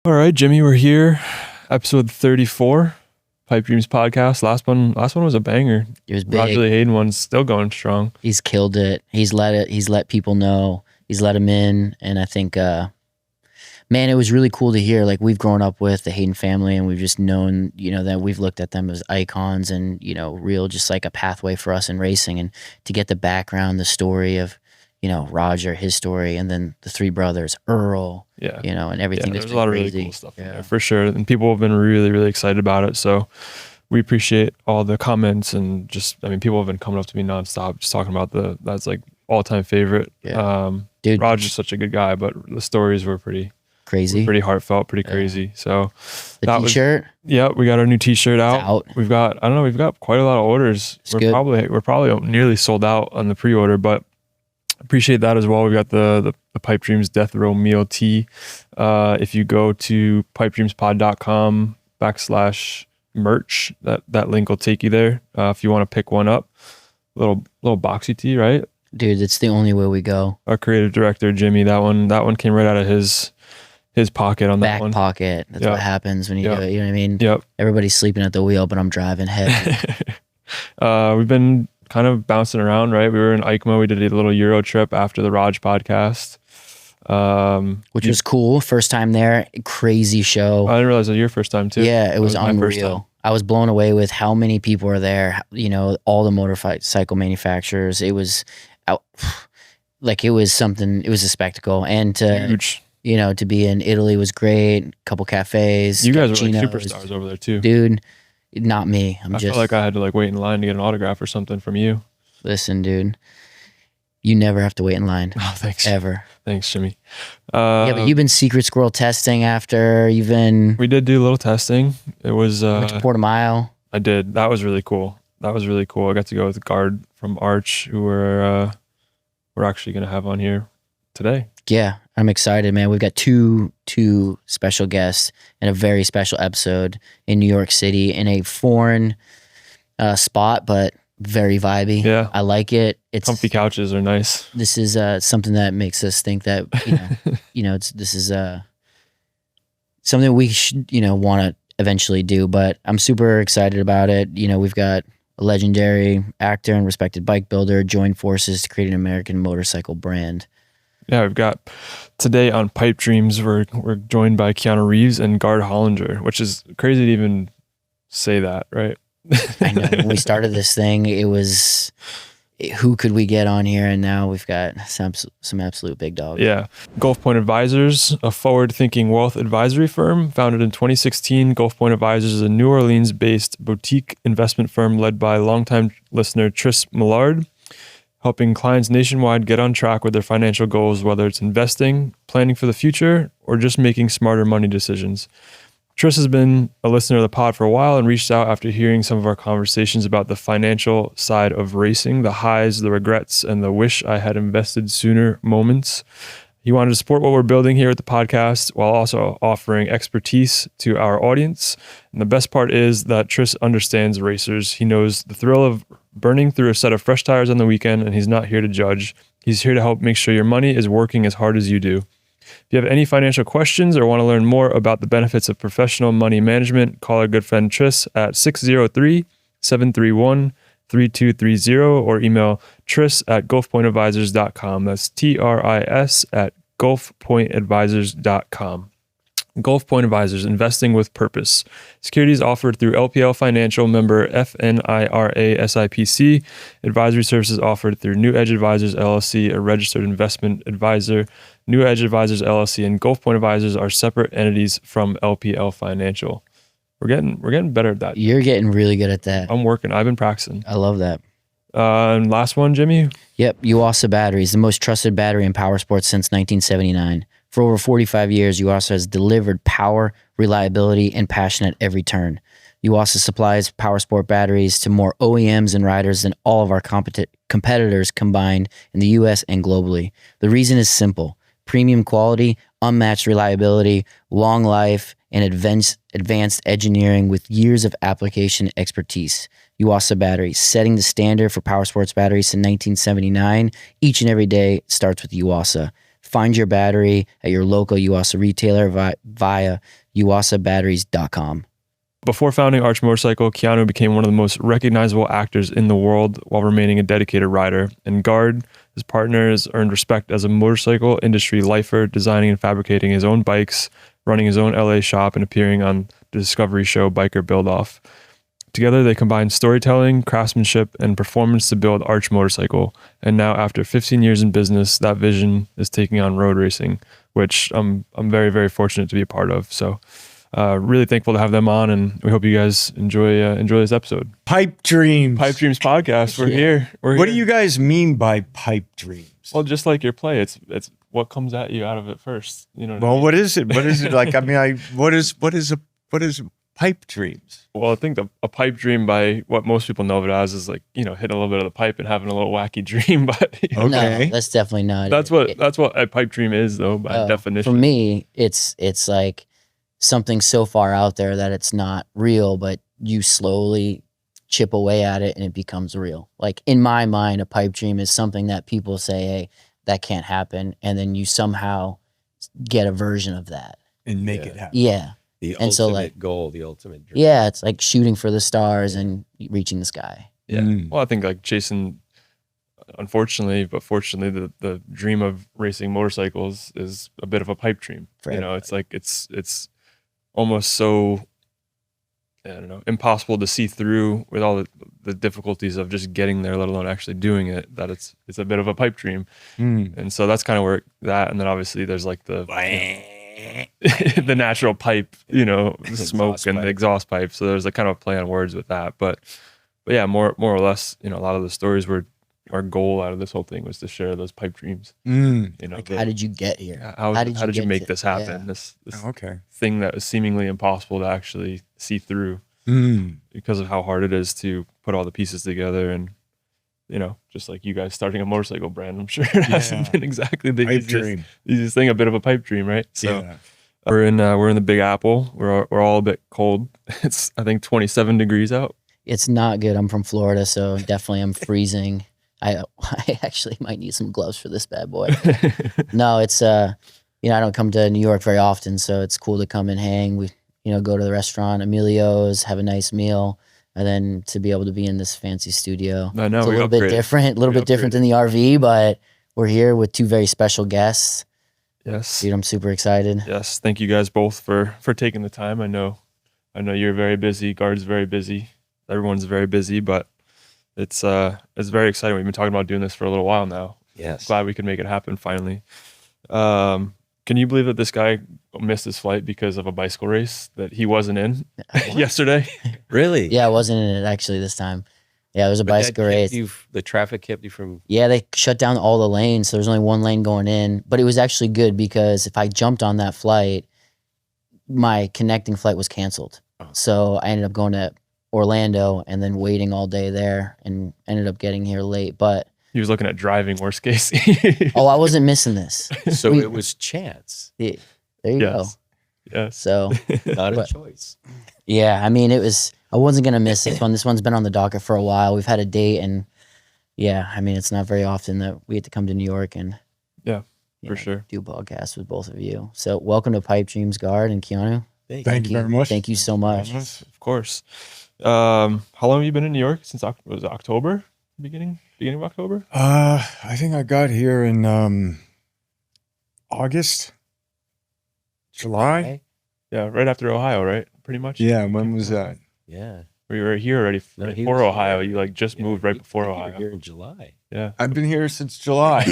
All right, Jimmy, we're here. Episode 34, Pipe Dreams podcast. Last one was a banger. It was big. Roger Lee Hayden one's still going strong. He's killed it. He's let people know. He's let him in. And I think, man, it was really cool to hear. Like, we've grown up with the Hayden family and we've just known, that we've looked at them as icons and, real, just like a pathway for us in racing. And to get the background, the story of, Roger, his story, and then the three brothers, Earl, and everything. Yeah, there's a lot of really cool stuff in there, for sure. And people have been really, really excited about it. So we appreciate all the comments and people have been coming up to me nonstop, just talking about that's like all-time favorite. Yeah. Dude, Roger's such a good guy, but the stories were pretty crazy, pretty heartfelt, pretty crazy. So the t-shirt, we got our new t-shirt out. We've got quite a lot of orders. We're probably nearly sold out on the pre-order, but appreciate that as well. We've got the Pipe Dreams Death Row Meal Tee. If you go to pipedreamspod.com/merch, that link will take you there. If you want to pick one up, little boxy tee, right? Dude, it's the only way we go. Our creative director, Jimmy, that one came right out of his pocket on that one. Back pocket. That's what happens when you do it. You know what I mean? Yep. Everybody's sleeping at the wheel, but I'm driving heavy. We've been kind of bouncing around, right? We were in EICMA. We did a little Euro trip after the Raj podcast. Which was cool. First time there. Crazy show. I didn't realize it was your first time too. Yeah, it was unreal. I was blown away with how many people were there. All the motorcycle manufacturers. It was like, it was something. It was a spectacle. And huge. To be in Italy was great. A couple cafes. You guys were like superstars over there too. Dude, not me. I felt like I had to wait in line to get an autograph or something from you. Listen, dude. You never have to wait in line. Oh, thanks. Ever. Thanks, Jimmy. But you've been secret squirrel testing after. We did do a little testing. It was... went to Port a Mile. I did. That was really cool. I got to go with Gard from Arch, who we're actually going to have on here today. Yeah, I'm excited, man. We've got two special guests and a very special episode in New York City in a foreign spot, but very vibey. Yeah, I like it. It's comfy couches are nice. This is something that makes us think that this is something we should want to eventually do. But I'm super excited about it. We've got a legendary actor and respected bike builder join forces to create an American motorcycle brand. Yeah, we've got today on Pipe Dreams, we're joined by Keanu Reeves and Gard Hollinger, which is crazy to even say that, right? I know. When we started this thing, it was, who could we get on here? And now we've got some absolute big dogs. Yeah. Gulf Point Advisors, a forward-thinking wealth advisory firm founded in 2016. Gulf Point Advisors is a New Orleans-based boutique investment firm led by longtime listener Tris Millard, helping clients nationwide get on track with their financial goals, whether it's investing, planning for the future, or just making smarter money decisions. Tris has been a listener of the pod for a while and reached out after hearing some of our conversations about the financial side of racing, the highs, the regrets, and the wish I had invested sooner moments. He wanted to support what we're building here at the podcast while also offering expertise to our audience. And the best part is that Tris understands racers. He knows the thrill of burning through a set of fresh tires on the weekend, and he's not here to judge. He's here to help make sure your money is working as hard as you do. If you have any financial questions or want to learn more about the benefits of professional money management, call our good friend Tris at 603-731-3230 or email tris@gulfpointadvisors.com. That's TRIS@gulfpointadvisors.com. Gulf Point Advisors, investing with purpose. Securities offered through LPL Financial, member FNIRA SIPC. Advisory services offered through New Edge Advisors LLC, a registered investment advisor. New Edge Advisors LLC and Gulf Point Advisors are separate entities from LPL Financial. We're getting better at that. You're getting really good at that. I'm working. I've been practicing. I love that. And last one, Jimmy. Yep, Yuasa Batteries, the most trusted battery in power sports since 1979. For over 45 years, Yuasa has delivered power, reliability, and passion at every turn. Yuasa supplies power sport batteries to more OEMs and riders than all of our competitors combined in the US and globally. The reason is simple: premium quality, unmatched reliability, long life, and advanced engineering with years of application expertise. Yuasa batteries, setting the standard for power sports batteries since 1979. Each and every day starts with Yuasa. Find your battery at your local Yuasa retailer via yuasabatteries.com. Before founding Arch Motorcycle, Keanu became one of the most recognizable actors in the world while remaining a dedicated rider. And Gard, his partner, has earned respect as a motorcycle industry lifer, designing and fabricating his own bikes, running his own LA shop, and appearing on the Discovery show Biker Build Off. Together, they combine storytelling, craftsmanship, and performance to build Arch Motorcycle. And now, after 15 years in business, that vision is taking on road racing, which I'm very, very fortunate to be a part of. So, really thankful to have them on, and we hope you guys enjoy this episode. Pipe dreams. Pipe Dreams podcast. We're here. What do you guys mean by pipe dreams? Well, just like your play, it's what comes at you out of it first. You know. Well, what is it? What is it like? I mean, what is pipe dreams? Well, I think a pipe dream, by what most people know of it as, is like, you know, hitting a little bit of the pipe and having a little wacky dream. But Okay. No, that's definitely not. that's what a pipe dream is, though, by definition. For me, it's like something so far out there that it's not real, but you slowly chip away at it and it becomes real. Like in my mind, a pipe dream is something that people say, hey, that can't happen. And then you somehow get a version of that. And make it happen. Yeah. The And ultimate so, like, goal, the ultimate dream. Yeah. It's like shooting for the stars and reaching the sky. Yeah. Mm. Well, I think like Jason, unfortunately, but fortunately, the dream of racing motorcycles is a bit of a pipe dream. For you know, it's like it's almost so, I don't know, impossible to see through with all the difficulties of just getting there, let alone actually doing it, that it's a bit of a pipe dream. Mm. And so that's kind of where that, and then obviously there's like the the natural pipe, you know, the smoke Exhaust and the pipe. exhaust pipe. So there's a kind of play on words with that. But yeah, more or less, you know, a lot of the stories were, our goal out of this whole thing was to share those pipe dreams. Mm. You know, Like, how did you get here? how did you get make to- this happen? yeah. This Okay. thing that was seemingly impossible to actually see through Mm. because of how hard it is to put all the pieces together. And, you know, just like you guys starting a motorcycle brand, I'm sure it hasn't been exactly the Pipe easiest, dream. easiest thing, a bit of a pipe dream, right? So Yeah. we're in the Big Apple. We're all a bit cold. It's, I think, 27 degrees out. It's not good. I'm from Florida, so definitely I'm freezing. I actually might need some gloves for this bad boy. No, it's you know, I don't come to New York very often, so it's cool to come and hang. We, you know, go to the restaurant, Emilio's, have a nice meal, and then to be able to be in this fancy studio. I know, It's a we little bit upgraded. different, a little We bit different than the RV, but we're here with two very special guests. Yes. Dude, I'm super excited. Yes. Thank you guys both for taking the time. I know you're very busy. Gard's very busy. Everyone's very busy, but it's very exciting. We've been talking about doing this for a little while now. Yes. Glad we could make it happen finally. Can you believe that this guy missed his flight because of a bicycle race that he wasn't in yesterday? Really? Yeah, I wasn't in it actually this time. Yeah, it was a But that bicycle kept race. the traffic kept you from. Yeah, they shut down all the lanes, so there's only one lane going in. But it was actually good because if I jumped on that flight, my connecting flight was canceled. Oh. So I ended up going to Orlando and then waiting all day there and ended up getting here late. But He was looking at driving, worst case. oh, I wasn't missing this. So it was chance, Yeah, there you Yes. go. Yes. So not a But- choice. yeah, I mean, I wasn't gonna miss this one. This one's been on the docket for a while. We've had a date, and yeah, I mean, it's not very often that we get to come to New York and Yeah, you for know, sure. do a podcast with both of you. So welcome to Pipe Dreams, Gard and Keanu. Thank you very much. Thank you so much. Of course. How long have you been in New York? Since was it October? Beginning of October? I think I got here in August, July. Okay. Yeah, right after Ohio, right? Pretty much. Yeah, when was that? Yeah. We were here already No, he before was Ohio. here. You like just Yeah, moved right you- before you were Ohio. Here in July. Yeah. I've been here since July.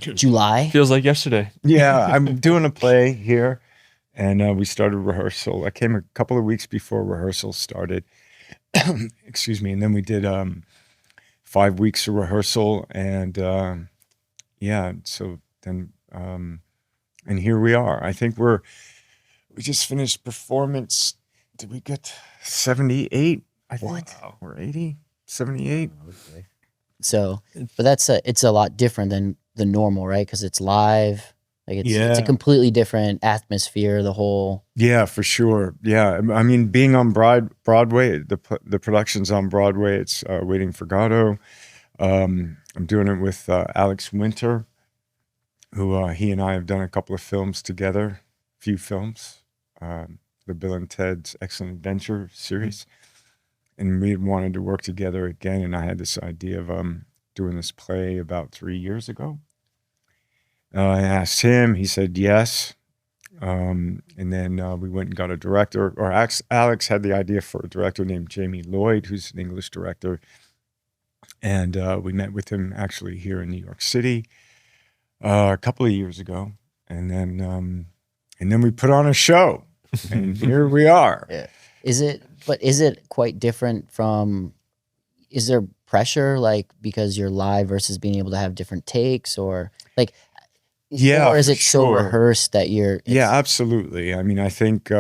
July. Feels like yesterday. Yeah, I'm doing a play here, and we started rehearsal. I came a couple of weeks before rehearsal started. Excuse me, and then we did 5 weeks of rehearsal, and yeah, so then and here we are. I think we just finished performance. Did we get 78? I think What? or 80, 78. Okay. So, but it's a lot different than the normal, right? Because it's live. Like it's a Yeah. completely different atmosphere. The whole Yeah, for sure. Yeah, I mean, being on Broadway, the production's on Broadway. It's Waiting for Godot. I'm doing it with Alex Winter, who he and I have done a couple of films together, few films, the Bill and Ted's Excellent Adventure series. And we wanted to work together again. And I had this idea of doing this play about 3 years ago. I asked him, he said yes. And then we went and got a director, or Alex had the idea for a director named Jamie Lloyd, who's an English director. And we met with him actually here in New York City a couple of years ago. And then we put on a show, and here we are. Yeah. Is it quite different from, is there pressure, like, because you're live versus being able to have different takes, or like, Yeah, or is for it so sure. rehearsed that you're, Yeah, absolutely. I mean, I think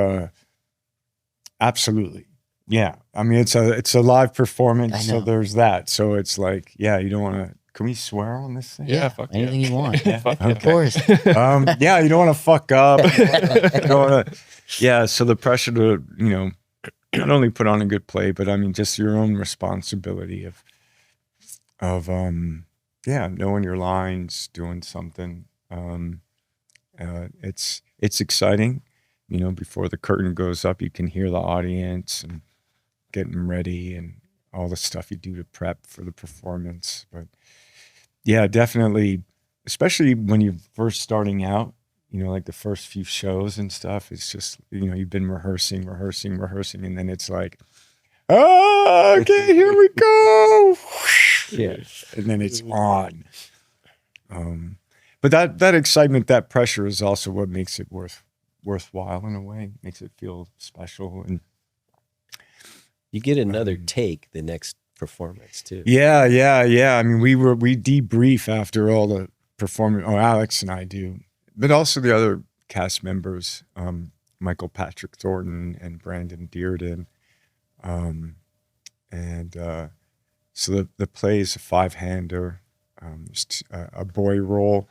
absolutely. Yeah. I mean, it's a live performance, I so know. there's that. So it's like, yeah, you don't want to. Can we swear on this thing? yeah, fuck anything yeah. you want. Fuck Of yeah. course. Yeah, you don't want to fuck up. You don't wanna, yeah. So the pressure to, not only put on a good play, but I mean, just your own responsibility of knowing your lines, doing something. It's exciting. Before the curtain goes up, you can hear the audience and getting ready and all the stuff you do to prep for the performance. But yeah, definitely, especially when you're first starting out, like the first few shows and stuff, it's just, you've been rehearsing, and then it's like, oh, okay, here we go. Yeah. And then it's on. But that excitement, that pressure is also what makes it worthwhile in a way, makes it feel special. And You get another take the next performance too. yeah. I mean, we debrief after all the performance. Oh, Alex and I do, but also the other cast members, Michael Patrick Thornton and Brandon Dearden. So the play is a 5-hander, just a boy role.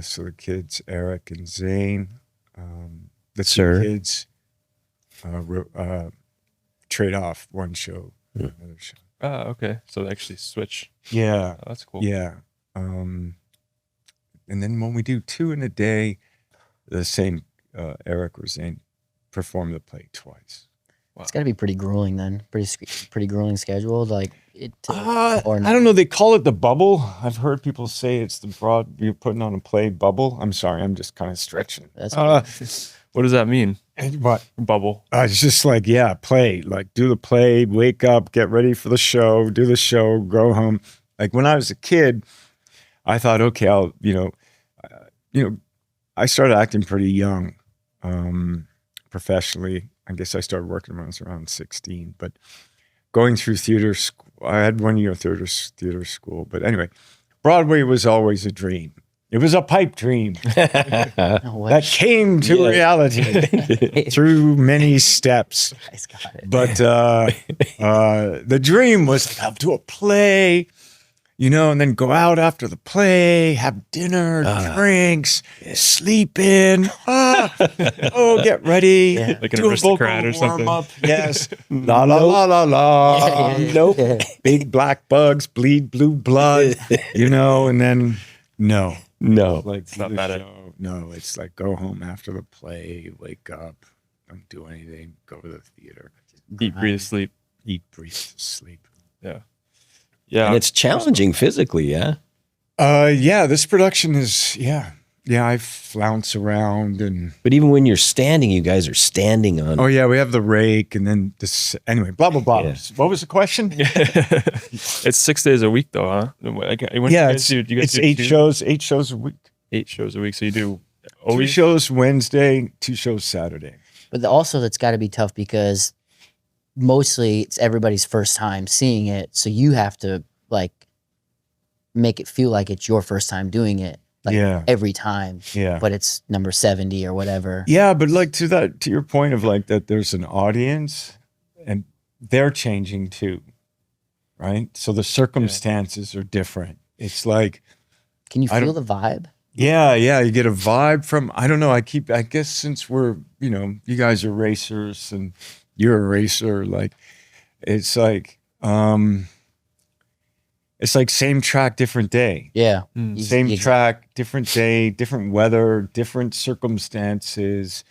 So the kids, Eric and Zane, the Sir. two kids trade off one show for another show. Okay. So they actually switch. Yeah, Oh, that's cool. yeah. And then when we do 2 in a day, the same Eric or Zane perform the play twice. It's got to be pretty grueling then. Pretty grueling schedule. Like it. Or I don't know. They call it the bubble. I've heard people say it's you're putting on a play bubble. I'm sorry. I'm just kind of stretching. That's What does that mean? What? Bubble. It's just like, yeah, play. Like, do the play, wake up, get ready for the show, do the show, go home. Like, when I was a kid, I thought, okay, I'll, I started acting pretty young, professionally. I guess I started working when I was around 16. But going through theater school, I had 1 year theater school. But anyway, Broadway was always a dream. It was a pipe dream that came to reality through many steps. Nice, got it. But the dream was like, I'll do a play, and then go out after the play, have dinner, drinks, sleep in. Get ready. Yeah. Like an do a vocal aristocrat or something. warm-up. Yes. La la la la la. Nope. Big black bugs, bleed blue blood, and then no. Like It's not the that. show. No, it's like go home after the play, wake up, don't do anything, go to the theater, Eat, breathe, sleep. eat, breathe, sleep. Yeah. Yeah. And it's challenging physically, yeah. Yeah, this production is I flounce around and But even when you're standing, you guys are standing on. oh yeah, we have the rake and then this anyway, blah blah blah. Yeah. What was the question? It's 6 days a week though, huh? When you guys do, you guys it's do 8 two- shows, 8 shows a week. 8 shows a week. So you do 2 always shows Wednesday, 2 shows Saturday. But also that's got to be tough because mostly it's everybody's first time seeing it, so you have to like make it feel like it's your first time doing it. Like Yeah. every time. Yeah. But it's number 70 or whatever. Yeah, but like to your point of like that there's an audience and they're changing too. Right? So the circumstances are different. It's like Can you I feel don't- the vibe? yeah, you get a vibe from I don't know, I guess since we're, you guys are racers and you're a racer, like it's like it's like same track, different day. Yeah. Same track, different day, different weather, different circumstances,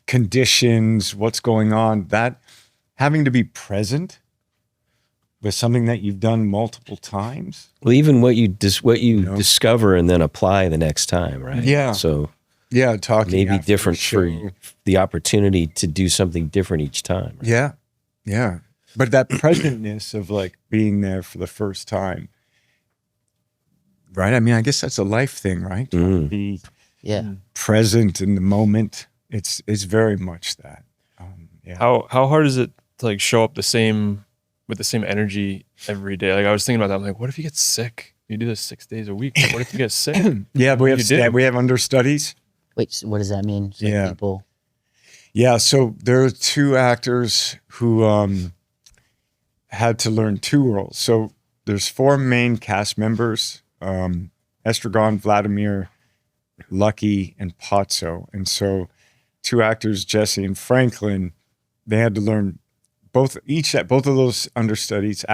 conditions, what's going on. That having to be present with something that you've done multiple times. Well, even what you discover and then apply the next time, right? Yeah. So Yeah, talking maybe after different the for show. the opportunity to do something different each time. Right? Yeah, yeah. But that presentness of like being there for the first time, right? I mean, I guess that's a life thing, right? To be present in the moment. It's very much that. Yeah. How hard is it to like show up with the same energy every day? Like I was thinking about that. I'm like, what if you get sick? You do this 6 days a week. But what if you get sick? Yeah, but You do. we have understudies. Wait, so what does that mean? So Yeah. People. Yeah, so there are 2 actors who had to learn 2 roles. So there's 4 main cast members: Estragon, Vladimir, Lucky, and Pozzo. And so 2 actors, Jesse and Franklin, they had to learn both of those understudies,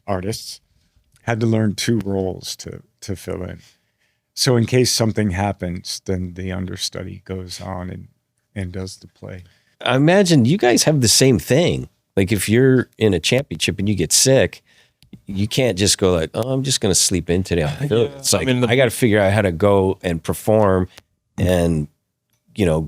artists, had to learn 2 roles to fill in. So in case something happens, then the understudy goes on and does the play. I imagine you guys have the same thing. Like if you're in a championship and you get sick, you can't just go like, "Oh, I'm just going to sleep in today." It's like I got to figure out how to go and perform and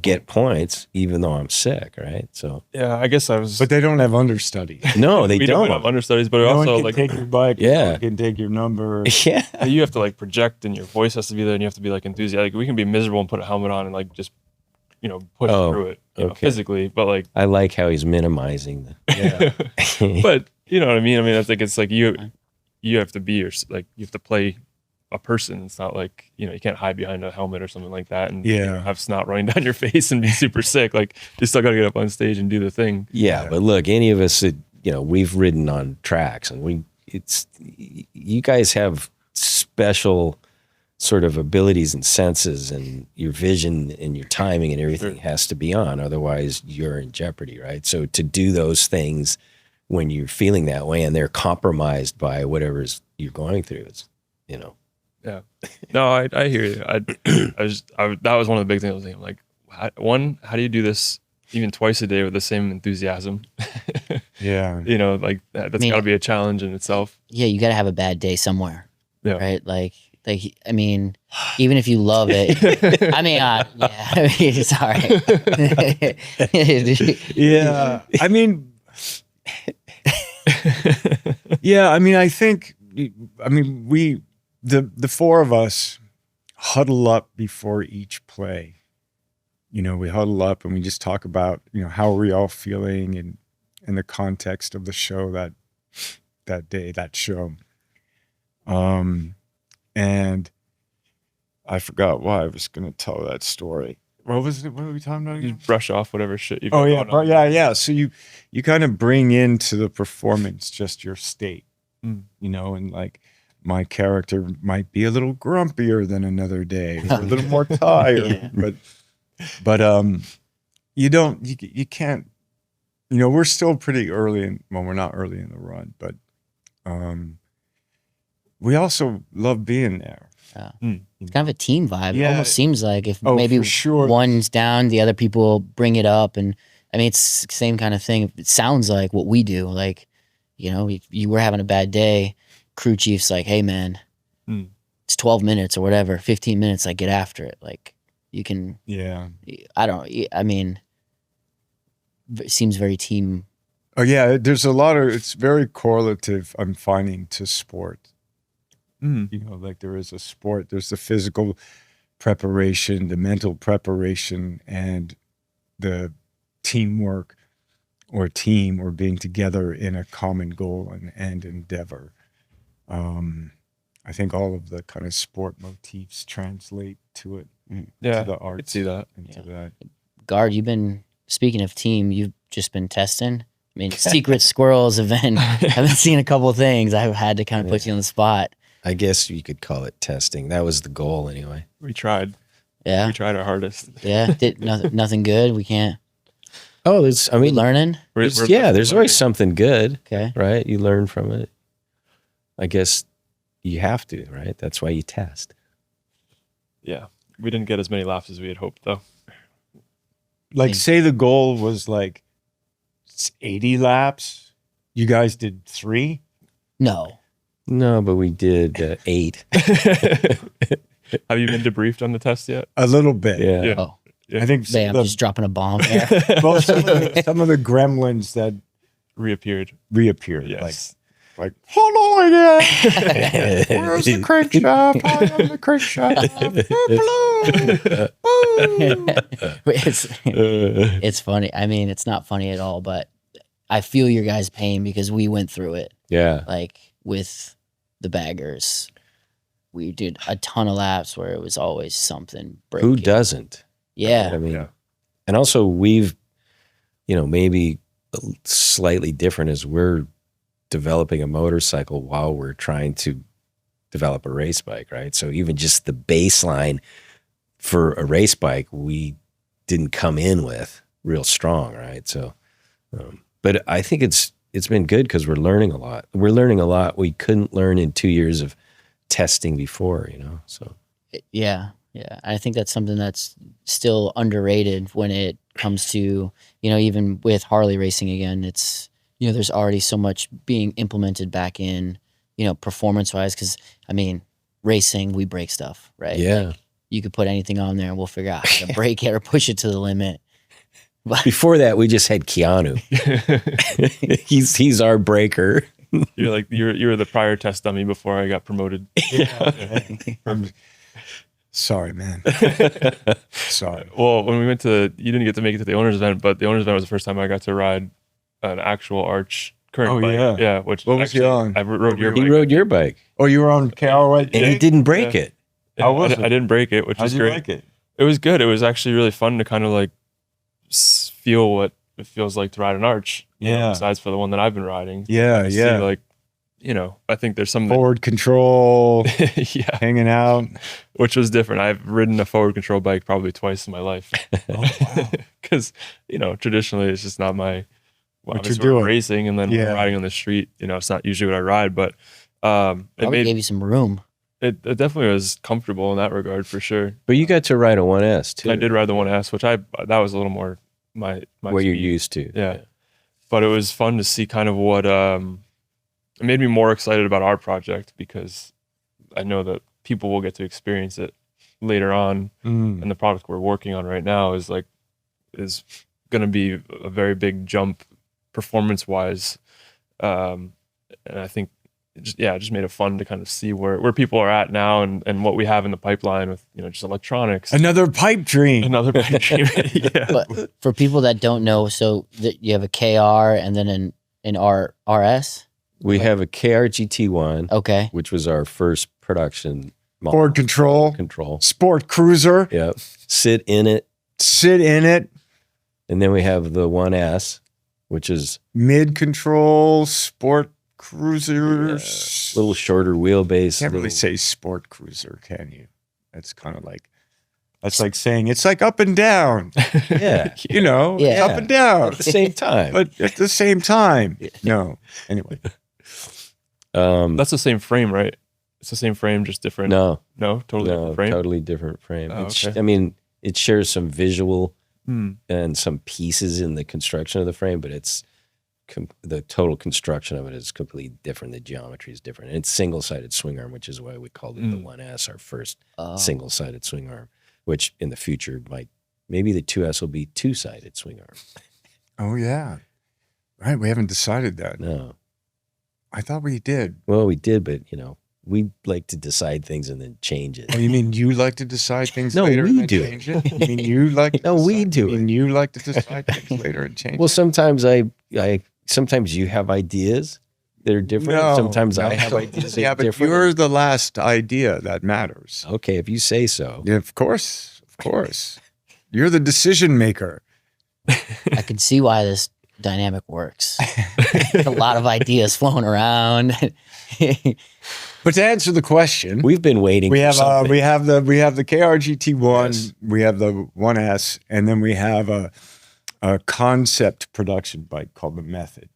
get points even though I'm sick, right? So Yeah, I guess I was. But they don't have understudies. no, they we don't. have understudies, but No one also can like take your bike. Yeah. No one can take your number. Yeah. you have to like project, and your voice has to be there, and you have to be like enthusiastic. Like, we can be miserable and put a helmet on and like just push through it physically, but like I like how he's minimizing the. Yeah. but you know what I mean. I mean, I think it's like you have to be you have to play a person. It's not like you can't hide behind a helmet or something like that and have snot running down your face and be super sick. Like you still got to get up on stage and do the thing. Yeah, but look, any of us that we've ridden on tracks, and you guys have special sort of abilities and senses, and your vision and your timing and everything has to be on. Otherwise, you're in jeopardy, right? So to do those things when you're feeling that way and they're compromised by whatever you're going through, it's Yeah. No, I hear you. That was one of the big things I was thinking. Like, how do you do this even twice a day with the same enthusiasm? Yeah. Like that's got to be a challenge in itself. Yeah, you got to have a bad day somewhere. Yeah. Right. Like I mean, even if you love it, I mean, sorry. Yeah. I mean, yeah. I mean, I think. I mean, the 4 of us huddle up before each play. We huddle up and we just talk about how are we all feeling and in the context of the show that day, that show. And I forgot why I was going to tell that story. What was it? What were we talking about? You brush off whatever shit you. Oh yeah, yeah. So you kind of bring into the performance just your state, and like my character might be a little grumpier than another day, or a little more tired, but you can't. We're still pretty early we're not early in the run, but we also love being there. It's kind of a team vibe. Yeah. It almost seems like if Oh, maybe for sure. one's down, the other people bring it up. And I mean, it's the same kind of thing. It sounds like what we do. Like, if you were having a bad day, crew chief's like, hey, man, it's 12 minutes or whatever, 15 minutes, like get after it. Like you can, I mean, it seems very team. Oh yeah, there's a lot of, it's very correlative, I'm finding, to sport. Like there is a sport, there's the physical preparation, the mental preparation, and the teamwork or team or being together in a common goal and endeavor. I think all of the kind of sport motifs translate to it, to the arts. I could see that. To that. Gard, you've been, speaking of team, you've just been testing. I mean, Secret Squirrels event. I've been seeing a couple of things. I've had to kind of put you on the spot. I guess you could call it testing. That was the goal anyway. We tried. Yeah. We tried our hardest. Yeah. Did nothing good. We can't. Oh, We're learning. there's always something good, Okay. right? You learn from it. I guess you have to, right? That's why you test. Yeah. We didn't get as many laps as we had hoped, though. Like, say the goal was like 80 laps. You guys did 3? No. No, but we did 8. Have you been debriefed on the test yet? A little bit. Yeah. Oh, I think I'm just dropping a bomb there. well, some of the gremlins that Reappeared. reappeared. Yes. Like, hello again. Where's the crankshaft? I am the crankshaft. It's funny. I mean, it's not funny at all, but I feel your guys' pain because we went through it. Yeah. Like with the baggers, we did a ton of laps where it was always something breaking. Who doesn't? Yeah. I mean, Yeah. and also we've, maybe slightly different as we're developing a motorcycle while we're trying to develop a race bike, right? So even just the baseline for a race bike, we didn't come in with real strong, right? So, but I think it's been good because we're learning a lot. We're learning a lot we couldn't learn in 2 years of testing before, so. Yeah. Yeah. I think that's something that's still underrated when it comes to, even with Harley racing again, it's, there's already so much being implemented back in, performance wise. Cause I mean, racing, we break stuff, right? Yeah. Like, you could put anything on there and we'll figure out how to break it or push it to the limit. But Before that, we just had Keanu. He's our breaker. You're like you were the prior test dummy before I got promoted. I'm sorry, man. Sorry. Well, when we went to, you didn't get to make it to the owners event, but the owners event was the first time I got to ride an actual Arch current Oh, bike. yeah. Yeah. Which What was he on? I rode your He bike. rode your bike, Oh, you were on KRY? and he didn't break Yeah. it. Yeah, How was I it? didn't break it, which How'd was you great. like it? It was good. It was actually really fun to kind of like feel what it feels like to ride an Arch. Yeah. Besides for the one that I've been riding. Yeah, To see, yeah. like, I think there's some Forward control, yeah, hanging out. which was different. I've ridden a forward control bike probably twice in my life. Oh, wow. Because traditionally it's just not my What obviously you're we're doing. racing, and then when Yeah. we're riding on the street. It's not usually what I ride, but it probably gave you some room. it definitely was comfortable in that regard for sure. But you got to ride a 1S too. I did ride the 1S, which that was a little more my where you're speed. used to. Yeah. But it was fun to see kind of what it made me more excited about our project, because I know that people will get to experience it later on, and the product we're working on right now is going to be a very big jump performance wise, and I think it just made it fun to kind of see where people are at now and what we have in the pipeline with just electronics. Another pipe dream. Another picture. Yeah. But for people that don't know, so you have a KR and then an RS. We have a KRGT1, Okay. which was our first production Forward control. control. Sport cruiser. Yep. Sit in it. Sit in it. And then we have the 1S, which is Mid control. Sport cruisers. a little shorter wheelbase. Can't really little- say sport cruiser, can you? That's kind of like, that's like saying it's like up and down. Yeah. It's Yeah. up and down. At the same time. But at the same time, no. Anyway, That's the same frame, right? It's the same frame, just different. no, Totally different frame. totally different frame. Oh, It's- okay. I mean, it shares some visual Hmm. and some pieces in the construction of the frame, but the total construction of it is completely different. The geometry is different. And it's single-sided swing arm, which is why we called it the 1S, our first single-sided swing arm, which in the future maybe the 2S will be two-sided swing arm. oh yeah, right. We haven't decided that. No. I thought we did. Well, we did, but we like to decide things and then change it. Oh, you mean you like to decide things No, later we and then do. change it? You mean you like? To No, we decide- do You mean you like to decide things later and change? Well, sometimes sometimes you have ideas that are different. Sometimes I have ideas that Yeah, are but different. you're the last idea that matters. Okay, if you say so. Yeah, of course, of course. You're the decision maker. I can see why this dynamic works. A lot of ideas flowing around. But to answer the question, We've been waiting. we for have something. we have the KRGT1, Yes. we have the 1S, and then we have a concept production bike called the Method.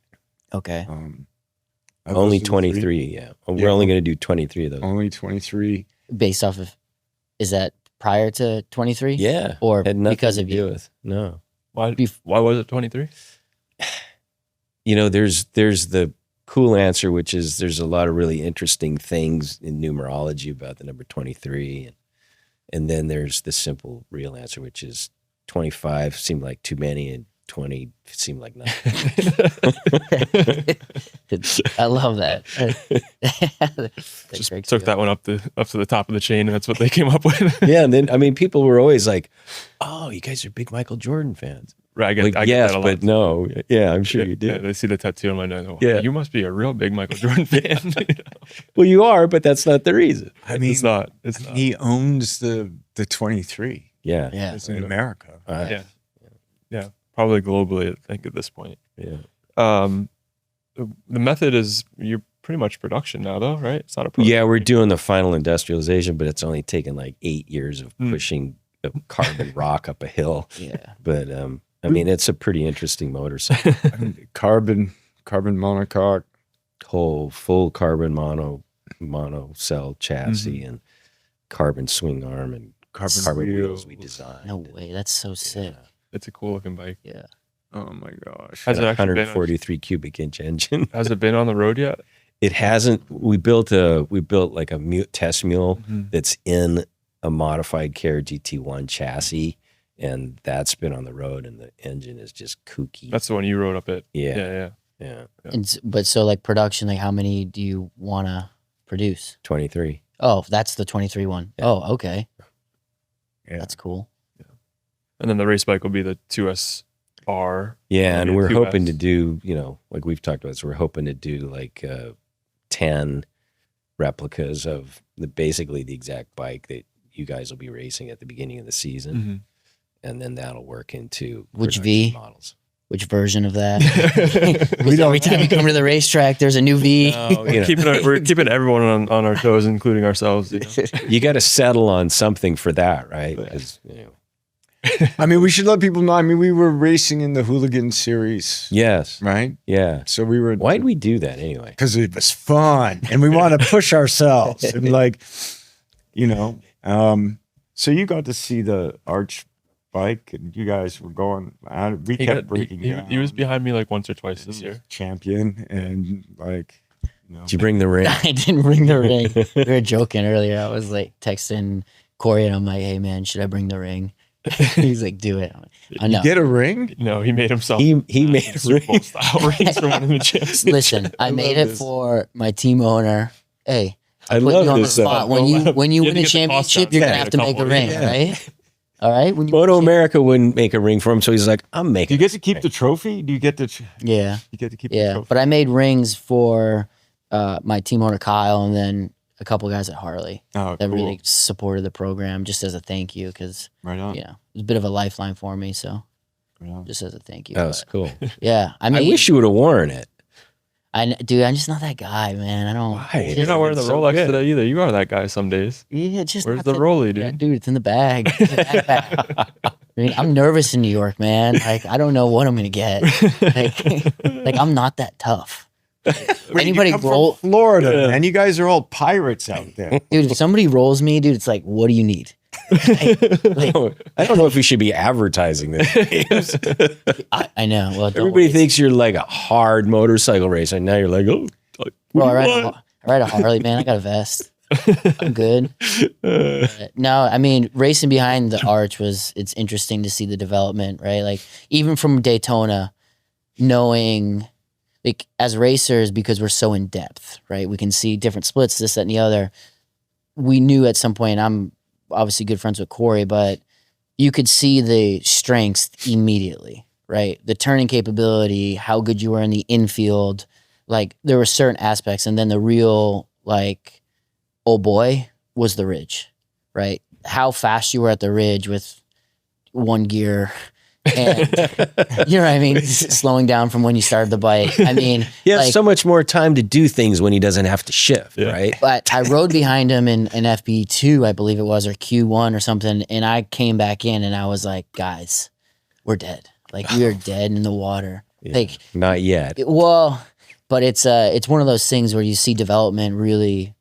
Okay. Only those the 23, yeah. We're only going to do 23 of those. Only 23. Based off of, is that prior to 23? Yeah. Or Had nothing because to of do you? with. No. Why was it 23? You know, there's the cool answer, which is there's a lot of really interesting things in numerology about the number 23. And then there's the simple real answer, which is 25 seemed like too many and 20 seemed like nothing. I love that. Just took that one up to the top of the chain, and that's what they came up with. Yeah, and then I mean, people were always like, "Oh, you guys are big Michael Jordan fans." Right, I Like, get yes, that a lot. but no. Yeah, I'm sure you Yeah, did. they see the tattoo on my neck. Oh, Yeah. you must be a real big Michael Jordan fan. Well, you are, but that's not the reason. I mean, It's not. It's not. he owns the 23. Yeah, Yeah. It's in America. Yeah, probably globally. I think at this point. yeah. The method is you're pretty much production now, though, right? It's not a prototype. Yeah, we're doing the final industrialization, but it's only taken like 8 years of Mm. pushing a carbon rock up a hill. Yeah. But I mean, it's a pretty interesting motorcycle. I mean, carbon monocoque. Whole full carbon mono cell chassis Mm-hmm. and carbon swing arm and Carbon wheels we wheels. designed. No way. That's so sick. It's a cool looking bike. Yeah. Oh my gosh. Has it Got a actually been? 143 cubic inch engine. Has it been on the road yet? It hasn't. We built like a test mule Mm-hmm. that's in a modified Care GT1 chassis, and that's been on the road, and the engine is just kooky. That's the one you rode up at. Yeah. Yeah. But so like production, like how many do you want to produce? 23. Oh, that's the 23 one. Yeah. Oh, okay. Yeah. That's cool. And then the race bike will be the 2SR. Yeah, and Maybe a we're 2S. hoping to do, like we've talked about, so we're hoping to do like 10 replicas of basically the exact bike that you guys will be racing at the beginning of the season. Mm-hmm. And then that'll work into Which production V? models. Which version of that? We don't Every time you come to the racetrack, there's a new V. We're keeping everyone on our toes, including ourselves. You know? You got to settle on something for that, right? 'Cause, I mean, we should let people know. I mean, we were racing in the Hooligan series, yes, right? yeah. So we were. Why'd we do that anyway? Because it was fun and we want to push ourselves and like, so you got to see the arch bike and you guys were going at it. We kept breaking down. He was behind me like once or twice this year. Champion and like, Did you bring the ring? I didn't bring the ring. We were joking earlier. I was like texting Corey and I'm like, hey man, should I bring the ring? He's like, do it. I know. get a ring? No, he made himself. He made a Super Bowl ring. style rings for one of the champs. Listen, I made it this. for my team owner. Hey, I put love you on the this. spot. When you You win had a to get the cost championship, down. you're Yeah, gonna have to make a couple, ring, yeah. right? All right. When you MotoAmerica wouldn't make a ring for him, so he's like, I'm Do making you get to keep the trophy? Do you get to? yeah, You get to keep the yeah. trophy. But I made rings for my team owner Kyle, and then a couple guys at Harley Oh, that cool. really supported the program just as a thank you, because Right on. it was a bit of a lifeline for me. So Right on. just as a thank you. That was But, cool. yeah, I I mean, wish you would have worn it. dude, I'm just not that guy, man. I don't. Why? it's You're not wearing the So Rolex good. today either. You are that guy some days. Yeah, just Where's not the that- Rolly, dude? Yeah, dude, it's in the bag. It's in the backpack. I mean, I'm nervous in New York, man. Like, I don't know what I'm gonna get. Like I'm not that tough. Anybody You come from roll, Florida, man. You guys are all pirates out there. dude? If somebody rolls me, dude, it's like, what do you need? Like, I don't know if we should be advertising this. I know. Well, don't Everybody worry. thinks you're like a hard motorcycle racer, and now you're like, oh, Bro, I ride a Harley, man. I got a vest. I'm good. No, I mean, racing behind the arch it's interesting to see the development, right? Like, even from Daytona, knowing, like, as racers, because we're so in depth, right? We can see different splits, this, that, and the other. We knew at some point, I'm obviously good friends with Corey, but you could see the strengths immediately, right? The turning capability, how good you were in the infield. Like, there were certain aspects, and then the real, like, oh boy, was the ridge, right? How fast you were at the ridge with one gear, and you know what I mean? Slowing down from when you started the bike. I mean, he has like, so much more time to do things when he doesn't have to shift, right? but I rode behind him in FB2, I believe it was, or Q1 or something, and I came back in and I was like, guys, we're dead. Like, we are dead in the water. Yeah. Like, Not yet. well, but it's one of those things where you see development really,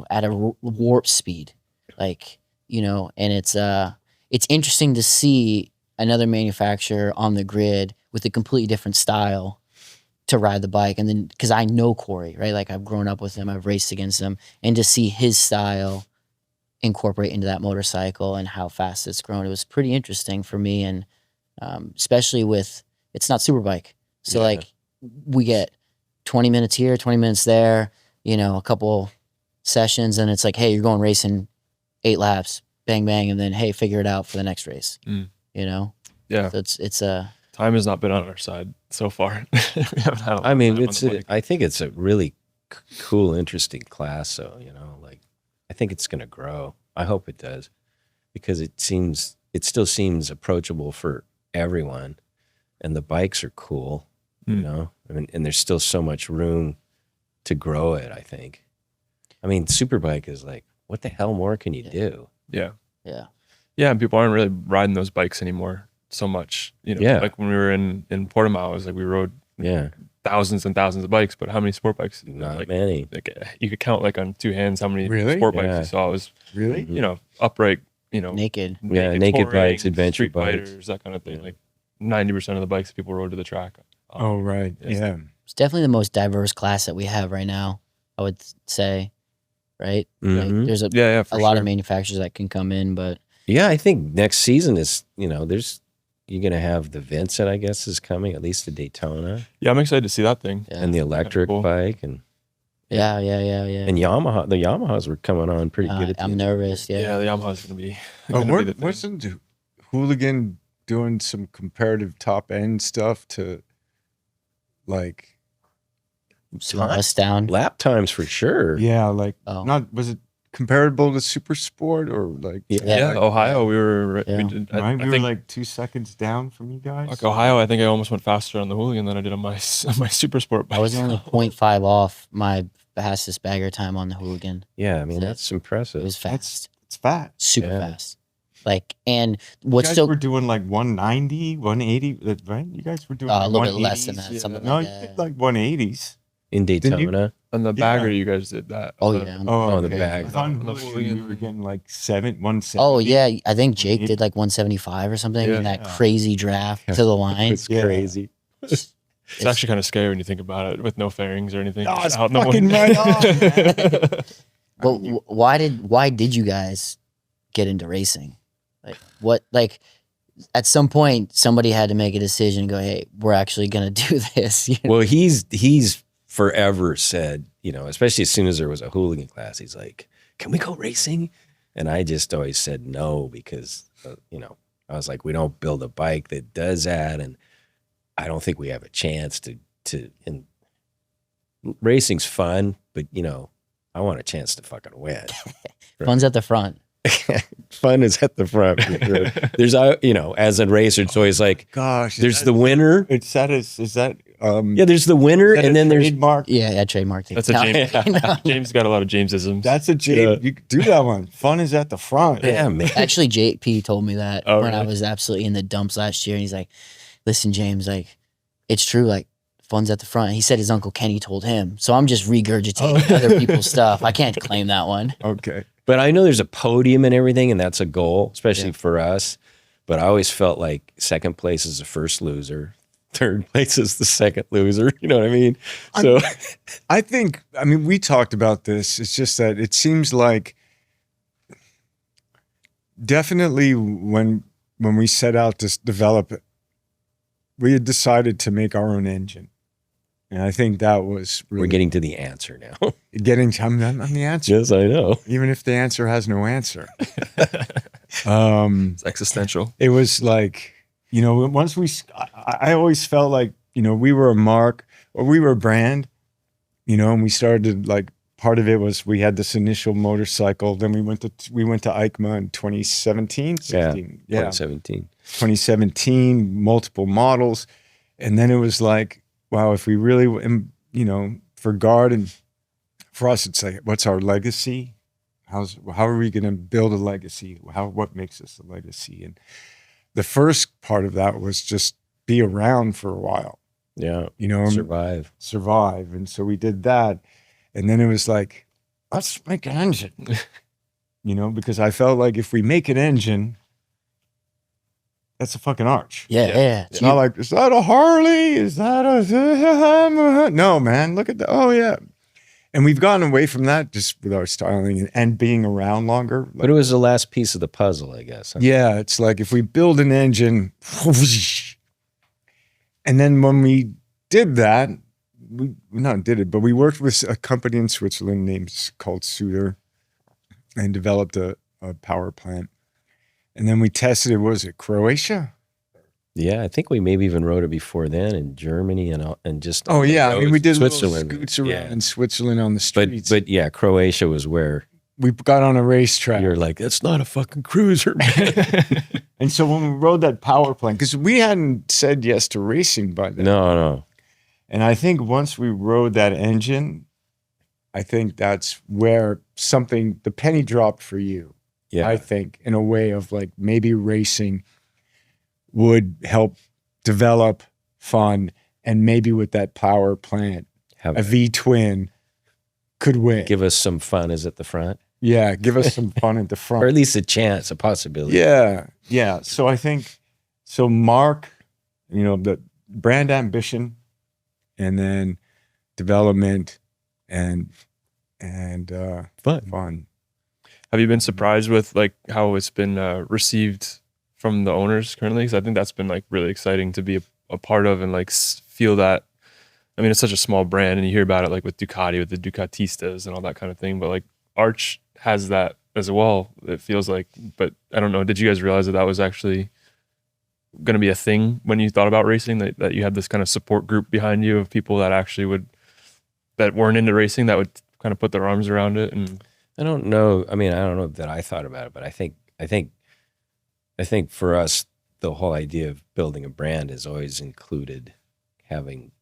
at a warp speed, like, and it's interesting to see another manufacturer on the grid with a completely different style to ride the bike. And then, cause I know Corey, right? Like I've grown up with him, I've raced against him, and to see his style incorporate into that motorcycle and how fast it's grown, it was pretty interesting for me. And especially with, it's not Superbike. So like we get 20 minutes here, 20 minutes there, a couple sessions, and it's like, hey, you're going racing 8 laps, bang, bang. And then, hey, figure it out for the next race, Yeah. So it's Time has not been on our side so far. We haven't had a lot of time on the bike. I think it's a really cool, interesting class. So, like, I think it's going to grow. I hope it does, because it still seems approachable for everyone, and the bikes are cool, I mean, and there's still so much room to grow it, I think. I mean, Superbike is like, what the hell more can you do? Yeah. Yeah. Yeah, and people aren't really riding those bikes anymore so much. Like when we were in Portimao, it was like we rode thousands and thousands of bikes, but how many sport bikes? Not many. Like you could count like on 2 hands how many Really? sport bikes you saw. It was Really? upright, Naked. Naked touring, bikes, adventure street bikes. fighters, that kind of thing. Like 90% of the bikes people rode to the track. Oh, right. Yeah. It's definitely the most diverse class that we have right now, I would say, right? Like, Mhm. there's Yeah, for a lot sure. of manufacturers that can come in, but Yeah, I think next season is, you're going to have the Vincent, I guess, is coming, at least the Daytona, Yeah, I'm excited to see that thing. yeah. and the electric cool. bike, and Yeah. Yamaha. The Yamahas were coming on pretty good at the I'm end. nervous. Yeah, Yeah. the Yamaha's gonna be. Oh, gonna be the thing. wasn't Hooligan doing some comparative top end stuff to like Slow us down. Lap times for sure. yeah, like Oh. was it comparable to Super Sport or like Yeah, Ohio. We were. Yeah. We did, I, right? I We think were like 2 seconds down from you guys. like Ohio. I think I almost went faster on the Hooligan than I did on my my Super Sport bike. I was only 0.5 off my fastest bagger time on the Hooligan. Yeah, I mean, So that's It impressive. was fast, It's fat. super Yeah. fast. Like, and You what's guys so were doing like 190, 180, right? You guys were doing a like little bit less than 180s. that, something No, like you that. did like 180s. In you? Daytona. on the Yeah. bagger, you guys did that. Oh The- yeah. Oh, the okay. bag. On On the Hooligan, Hooligan. we were getting like 170. Oh yeah. I think Jake did like 175 or something in that Yeah. crazy draft to the line. It's Yeah. crazy. It's actually kind of scary when you think about it, with no fairings or anything. Oh, just it's out in the fucking wind. right Well, why did you guys get into racing? Like what? Like at some point, somebody had to make a decision and go, "Hey, we're actually gonna do this." Well, he's forever said, especially as soon as there was a Hooligan class, he's like, "Can we go racing?" And I just always said no, because I was like, we don't build a bike that does that, and I don't think we have a chance to. And racing's fun, but I want a chance to fucking win. Fun's at the front. Fun is at the front. For sure. There's as a racer, it's always like, Gosh, there's the winner. Is that Yeah, there's the winner, and then there's trademark? Yeah, I trademarked it. That's a James. James got a lot of Jamesisms. That's a J. Yeah. You could do that one. Fun is at the front. yeah, man. Actually, JP told me that Oh, when I really? was absolutely in the dumps last year, and he's like, "Listen, James, like, it's true. Like, fun's at the front." He said his uncle Kenny told him, so I'm just regurgitating other people's stuff. I can't claim that one. Okay. But I know there's a podium and everything, and that's a goal, especially Yeah. for us. But I always felt like second place is the first loser, third place is the second loser. You know what I mean? So I mean, we talked about this. It's just that it seems like definitely when we set out to develop it, we had decided to make our own engine. And I think that was really we're getting to the answer now. I'm the answer, Yes, I know. even if the answer has no answer. It's existential. It was like, once I always felt like, we were a mark or we were a brand, and we started like, part of it was we had this initial motorcycle. Then we went to EICMA in 2017, 16. Yeah. 2017. 2017, multiple models. And then it was like, wow, if we really, for Gard and for us, it's like, what's our legacy? How are we going to build a legacy? What makes us a legacy? And the first part of that was just be around for a while. Yeah. You know, Survive. And so we did that. And then it was like, let's make an engine, you know, because I felt like if we make an engine, that's a fucking arch. Yeah. It's not like, is that a Harley? Is that a, no, man, look at that. Oh yeah. And we've gotten away from that just with our styling and being around longer. But it was the last piece of the puzzle, I guess. Huh? Yeah. It's like if we build an engine, and then when we did that, we not did it, but we worked with a company in Switzerland called Suter and developed a power plant. And then we tested it, was it Croatia? Yeah, I think we maybe even wrote it before then in Germany and just. Oh yeah, I mean we did Switzerland. Little scoots around in Switzerland on the streets. But yeah, Croatia was where we got on a racetrack. you're like, that's not a fucking cruiser, man. And so when we rode that power plant, because we hadn't said yes to racing by then. No. And I think once we rode that engine, I think that's where the penny dropped for you. Yeah. I think in a way of like maybe racing would help develop fun, and maybe with that power plant, a V-twin could win. Give us some fun is at the front. Yeah, give us some fun at the front. Or at least a chance, a possibility. Yeah. So I think, Mark, you know, the brand ambition and then development and fun. Have you been surprised with like how it's been received from the owners currently? Because I think that's been like really exciting to be a part of and like feel that. I mean, it's such a small brand, and you hear about it like with Ducati, with the Ducatistas and all that kind of thing. But like Arch has that as well. It feels like, but I don't know. Did you guys realize that was actually going to be a thing when you thought about racing? That you had this kind of support group behind you of people that actually that weren't into racing, that would kind of put their arms around it. And I don't know. I mean, I don't know that I thought about it, but I think for us, the whole idea of building a brand has always included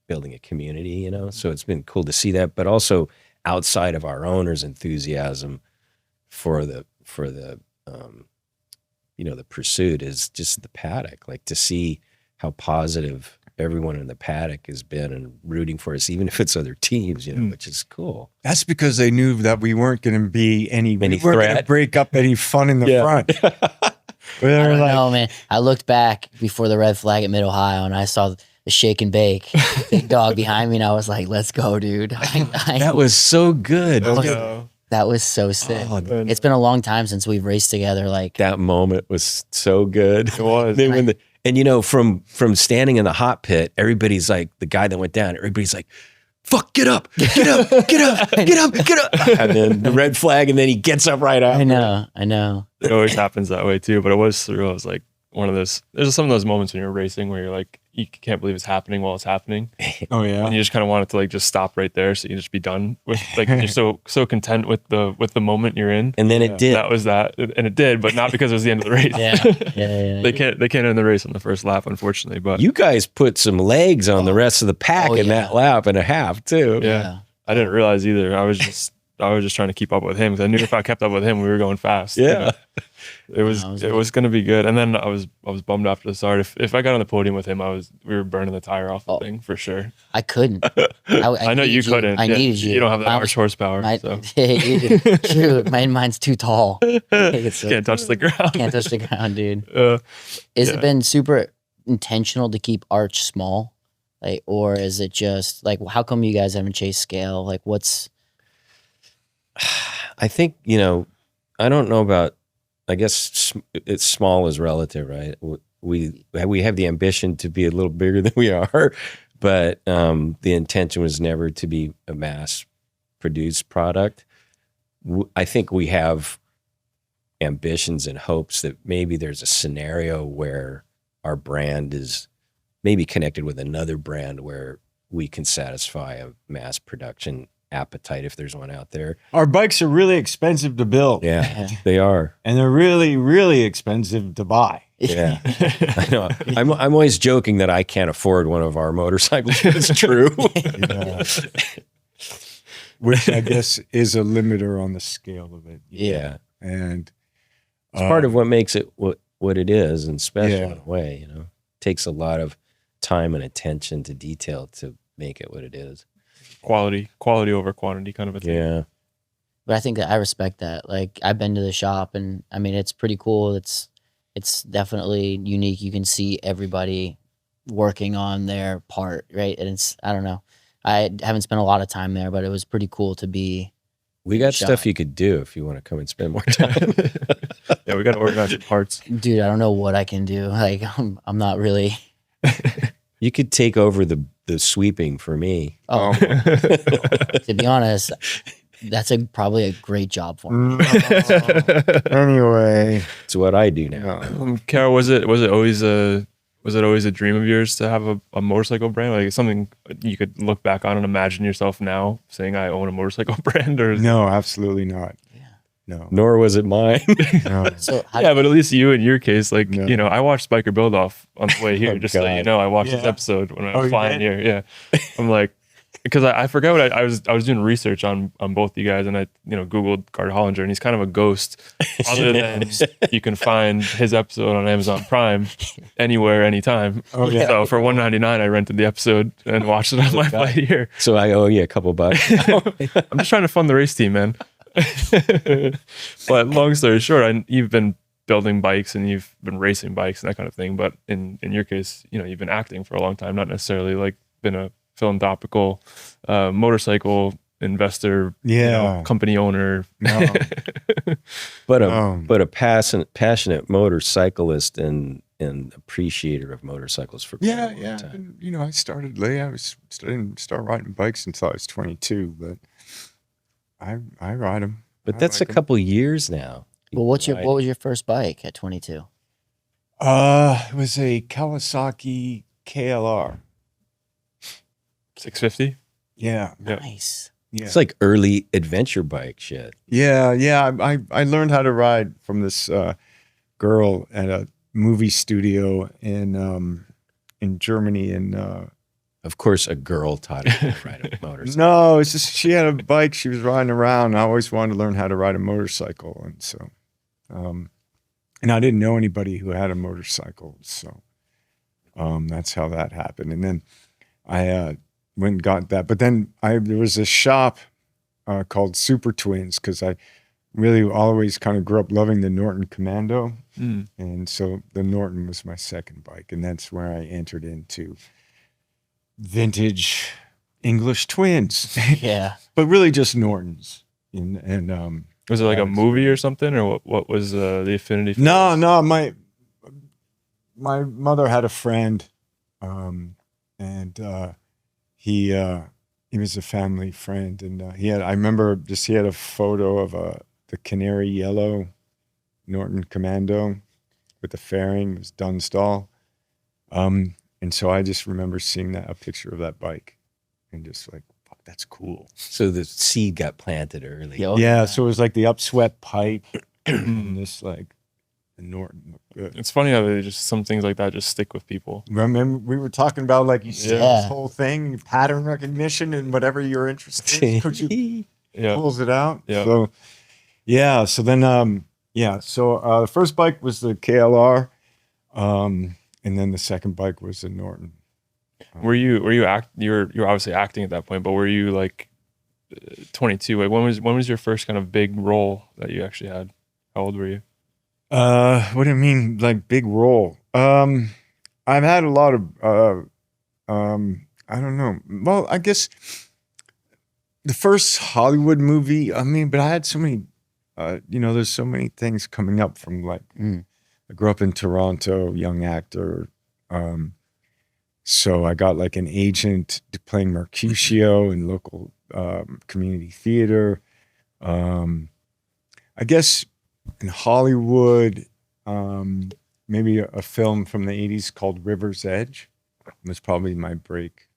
building a community, you know? So it's been cool to see that, but also outside of our owners' enthusiasm for the the pursuit is just the paddock, like to see how positive everyone in the paddock has been and rooting for us, even if it's other teams, you know, which is cool. That's because they knew that we weren't going to be we weren't going to break up any fun in the front. I don't know, man. I looked back before the red flag at Mid-Ohio and I saw the shake and bake, big dog behind me, and I was like, let's go, dude. That was so good. That was so sick. Oh, it's been a long time since we've raced together. Like that moment was so good. It was. And you know, from standing in the hot pit, everybody's like, the guy that went down, everybody's like, fuck, get up. And then the red flag, and then he gets up right after. I know. It always happens that way too, but it was surreal. It was like one of those, there's some of those moments when you're racing where you're like, you can't believe it's happening while it's happening. Oh yeah. And you just kind of want it to like just stop right there, so you can just be done with, like, you're so content with the moment you're in. And then it did. That was that, and it did, but not because it was the end of the race. Yeah. They can't end the race on the first lap, unfortunately. But you guys put some legs on the rest of the pack in that lap and a half too. Yeah. I didn't realize either. I was just trying to keep up with him, because I knew if I kept up with him, we were going fast. Yeah. You know? It was going to be good. And then I was bummed after the start. If I got on the podium with him, we were burning the tire off the thing for sure. I couldn't. I know you couldn't. I needed you. You don't have that much horsepower. True. Mine's too tall. Can't touch the ground. Can't touch the ground, dude. It been super intentional to keep Arch small? Like, or is it just like, how come you guys haven't chased scale? Like, what's... I think, you know, I don't know about, I guess it's small is relative, right? We have the ambition to be a little bigger than we are, but the intention was never to be a mass produced product. I think we have ambitions and hopes that maybe there's a scenario where our brand is maybe connected with another brand where we can satisfy a mass production appetite, if there's one out there. Our bikes are really expensive to build. Yeah, they are. And they're really, really expensive to buy. Yeah. I know. I'm always joking that I can't afford one of our motorcycles, but it's true. Which I guess is a limiter on the scale of it. Yeah. And it's part of what makes it what it is, and special in a way, you know. Takes a lot of time and attention to detail to make it what it is. Quality over quantity kind of a thing. Yeah. But I think that I respect that. Like, I've been to the shop, and I mean, it's pretty cool. It's definitely unique. You can see everybody working on their part, right? And it's, I don't know. I haven't spent a lot of time there, but it was pretty cool to be. We got Shop. stuff you could do if you want to come and spend more time. Yeah, we got to organize your parts. Dude, I don't know what I can do. Like, I'm not really. You could take over the sweeping for me. Oh, to be honest, that's probably a great job for me. Anyway, It's what I do now. Carol, was it always a dream of yours to have a motorcycle brand? Like something you could look back on and imagine yourself now saying, I own a motorcycle brand? Or no, absolutely not. Yeah. No. Nor was it mine. No. So yeah, but at least you, in your case, like, No. you know, I watched Spiker Build Off on the way here, Oh, just so you God. know. I watched this Yeah. episode when I Oh, was you flying did? here. Yeah. I'm like, because I forgot what I was doing research on both you guys, and I, you know, Googled Gard Hollinger, and he's kind of a ghost, other than you can find his episode on Amazon Prime anywhere, anytime. Oh, yeah. So for $1.99, I rented the episode and watched it on my flight here. So I owe you a couple bucks. I'm just trying to fund the race team, man. But long story short, you've been building bikes and you've been racing bikes and that kind of thing. But in your case, you know, you've been acting for a long time, not necessarily like been a philanthropical motorcycle investor, you know, Yeah. company owner. No. but Um, a passionate motorcyclist and appreciator of motorcycles for quite a Yeah, long yeah. time. And, you know, I started late. I didn't start riding bikes until I was 22, but I ride them. But that's a couple years now. well, what Right. was your first bike at 22? It was a Kawasaki KLR. 650. Yeah, Yeah. Nice. yeah. It's like early adventure bike shit. Yeah. I learned how to ride from this girl at a movie studio in Germany. And Of course, a girl taught her to ride a motorcycle. no, it's just she had a bike. She was riding around. I always wanted to learn how to ride a motorcycle, and so, and I didn't know anybody who had a motorcycle, so that's how that happened. And then I went and got that. But then there was a shop called Super Twins, because I really always kind of grew up loving the Norton Commando. Mm. And so the Norton was my second bike. And that's where I entered into vintage English twins, Yeah. but really just Nortons. And Was it like a That's- movie or something, or what was the affinity? For no, this? no, my mother had a friend, and he was a family friend, and I remember he had a photo of the canary yellow Norton Commando with the fairing. It was Dunstall, and so I just remember seeing a picture of that bike, and just like, fuck, that's cool. So the seed got planted early. Yeah. Yeah, so it was like the upswept pipe, and this like the Norton looked good. It's funny how some things like that just stick with people. Remember, we were talking about, like, you see Yeah. this whole thing, pattern recognition, and whatever you're interested in, Coach Yeah. pulls it out. Yeah. So, yeah. So then, So the first bike was the KLR, and then the second bike was the Norton. Were you you were obviously acting at that point, but were you like 22? Like when was your first kind of big role that you actually had? How old were you? What do you mean, like big role? I've had a lot of, I don't know. Well, I guess the first Hollywood movie. I mean, but I had so many. There's so many things coming up from like. I grew up in Toronto, young actor. So I got like an agent playing Mercutio in local community theater. I guess in Hollywood, maybe a film from the 80s called River's Edge was probably my break,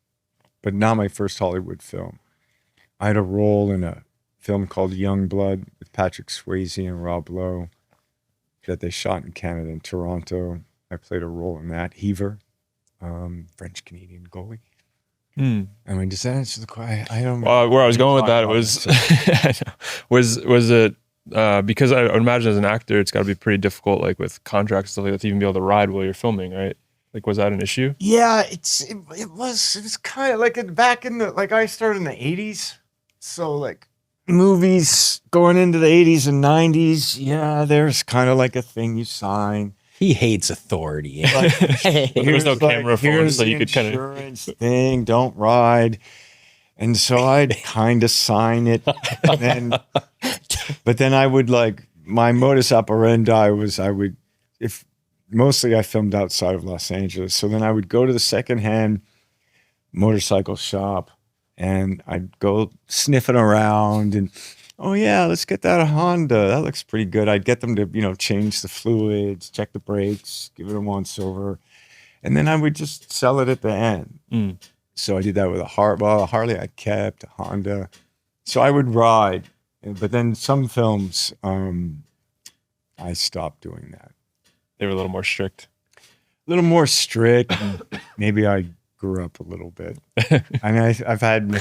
but not my first Hollywood film. I had a role in a film called Young Blood with Patrick Swayze and Rob Lowe that they shot in Canada, in Toronto. I played a role in that. Heaver, French-Canadian goalie. Hmm. I mean, does that answer the question? I don't. Where I was going with that Talk was, about was it because I would imagine as an actor, it's got to be pretty difficult, like with contracts and stuff like that, to even be able to ride while you're filming, right? Like, was that an issue? Yeah, it was kind of like back in the, like, I started in the 80s. So like movies going into the 80s and 90s, yeah, there's kind of like a thing you sign. He hates authority. Like, There was no camera phone, here's so the you could kind of. insurance thing, don't ride. And so I'd kind of sign it. And but then I would, like, my modus operandi was mostly I filmed outside of Los Angeles. So then I would go to the secondhand motorcycle shop and I'd go sniffing around and, oh yeah, let's get that Honda. That looks pretty good. I'd get them to, change the fluids, check the brakes, give it a once over. And then I would just sell it at the end. Mm. So I did that with a Harley I kept, a Honda. So I would ride. But then some films, I stopped doing that. They were a little more strict. A little more strict. Maybe I grew up a little bit. I mean, I've had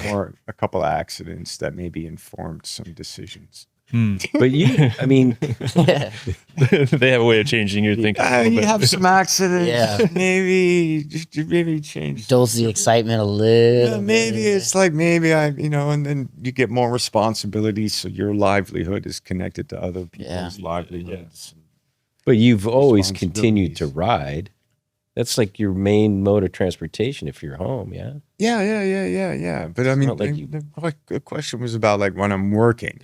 a couple of accidents that maybe informed some decisions. But I mean, They have a way of changing your thinking. a little You bit. have some accidents. Yeah. Maybe change. Dulls the excitement a little. Yeah, maybe bit. it's like and then you get more responsibilities, so your livelihood is connected to other people's livelihoods. but you've always continued to Responsibilities. ride. That's like your main mode of transportation if you're home, yeah? Yeah. But I mean, not like you- the question was about like when I'm working.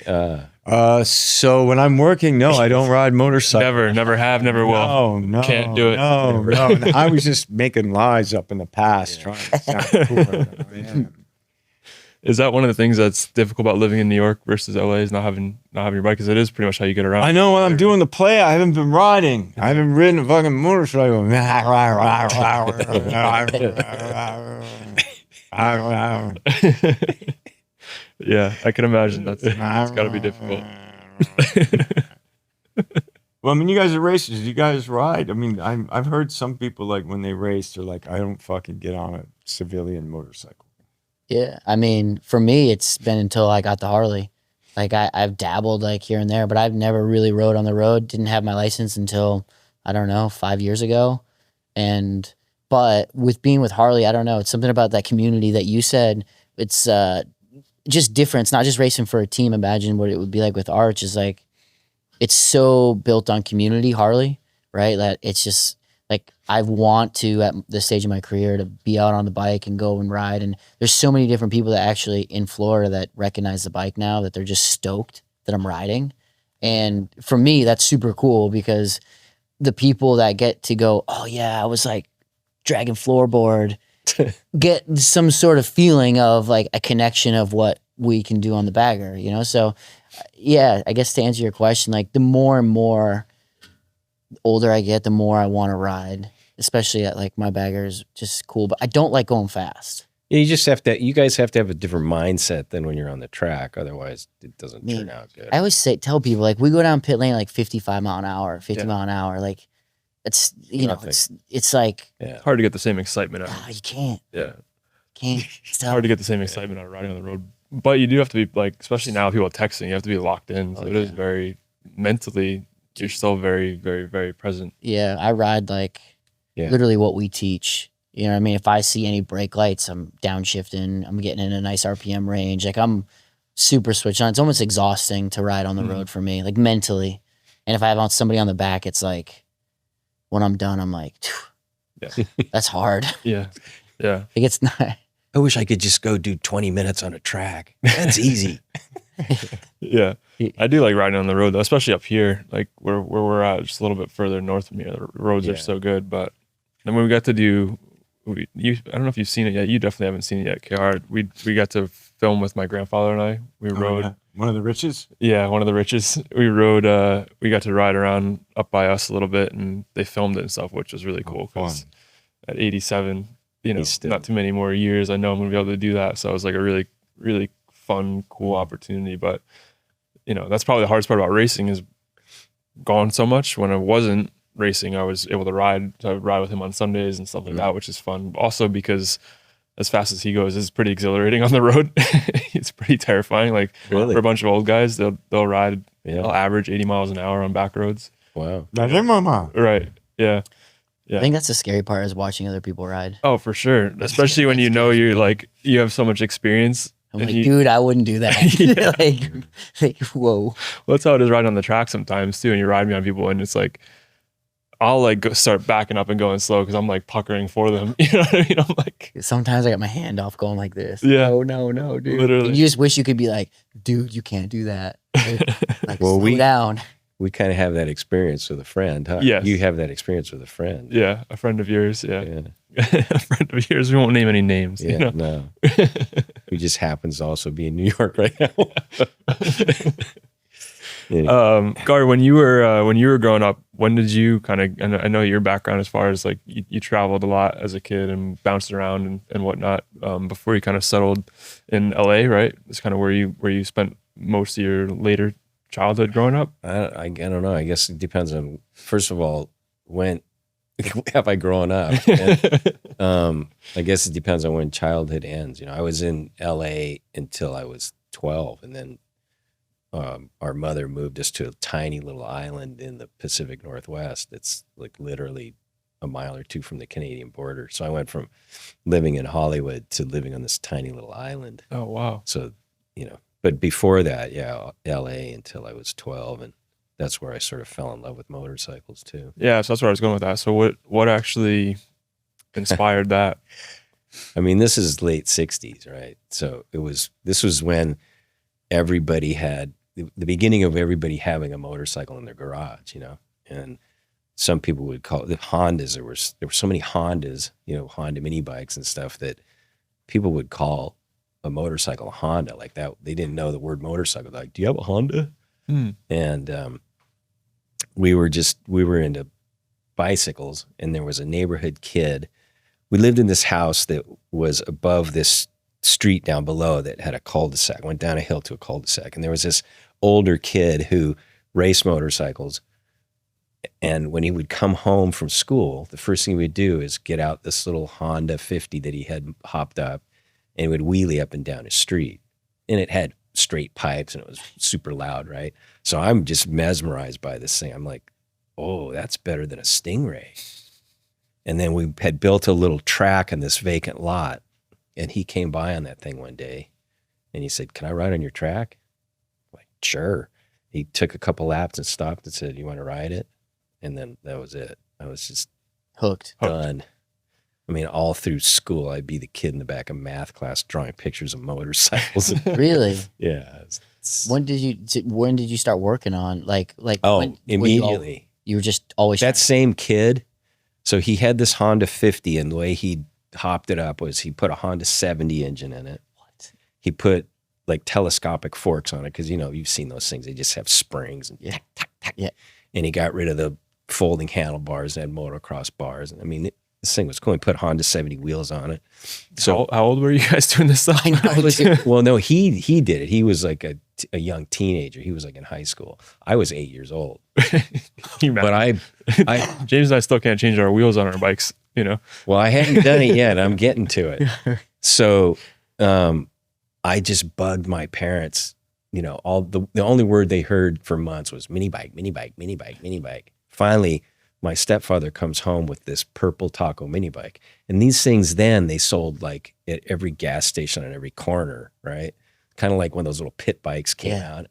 So when I'm working, no, I don't ride motorcycles. Never have, never will. No, Can't do it. No. And I was just making lies up in the past, trying to sound cooler than I am. Is that one of the things that's difficult about living in New York versus LA is not having your bike? Because it is pretty much how you get around. I know when I'm doing the play, I haven't been riding. I haven't ridden a fucking motorcycle. Yeah, I can imagine it's got to be difficult. Well, I mean, you guys are racers. You guys ride. I mean, I've heard some people, like, when they race, they're like, I don't fucking get on a civilian motorcycle. Yeah, I mean, for me, it's been until I got the Harley. Like I've dabbled like here and there, but I've never really rode on the road. Didn't have my license until, I don't know, 5 years ago. But with being with Harley, I don't know. It's something about that community that you said. It's just different. It's not just racing for a team. Imagine what it would be like with Arch. Is like, it's so built on community, Harley, right? That it's just like I want to, at this stage of my career, to be out on the bike and go and ride. And there's so many different people that actually in Florida that recognize the bike now, that they're just stoked that I'm riding. And for me, that's super cool because the people that get to go, oh yeah, I was like dragging floorboard, get some sort of feeling of like a connection of what we can do on the bagger, So yeah, I guess to answer your question, like the more and more older I get, the more I want to ride, especially at like my bagger is just cool, but I don't like going fast. Yeah, you guys have to have a different mindset than when you're on the track. Otherwise, it doesn't turn out good. I always tell people, like, we go down pit lane like 55 mile an hour, 50 mile an hour. Like, it's, it's like, It's hard to get the same excitement out. you can't. Yeah. It's Hard to get the same excitement out of riding on the road. But you do have to be, like, especially now with people texting, you have to be locked in. So it is very mentally, you're still very, very, very present. Yeah, I ride like literally what we teach. You know what I mean? If I see any brake lights, I'm downshifting. I'm getting in a nice RPM range. Like I'm super switched on. It's almost exhausting to ride on the road for me, like mentally. And if I have somebody on the back, it's like when I'm done, I'm like, that's hard. Yeah. Like it's not. I wish I could just go do 20 minutes on a track. That's easy. Yeah. I do like riding on the road though, especially up here, like where we're at, just a little bit further north from here. The roads are so good. But then when we got to do, I don't know if you've seen it yet. You definitely haven't seen it yet, KR. We got to film with my grandfather and I. We rode one of the riches. Yeah, one of the riches. We rode. We got to ride around up by us a little bit, and they filmed it and stuff, which was really cool. Because at 87, not too many more years, I know I'm gonna be able to do that. So it was like a really, really fun, cool opportunity. But that's probably the hardest part about racing is gone so much. When I wasn't racing, I was able to ride with him on Sundays and stuff like that, which is fun. Also because as fast as he goes, it's pretty exhilarating on the road. It's pretty terrifying. Like for a bunch of old guys, they'll ride, they'll average 80 miles an hour on back roads. Wow. Mama. Right. Yeah. I think that's the scary part is watching other people ride. Oh, for sure. Especially when you know you're like, you have so much experience. I'm like, dude, I wouldn't do that. like, whoa. Well, that's how it is riding on the track sometimes too. And you ride me on people and it's like, I'll like go start backing up and going slow because I'm like puckering for them. You know what I mean? I'm like, sometimes I got my hand off going like this. Yeah. No, dude. Literally. And you just wish you could be like, dude, you can't do that. Like, Well, slow down. We kind of have that experience with a friend, huh? Yes. You have that experience with a friend. yeah, a friend of yours. Yeah. Yeah. A friend of yours. We won't name any names. Yeah, You know? no. Who just happens to also be in New York right now. Yeah. Gard, when you were growing up, when did you kind of, I know your background as far as like you traveled a lot as a kid and bounced around and whatnot, before you kind of settled in LA, right? It's kind of where you spent most of your later childhood growing up. I don't know. I guess it depends on, first of all, when have I grown up? And, I guess it depends on when childhood ends. You know, I was in LA until I was 12, and then our mother moved us to a tiny little island in the Pacific Northwest. It's like literally a mile or two from the Canadian border. So I went from living in Hollywood to living on this tiny little island. Oh, wow. So, you know, but before that, yeah, LA until I was 12. And that's where I sort of fell in love with motorcycles too. Yeah. So that's where I was going with that. So what actually inspired that? I mean, this is late 60s, right? So this was when everybody had the beginning of everybody having a motorcycle in their garage, you know, and some people would call it the Hondas. There were so many Hondas, you know, Honda mini bikes and stuff that people would call a motorcycle a Honda like that. They didn't know the word motorcycle. They're like, do you have a Honda? And we were into bicycles, and there was a neighborhood kid. We lived in this house that was above this street down below that had a cul-de-sac, went down a hill to a cul-de-sac. And there was this older kid who raced motorcycles. And when he would come home from school, the first thing he would do is get out this little Honda 50 that he had hopped up, and he would wheelie up and down his street. And it had straight pipes and it was super loud, right? So I'm just mesmerized by this thing. I'm like, oh, that's better than a Stingray. And then we had built a little track in this vacant lot. And he came by on that thing one day and he said, can I ride on your track? I'm like, sure. He took a couple laps and stopped and said, you want to ride it? And then that was it. I was just Hooked. done. I mean, all through school, I'd be the kid in the back of math class drawing pictures of motorcycles. Really? Yeah. When did you start working on Immediately. You were just always That same kid. So he had this Honda 50, and the way he hopped it up was he put a Honda 70 engine in it. What? He put like telescopic forks on it because, you know, you've seen those things. They just have springs and tack, tack, tack. Yeah. And he got rid of the folding handlebars and had motocross bars. And I mean, this thing was cool. He put Honda 70 wheels on it. So how old were you guys doing this stuff? I know. well, no, he did it. He was like a young teenager. He was like in high school. I was 8 years old. But I James and I still can't change our wheels on our bikes, you know? well, I hadn't done it yet. I'm getting to it. So I just bugged my parents. You know, the only word they heard for months was mini bike, mini bike, mini bike, mini bike. Finally, my stepfather comes home with this purple Taco mini bike. And these things then they sold like at every gas station on every corner, right? Kind of like when those little pit bikes came out.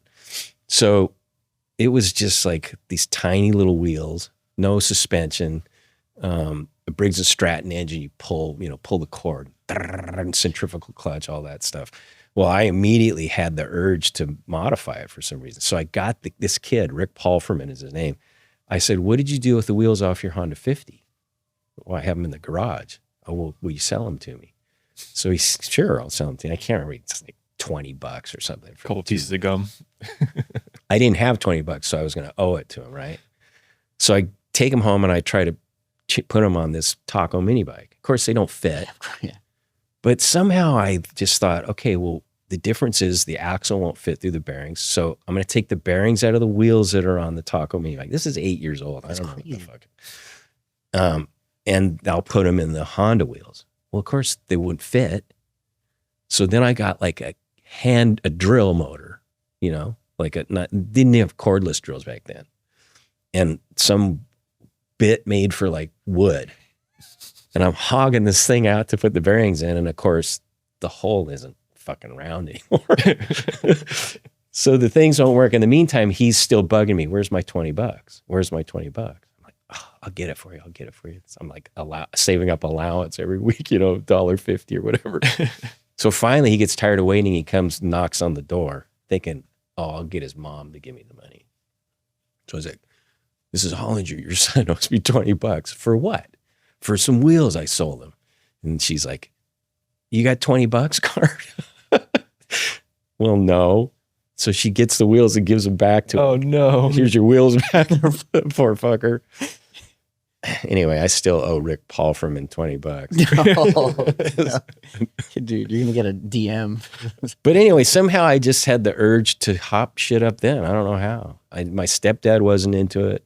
So it was just like these tiny little wheels, no suspension, a Briggs & Stratton engine. You pull the cord, and centrifugal clutch, all that stuff. Well, I immediately had the urge to modify it for some reason. So I got this kid, Rick Palferman is his name. I said, what did you do with the wheels off your Honda 50? Well, I have them in the garage. Oh, well, will you sell them to me? So he's, sure, I'll sell them to you. I can't remember. It's like $20 or something. A couple pieces of gum. I didn't have $20, so I was going to owe it to him, right? So I take him home and I try to put him on this Taco mini bike. Of course, they don't fit. Yeah. But somehow I just thought, okay, well, the difference is the axle won't fit through the bearings. So I'm going to take the bearings out of the wheels that are on the Taco mini bike. This is 8 years old. I don't know what the fuck. And I'll put them in the Honda wheels. Well, of course, they wouldn't fit. So then I got like a drill motor, you know, like didn't have cordless drills back then. And some bit made for like wood. And I'm hogging this thing out to put the bearings in. And of course, the hole isn't fucking round anymore. So the things don't work. In the meantime, he's still bugging me. Where's my $20? Where's my $20? I'm like, oh, I'll get it for you. I'll get it for you. So I'm like saving up allowance every week, you know, $1.50 or whatever. So finally he gets tired of waiting. He comes, knocks on the door thinking, oh, I'll get his mom to give me the money. So I was like, this is Hollinger. Your son owes me $20. For what? For some wheels I sold him. And she's like, you got $20, Gard? Well, no. So she gets the wheels and gives them back to him. Oh, no. Here's your wheels back, poor fucker. Anyway, I still owe Rick Palfreman $20. Dude, you're gonna get a DM. But anyway, somehow I just had the urge to hop shit up then. I don't know how. My stepdad wasn't into it.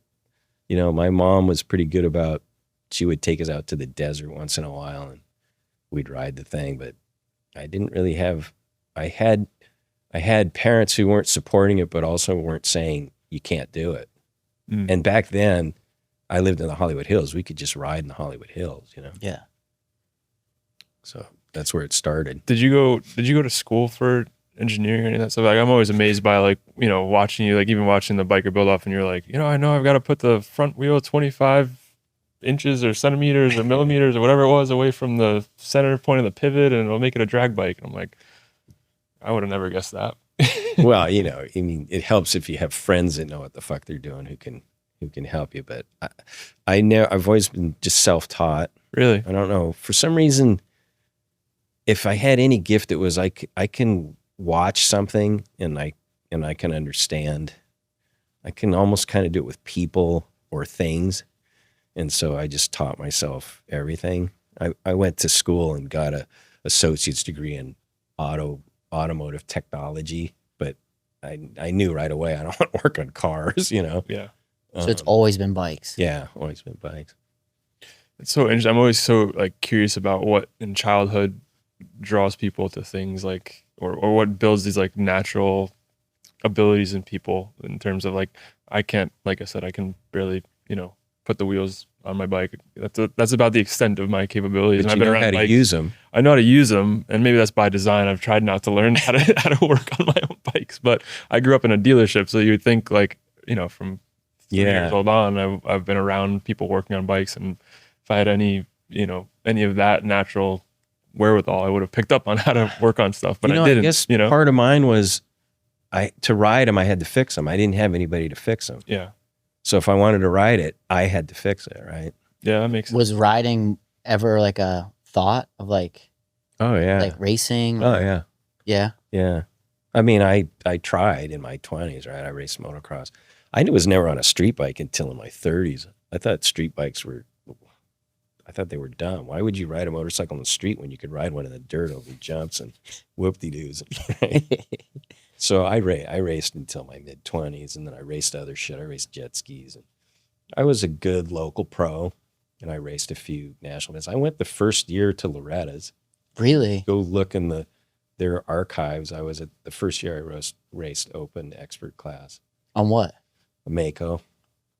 You know, my mom was pretty good about, she would take us out to the desert once in a while and we'd ride the thing. But I didn't really have, I had parents who weren't supporting it, but also weren't saying you can't do it. And back then, I lived in the Hollywood Hills. We could just ride in the Hollywood Hills, you know? Yeah. So that's where it started. Did you go to school for engineering or any of that stuff? Like, I'm always amazed by, like, you know, watching you, like even watching the biker build off and you're like, you know I've got to put the front wheel 25 inches or centimeters or millimeters or whatever it was away from the center point of the pivot and it'll make it a drag bike. And I'm like, I would have never guessed that. Well, you know, I mean, it helps if you have friends that know what the fuck they're doing who can help you. But I've always been just self-taught. Really? I don't know. For some reason, if I had any gift, it was I can watch something and I can understand. I can almost kind of do it with people or things. And so I just taught myself everything. I went to school and got a associate's degree in automotive technology, but I knew right away I don't want to work on cars, you know? Yeah. So it's always been bikes. Yeah, always been bikes. It's so interesting. I'm always so like curious about what in childhood draws people to things like, or what builds these like natural abilities in people in terms of like, I can't, like I said, I can barely, you know, put the wheels on my bike. That's about the extent of my capabilities. But And you I've been know around how to bikes. use them. I know how to use them, and maybe that's by design. I've tried not to learn how to work on my own bikes, but I grew up in a dealership, so you would think like, you know, from 3 years old on, I've been around people working on bikes, and if I had any of that natural wherewithal, I would have picked up on how to work on stuff, but I didn't. I guess you know, part of mine was to ride them, I had to fix them. I didn't have anybody to fix them. yeah, So if I wanted to ride it, I had to fix it, right? yeah, that makes sense. Was riding ever like a thought of like Oh yeah. like racing? Oh yeah. Yeah. Yeah. I mean, I tried in my 20s, right? I raced motocross. I was never on a street bike until in my 30s. I thought street bikes were dumb. Why would you ride a motorcycle on the street when you could ride one in the dirt over jumps and whoop-de-doos? So I raced until my mid-20s, and then I raced other shit. I raced jet skis. And I was a good local pro, and I raced a few national events. I went the first year to Loretta's. Really? Go look in their archives. I was at the first year I raced open expert class. On what? A Mako.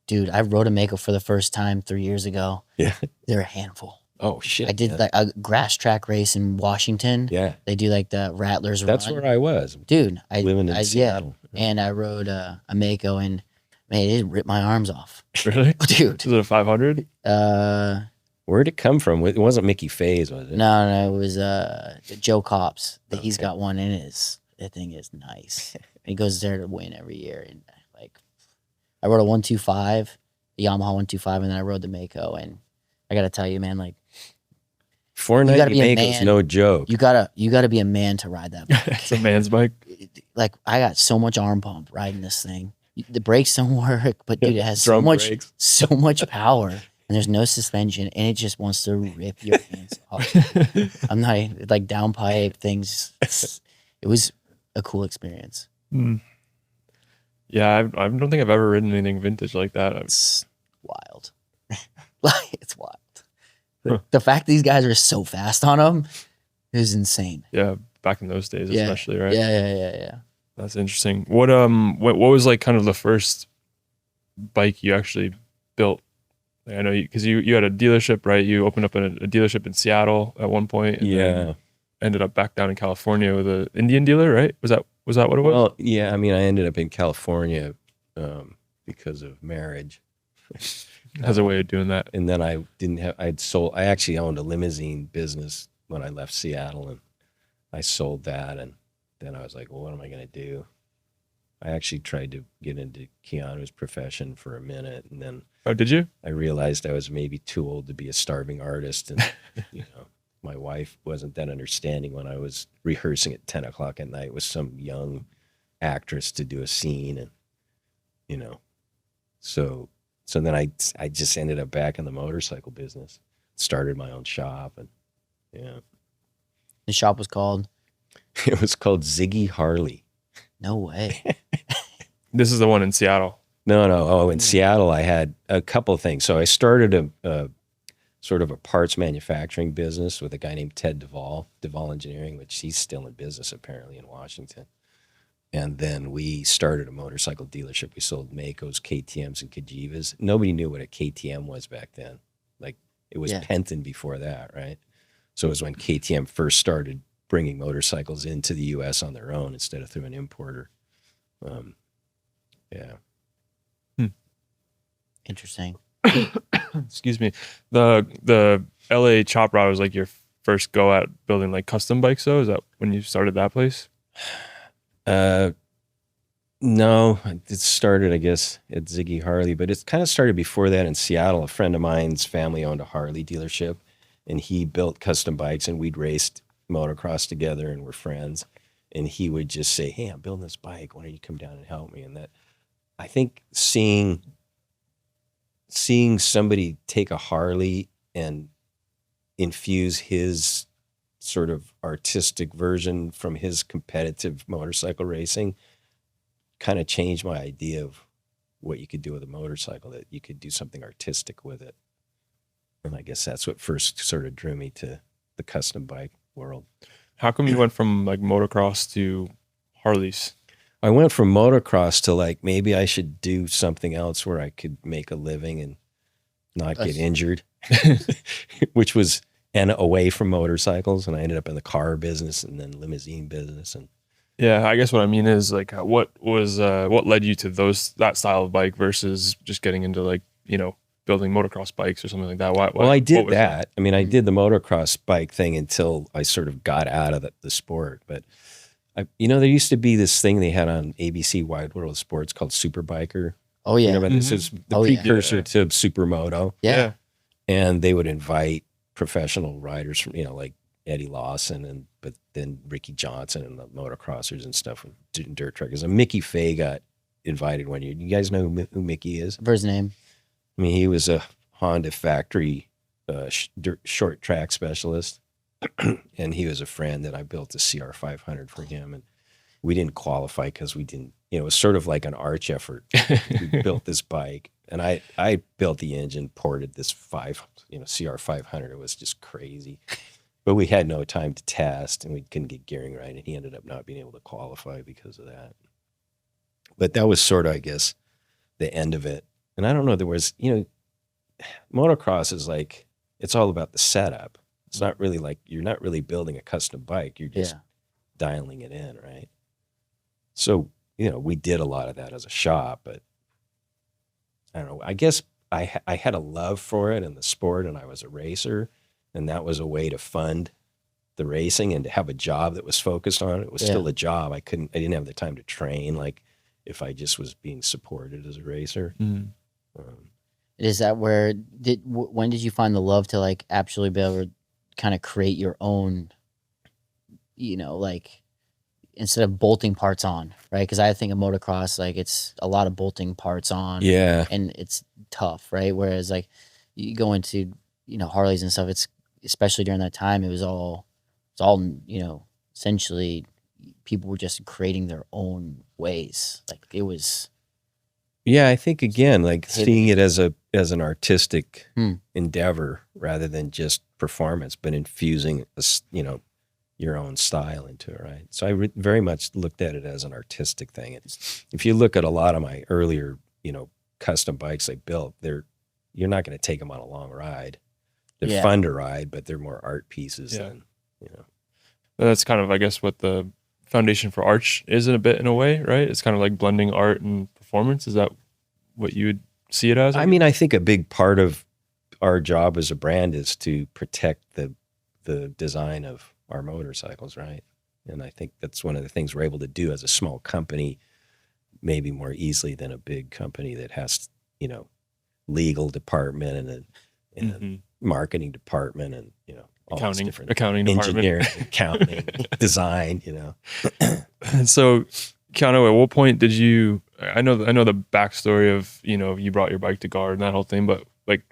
Dude, I rode a Mako for the first time 3 years ago. Yeah. They're a handful. Oh shit. I did like a grass track race in Washington. Yeah. They do like the Rattlers That's run. where I was. Dude, Living in Seattle. And I rode a Mako, and man, it ripped my arms off. Really? Dude. Was it a 500? Where'd it come from? It wasn't Mickey Faye's, was it? No, it was Joe Cops. He's got one in his. That thing is nice. He goes there to win every year, and like, I rode a 125, the Yamaha 125, and then I rode the Mako, and I gotta tell you, man, like, 490 Mako's no joke. you gotta be a man to ride that bike. It's a man's bike. Like, I got so much arm pump riding this thing. The brakes don't work, but dude, it has so Drum much brakes. so much power, and there's no suspension, and it just wants to rip your hands off. I'm not like downpipe things. It was a cool experience. Yeah, I don't think I've ever ridden anything vintage like that. It's wild. Like, it's wild. The fact these guys are so fast on them is insane. Yeah, back in those days, Yeah. especially, right? Yeah. That's interesting. What was like kind of the first bike you actually built I know because you had a dealership, right? You opened up a dealership in Seattle at one point, and then ended up back down in California with an Indian dealer, right? Was that what it was? Well, yeah. I mean, I ended up in California because of marriage. Has a way of doing that. And then I actually owned a limousine business when I left Seattle, and I sold that. And then I was like, well, what am I going to do? I actually tried to get into Keanu's profession for a minute. And then did you? I realized I was maybe too old to be a starving artist. And, my wife wasn't that understanding when I was rehearsing at 10 o'clock at night with some young actress to do a scene. And, so then I just ended up back in the motorcycle business, started my own shop, and The shop was called? It was called Ziggy Harley. No way. This is the one in Seattle. No. Oh, in Seattle, I had a couple of things. So I started a sort of a parts manufacturing business with a guy named Ted Duvall Engineering, which he's still in business apparently in Washington. And then we started a motorcycle dealership. We sold Makos, KTMs, and Kajivas. Nobody knew what a KTM was back then. Like, it was Penton before that, right? So it was when KTM first started bringing motorcycles into the U.S. on their own instead of through an importer. Interesting. Excuse me. The LA chop route was like your first go at building like custom bikes, though? Is that when you started that place? No, it started, I guess, at Ziggy Harley, but it kind of started before that in Seattle. A friend of mine's family owned a Harley dealership, and he built custom bikes, and we'd raced motocross together and were friends. And he would just say, hey, I'm building this bike. Why don't you come down and help me? And that, I think seeing somebody take a Harley and infuse his sort of artistic version from his competitive motorcycle racing kind of changed my idea of what you could do with a motorcycle, that you could do something artistic with it. And I guess that's what first sort of drew me to the custom bike world. How come you went from like motocross to Harleys? I went from motocross to like, maybe I should do something else where I could make a living and not get injured, which was away from motorcycles. And I ended up in the car business and then limousine business. And yeah, I guess what I mean is like, what led you to that style of bike versus just getting into like, building motocross bikes or something like that? Why, well, I did that. I mean, I did the motocross bike thing until I sort of got out of the sport. But, there used to be this thing they had on ABC Wide World of Sports called Super Biker. Oh, yeah. This is the precursor to Supermoto. Yeah. And they would invite professional riders from, like Eddie Lawson, but then Ricky Johnson and the motocrossers and stuff, and dirt truckers. And Mickey Fay got invited one year. You guys know who Mickey is? For his name. I mean, he was a Honda factory short track specialist, and he was a friend that I built a CR500 for him, and we didn't qualify because we didn't. It was sort of like an arch effort. We built this bike, and I built the engine, ported this CR500. It was just crazy, but we had no time to test, and we couldn't get gearing right, and he ended up not being able to qualify because of that. But that was sort of, I guess, the end of it. And I don't know, there was, motocross is like, it's all about the setup. It's not really like, you're not really building a custom bike. You're just dialing it in, right? So, we did a lot of that as a shop, but I don't know. I guess I had a love for it and the sport, and I was a racer, and that was a way to fund the racing and to have a job that was focused on it. It was still a job. I didn't have the time to train like if I just was being supported as a racer. Mm-hmm. Is that where when did you find the love to like actually be able to kind of create your own, like instead of bolting parts on, right? Because I think of motocross, like it's a lot of bolting parts on, and it's tough, right? Whereas like you go into Harleys and stuff, it's especially during that time, it's all essentially people were just creating their own ways, like it was. Yeah, I think again, like seeing it as an artistic endeavor rather than just performance, but infusing your own style into it, right? So I very much looked at it as an artistic thing. And if you look at a lot of my earlier, custom bikes I built, they're you're not going to take them on a long ride. They're Yeah. fun to ride, but they're more art pieces Yeah. than, you know. That's kind of, I guess, what the foundation for Arch is in a way, right? It's kind of like blending art and performance. Is that what you would see it as? I mean, I think a big part of our job as a brand is to protect the design of our motorcycles, right? And I think that's one of the things we're able to do as a small company, maybe more easily than a big company that has, you know, legal department and a marketing department and, you know, all these different accounting engineering, department. accounting, design, you know. So, Keanu, at what point did you? I know the backstory of, you know, you brought your bike to Gard and that whole thing, but like,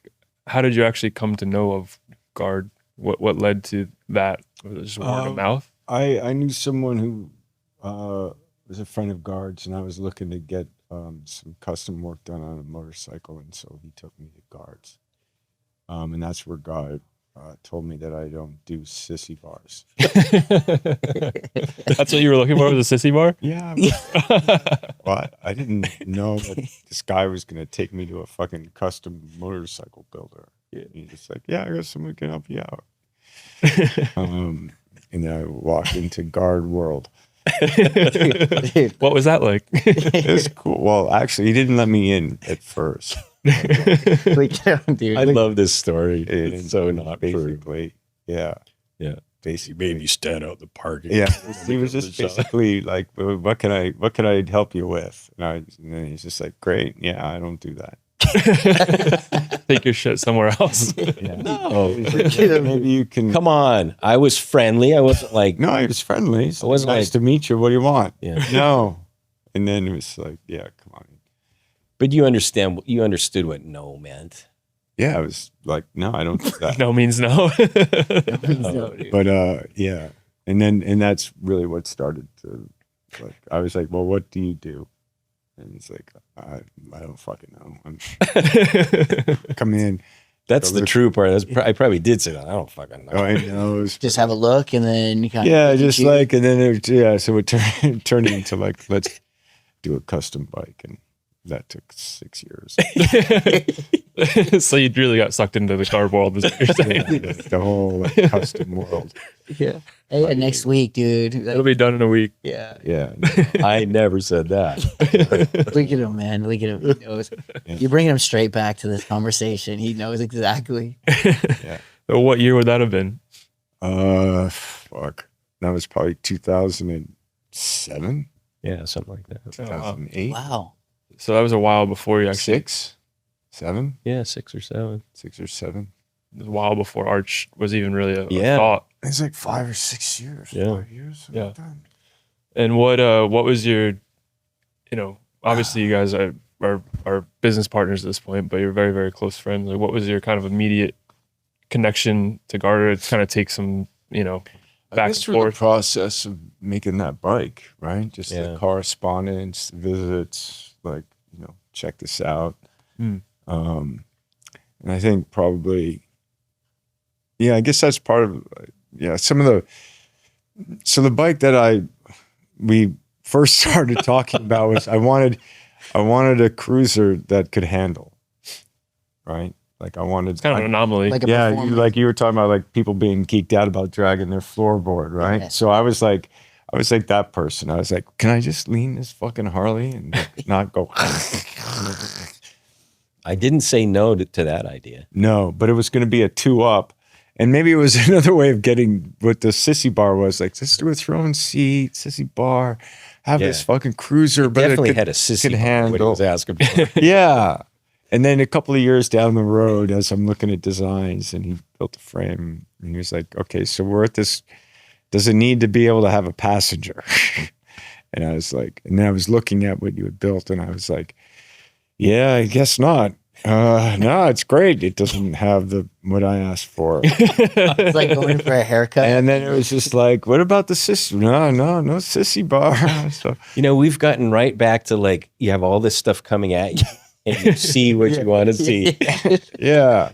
how did you actually come to know of Gard? What led to that? Was it just word of mouth? I knew someone who was a friend of Gard's, and I was looking to get some custom work done on a motorcycle, and so he took me to Gard's, and that's where Gard told me that I don't do sissy bars. That's what you were looking for, was a sissy bar? Yeah, but I didn't know that this guy was going to take me to a fucking custom motorcycle builder. He's just like, yeah, I got someone who can help you out. And then I walked into Gard World. What was that like? It's cool. Well, actually, he didn't let me in at first. Dude. I love this story. And It's so not true. basically, yeah. Yeah. Basically, Maybe you stand out in the parking. yeah. He was just basically like, well, what can I help you with? And then he's just like, great. Yeah, I don't do that. Take your shit somewhere else. Yeah. No. Maybe you can. Come on. I was friendly. I wasn't like, No, he was friendly. So I wasn't nice like- to meet you. What do you want? Yeah. No. And then it was like, yeah, come on. but you understood what no meant. Yeah, I was like, no, I don't do that. No means no. But yeah. And that's really what started to, like, I was like, well, what do you do? And he's like, I don't fucking know. I'm come in. That's the true part. I probably did say that. I don't fucking know. Oh, I know. It was, Just have a look and then kind yeah, just like, and then so it turned into like, let's do a custom bike, and that took 6 years. So you really got sucked into the car world, is what you're saying. The whole like, custom world. Yeah. Hey, next week, dude. It'll be done in a week. Yeah. Yeah. I never said that. Look at him, man. Look at him. He knows. You're bringing him straight back to this conversation. He knows exactly. So what year would that have been? Fuck. That was probably 2007, Yeah, something like that. 2008, Wow. So that was a while before you actually. 6, 7, Yeah, 6 or 7. 6 or 7. It was a while before Arch was even really a Yeah. thought. It's like 5 or 6 years. Yeah. 5 years. something Yeah. like that. And what was your, you know, obviously you guys are business partners at this point, but you're very, very close friends. Like, what was your kind of immediate connection to Garter? It's kind of take some, you know, I back guess and through the forth. process of making that bike, right? Just Yeah. the correspondence, visits, like, you know, check this out. Mm. And I think probably, yeah, I guess that's part of, some of the, so the bike that we first started talking about was I wanted a cruiser that could handle, right? Like I wanted, It's kind of an anomaly. Like a yeah, performance. you were talking about like people being geeked out about dragging their floorboard, right? Yeah. So I was like that person. I was like, can I just lean this fucking Harley and not go? I didn't say no to that idea. No, but it was going to be a 2-up, and maybe it was another way of getting what the sissy bar was. Like, let's do a throne seat, sissy bar, have this Yeah. fucking cruiser, but Definitely it could, had a sissy could bar, what he handle. was asking for. Yeah. And then a couple of years down the road, as I'm looking at designs, and he built a frame, and he was like, okay, so we're at this, does it need to be able to have a passenger? And I was like, and then I was looking at what you had built, and I was like, yeah, I guess not. No, it's great. It doesn't have what I asked for. It's like going for a haircut. And then it was just like, what about the sissy? No sissy bar. So, You know, we've gotten right back to like, you have all this stuff coming at you and you see what you want to see. yeah.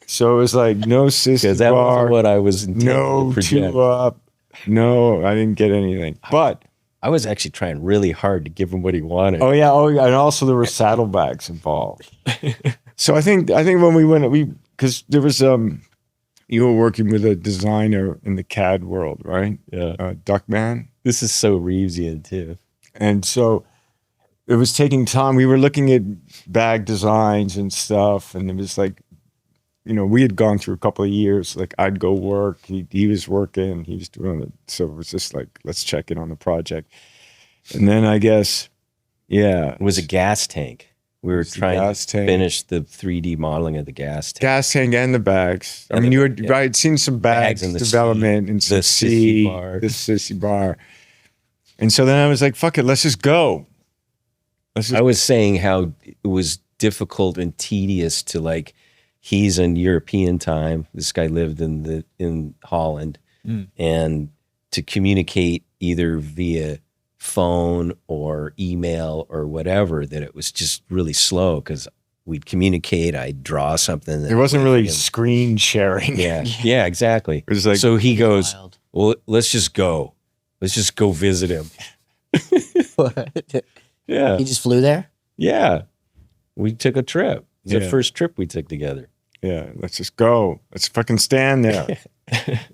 So it was like, no sissy Because that bar. wasn't what I was intending No to project. 2-up. No, I didn't get anything. But I was actually trying really hard to give him what he wanted. oh yeah, and also there were saddlebags involved. So I think when we went, because there was you were working with a designer in the CAD world, right? Yeah. Duckman. This is so Reevesian too. And so it was taking time. We were looking at bag designs and stuff, and it was like, we had gone through a couple of years. Like I'd go work, he was working, he was doing it. So it was just like, let's check in on the project. And then I guess, It was a gas tank. We were trying to tank. finish the 3D modeling of the gas tank. Gas tank and the bags. I And mean, the- I'd seen some bags and the development and some the sissy C, bar. the sissy bar. And so then I was like, fuck it, let's just go. I was saying how it was difficult and tedious to like, he's in European time. This guy lived in Holland, and to communicate either via phone or email or whatever, that it was just really slow because we'd communicate, I'd draw something. There wasn't really screen sharing. Yeah, exactly. It was like, So he goes, Wild. well, let's just go visit him. What? Yeah. He just flew there? Yeah. We took a trip. It's the Yeah. first trip we took together, yeah, let's just go. Let's fucking stand there.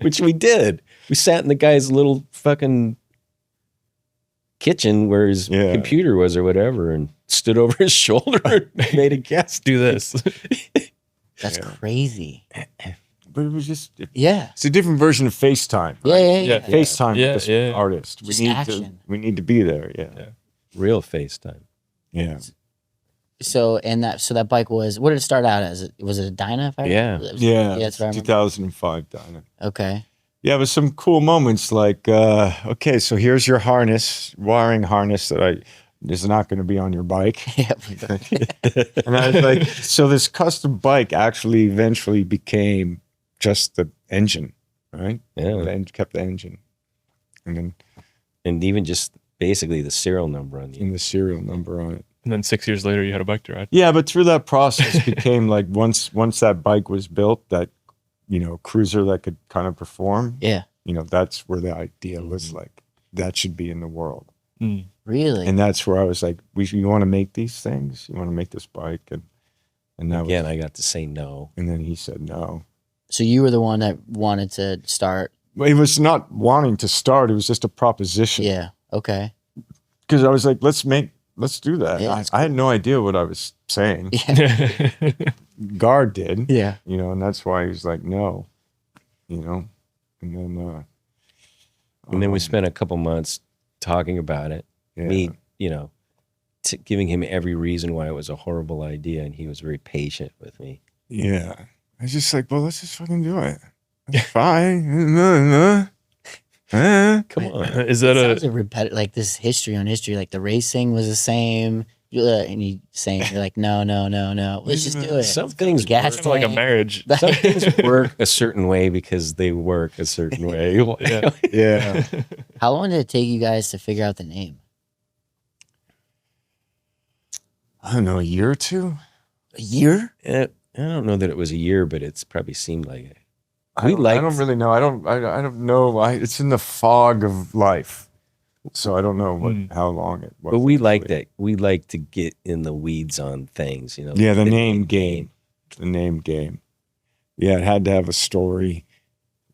which we did. We sat in the guy's little fucking kitchen where his Yeah. computer was or whatever and stood over his shoulder and made a guess. Do this. That's Yeah. crazy. But it was just, Yeah. it's a different version of FaceTime. Yeah, right? yeah, Yeah. yeah. FaceTime Yeah, with this yeah. artist. Just action. We need to be there. Yeah. Real FaceTime. Yeah. So that bike was, what did it start out as? Was it a Dyna? If I Yeah. Yeah. that's what I remember. 2005, Dinah. Okay. Yeah, it was some cool moments like, okay, so here's your wiring harness that is not going to be on your bike. Yeah. And I was like, so this custom bike actually eventually became just the engine, right? Yeah. Kept the engine. And then And even just basically the serial number on the in the serial number on it. And then 6 years later, you had a bike to ride. Yeah, but through that process became like once that bike was built, that, cruiser that could kind of perform, Yeah. that's where the idea was like, that should be in the world. Mm. Really? And that's where I was like, you want to make these things? You want to make this bike? And that Again, was, I got to say no. and then he said no. So you were the one that wanted to start. Well, it was not wanting to start. It was just a proposition. Yeah. Okay. Because I was like, let's do that. Yeah, that's I had no idea what I was saying. Yeah. Gard did, Yeah. and that's why he was like, no, and then, And then we spent a couple months talking about it. yeah. Me, giving him every reason why it was a horrible idea. And he was very patient with me. Yeah. I was just like, well, let's just fucking do it. It's fine. Come on. Is that Sounds a repetitive, like this history on history, like the racing was the same. And you saying, you're like, no, let's just do it. Some things Gas kind of like a tank. marriage? Some things work a certain way because they work a certain way. Yeah. Yeah. How long did it take you guys to figure out the name? I don't know, a year or two? A year? I don't know that it was a year, but it's probably seemed like it. I don't really know. I don't know. It's in the fog of life. So I don't know how long it was. But we like that. We like to get in the weeds on things, Yeah, the name game. The name game. Yeah, it had to have a story.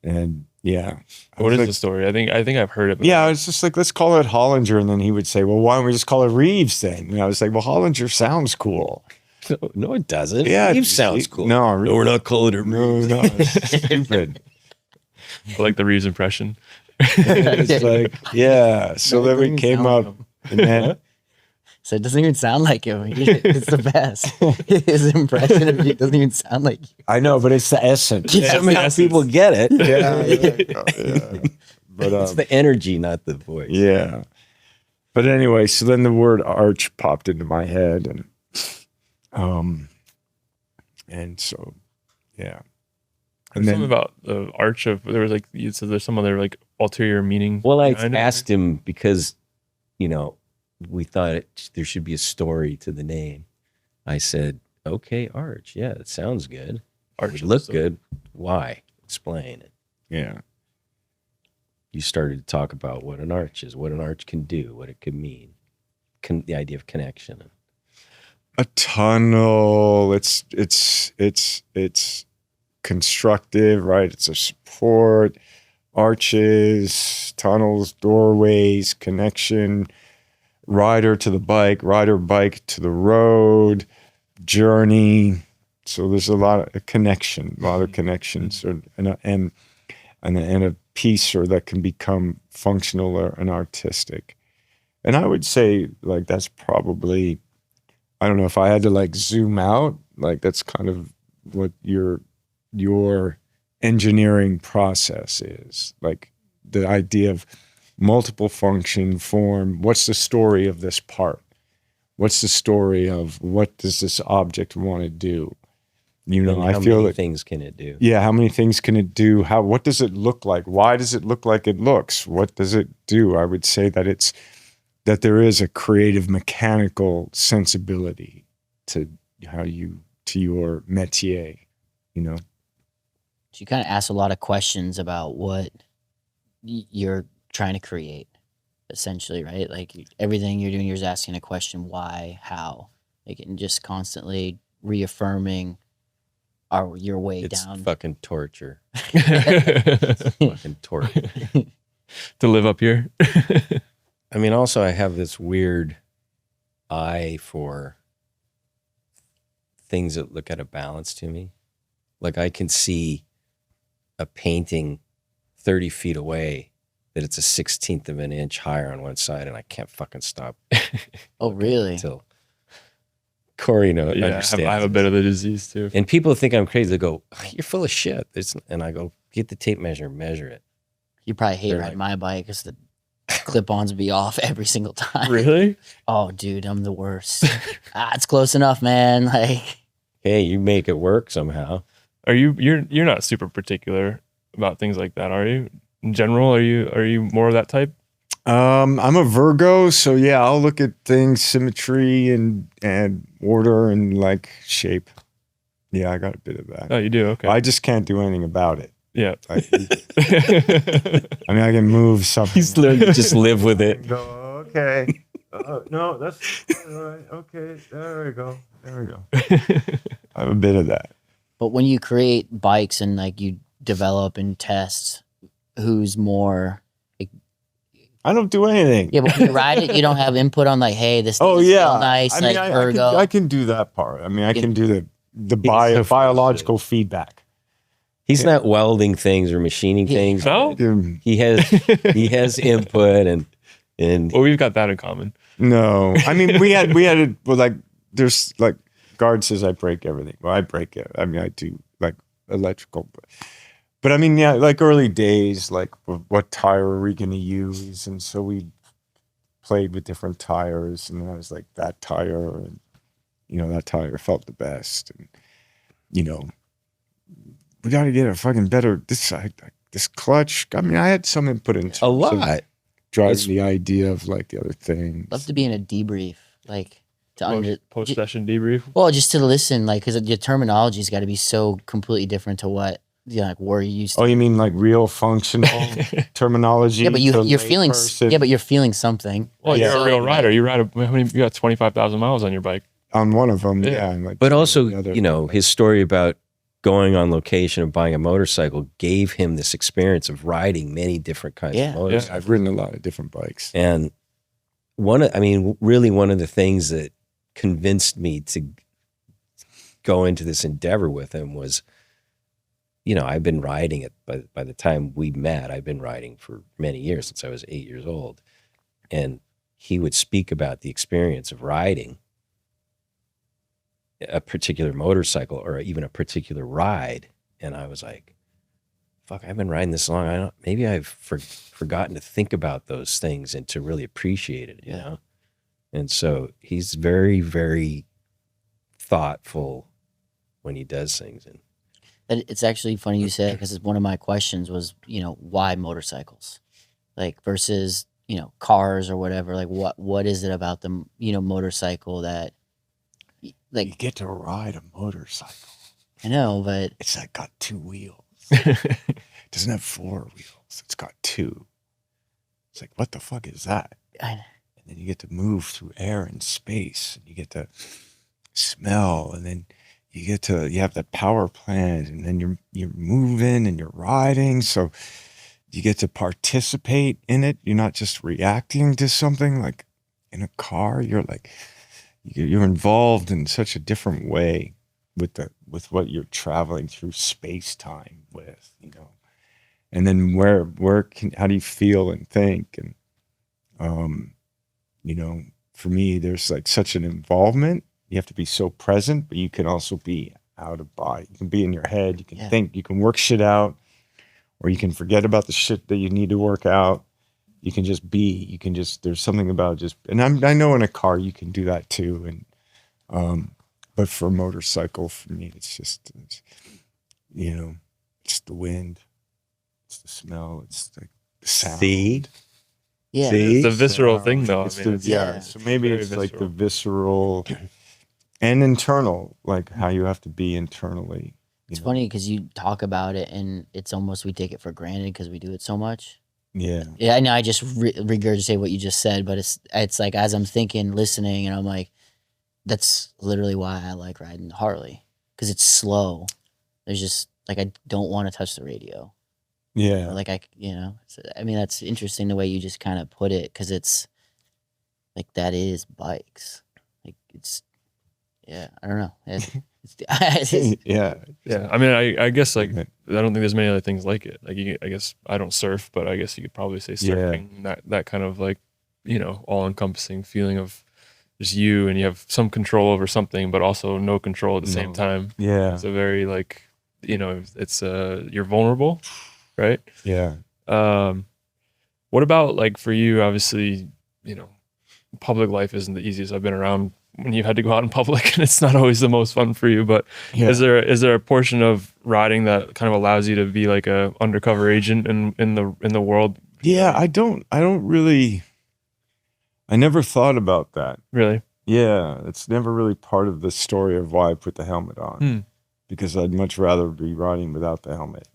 And yeah. What is the story? I think I've heard it. Yeah, I was just like, let's call it Hollinger. And then he would say, well, why don't we just call it Reeves then? And I was like, well, Hollinger sounds cool. No, it doesn't. Yeah. Reeves sounds cool. No, we're not calling it Reeves. no, it's stupid. I like the Reeves impression. It's like, yeah. So then we came up and then So it doesn't even sound like him. It's the best. His impression of you doesn't even sound like you. I know, but it's the essence. Somehow people get it. Yeah. But It's the energy, not the voice. yeah. But anyway, so then the word arch popped into my head and so yeah. And Something then about the arch of there was like you said there's some other like ulterior meaning. Well, I behind it. asked him because, we thought there should be a story to the name. I said, okay, Arch. Yeah, it sounds good. Arch It looked so- good. Why? Explain it. yeah. You started to talk about what an arch is, what an arch can do, what it could mean, the idea of connection. A tunnel. It's constructive, right? It's a support, arches, tunnels, doorways, connection, rider to the bike, rider bike to the road, journey. So there's a lot of connection, a lot of connections, and a piece or that can become functional or an artistic. And I would say like that's probably, I don't know if I had to like zoom out, like that's kind of what your engineering process is. Like the idea of multiple function form. What's the story of this part? What's the story of what does this object want to do? You know, And I feel how many that, things can it do? yeah, how many things can it do? What does it look like? Why does it look like it looks? What does it do? I would say that there is a creative mechanical sensibility to your métier, you know? So you kind of ask a lot of questions about what you're trying to create, essentially, right? Like everything you're doing, you're just asking a question: why, how, like, and just constantly reaffirming your way It's down. fucking torture. Fucking torture. To live up here. I mean, also I have this weird eye for things that look at a balance to me. Like I can see a painting 30 feet away that it's a 16th of an inch higher on one side, and I can't fucking stop. Oh, really? Until Corey Yeah, understands. I have a bit of the disease too. And people think I'm crazy. They go, "You're full of shit." And I go, "Get the tape measure, measure it." You probably hate They're riding like- my bike because the clip-ons would be off every single time. Really? Oh, dude, I'm the worst. It's close enough, man. Like, Hey, you make it work somehow. You're not super particular about things like that, are you? In general, are you more of that type? I'm a Virgo, so yeah, I'll look at things, symmetry and order and like shape. Yeah, I got a bit of that. Oh, you do? Okay. I just can't do anything about it. Yeah. I mean, I can move something. He's learned to just live with it. Go, okay. No, that's all right. Okay, there we go. There we go. I have a bit of that. but when you create bikes and like you develop and test, who's more? I don't do anything. Yeah, but when you ride it, you don't have input on like, hey, this Oh doesn't yeah, feel nice, I mean, like I ergo. can do that part. I mean, I can do the so biological feedback. He's not welding things or machining things. No? He has input and Well, we've got that in common. No, I mean we had it. Well, like there's like Gard says I break everything. Well, I break it. I mean I do like electrical, but I mean yeah, like early days, like what tire are we going to use? And so we played with different tires, and I was like that tire, and you know that tire felt the best, and you know we got to get a fucking better this clutch. I mean I had some input into a lot. driving the idea of like the other things. Love to be in a debrief, like to Post session debrief. well, just to listen, like, because your terminology's got to be so completely different to what like we're used to. Oh, you mean like real functional terminology? Yeah, but to you're lay feeling. person? Yeah, but you're feeling something. Well, Yeah. you're a real rider. You ride you got 25,000 miles on your bike. On one of them, Yeah. yeah. And like But also, the other. you know, his story about going on location and buying a motorcycle gave him this experience of riding many different kinds Yeah. of motorcycles. I've ridden a lot of different bikes. And one of the things that convinced me to go into this endeavor with him was, you know, I've been riding it by the time we met, I've been riding for many years, since I was 8 years old. And he would speak about the experience of riding a particular motorcycle or even a particular ride. And I was like, fuck, I've been riding this long. Maybe I've forgotten to think about those things and to really appreciate it, you know? And so he's very, very thoughtful when he does things. And It's actually funny you said, because one of my questions was, you know, why motorcycles, like versus, you know, cars or whatever. Like what is it about the, you know, motorcycle that, You like, get to ride a motorcycle. I know, but It's like got two wheels. It doesn't have four wheels. It's got two. It's like, what the fuck is that? I, And then you get to move through air and space, and you get to smell, and then you have that power plant, and then you're moving and you're riding, so you get to participate in it. You're not just reacting to something. Like in a car, you're involved in such a different way with what you're traveling through space-time with, and then how do you feel and think? And for me, there's like such an involvement. You have to be so present, but you can also be out of body. You can be in your head. You can think. You can work shit out, or you can forget about the shit that you need to work out. You can just be. You can just. There's something about just. And I know in a car you can do that too. And but for a motorcycle, for me, it's just, it's the wind, it's the smell, it's the sound. See? Yeah. It's a visceral thing, though. It's yeah. So maybe very it's like the visceral. visceral and internal, like how you have to be internally. It's funny because you talk about it and it's almost we take it for granted because we do it so much. Yeah. Yeah, I know. I just regurgitate what you just said, but it's like as I'm thinking, listening, and I'm like, that's literally why I like riding Harley, because it's slow. There's just like I don't want to touch the radio. Yeah. Or like I mean that's interesting the way you just kind of put it, because it's like that is bikes. Like it's I don't know. Yeah. Yeah, I mean, I guess like I don't think there's many other things like it. Like I guess I don't surf, but I guess you could probably say surfing. That kind of like all encompassing feeling of just you, and you have some control over something, but also no control at the same time. Yeah. It's a very like it's you're vulnerable, right? Yeah. What about like for you? Obviously, public life isn't the easiest. I've been around when you had to go out in public, and it's not always the most fun for you. But is there a portion of riding that kind of allows you to be like a undercover agent in the world? Yeah. I don't really. I never thought about that. Really? Yeah, it's never really part of the story of why I put the helmet on, because I'd much rather be riding without the helmet.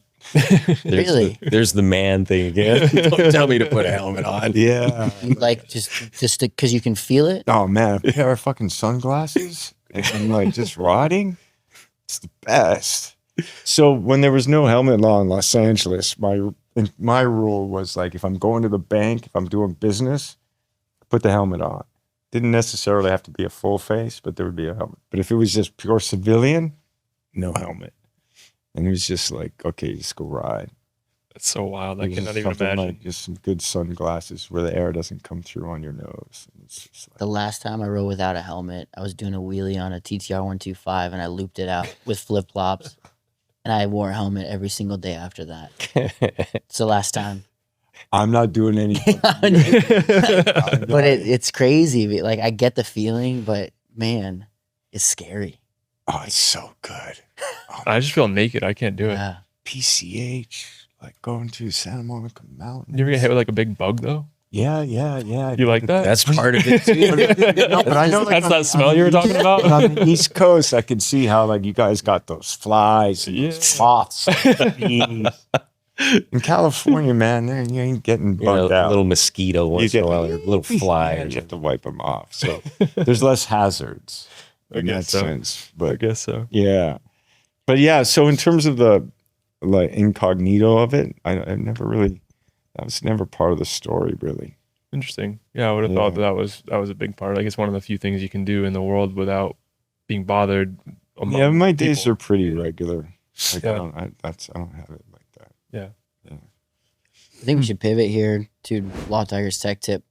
Really? There's the man thing again. Don't tell me to put a helmet on. Yeah. You like just because you can feel it. Oh man, a pair of fucking sunglasses and I'm like just riding. It's the best. So when there was no helmet law in Los Angeles, my rule was like, if I'm going to the bank, if I'm doing business, put the helmet on. Didn't necessarily have to be a full face, but there would be a helmet. But if it was just pure civilian, no helmet. And it was just like, okay, just go ride. That's so wild. I It was cannot just even something imagine. Like just some good sunglasses where the air doesn't come through on your nose. And it's just like, The last time I rode without a helmet, I was doing a wheelie on a TTR 125 and I looped it out with flip flops, and I wore a helmet every single day after that. It's the last time. I'm not doing anything. But it's crazy. Like I get the feeling, but man, it's scary. Oh, it's so good. I just feel naked. I can't do it. Yeah. PCH, like going to Santa Monica Mountains. You ever get hit with like a big bug though? Yeah. You like that? That's part of it too. No, but I know like That's that smell you were talking about? on the East Coast, I can see how like you guys got those flies and those moths. Bees. In California, man, you ain't getting bugged A out. little mosquito once in a while, or a little fly. Yeah, you have to wipe them off. So there's less hazards in that guess so. sense. I But guess so. yeah. But yeah, so in terms of the like incognito of it, I never really, that was never part of the story really. Interesting. Yeah, I would have thought that was a big part. Like it's one of the few things you can do in the world without being bothered. Yeah, my days people. are pretty regular. Like Yeah. I don't have it like that. Yeah. I think we should pivot here to Law Tiger's tech tip.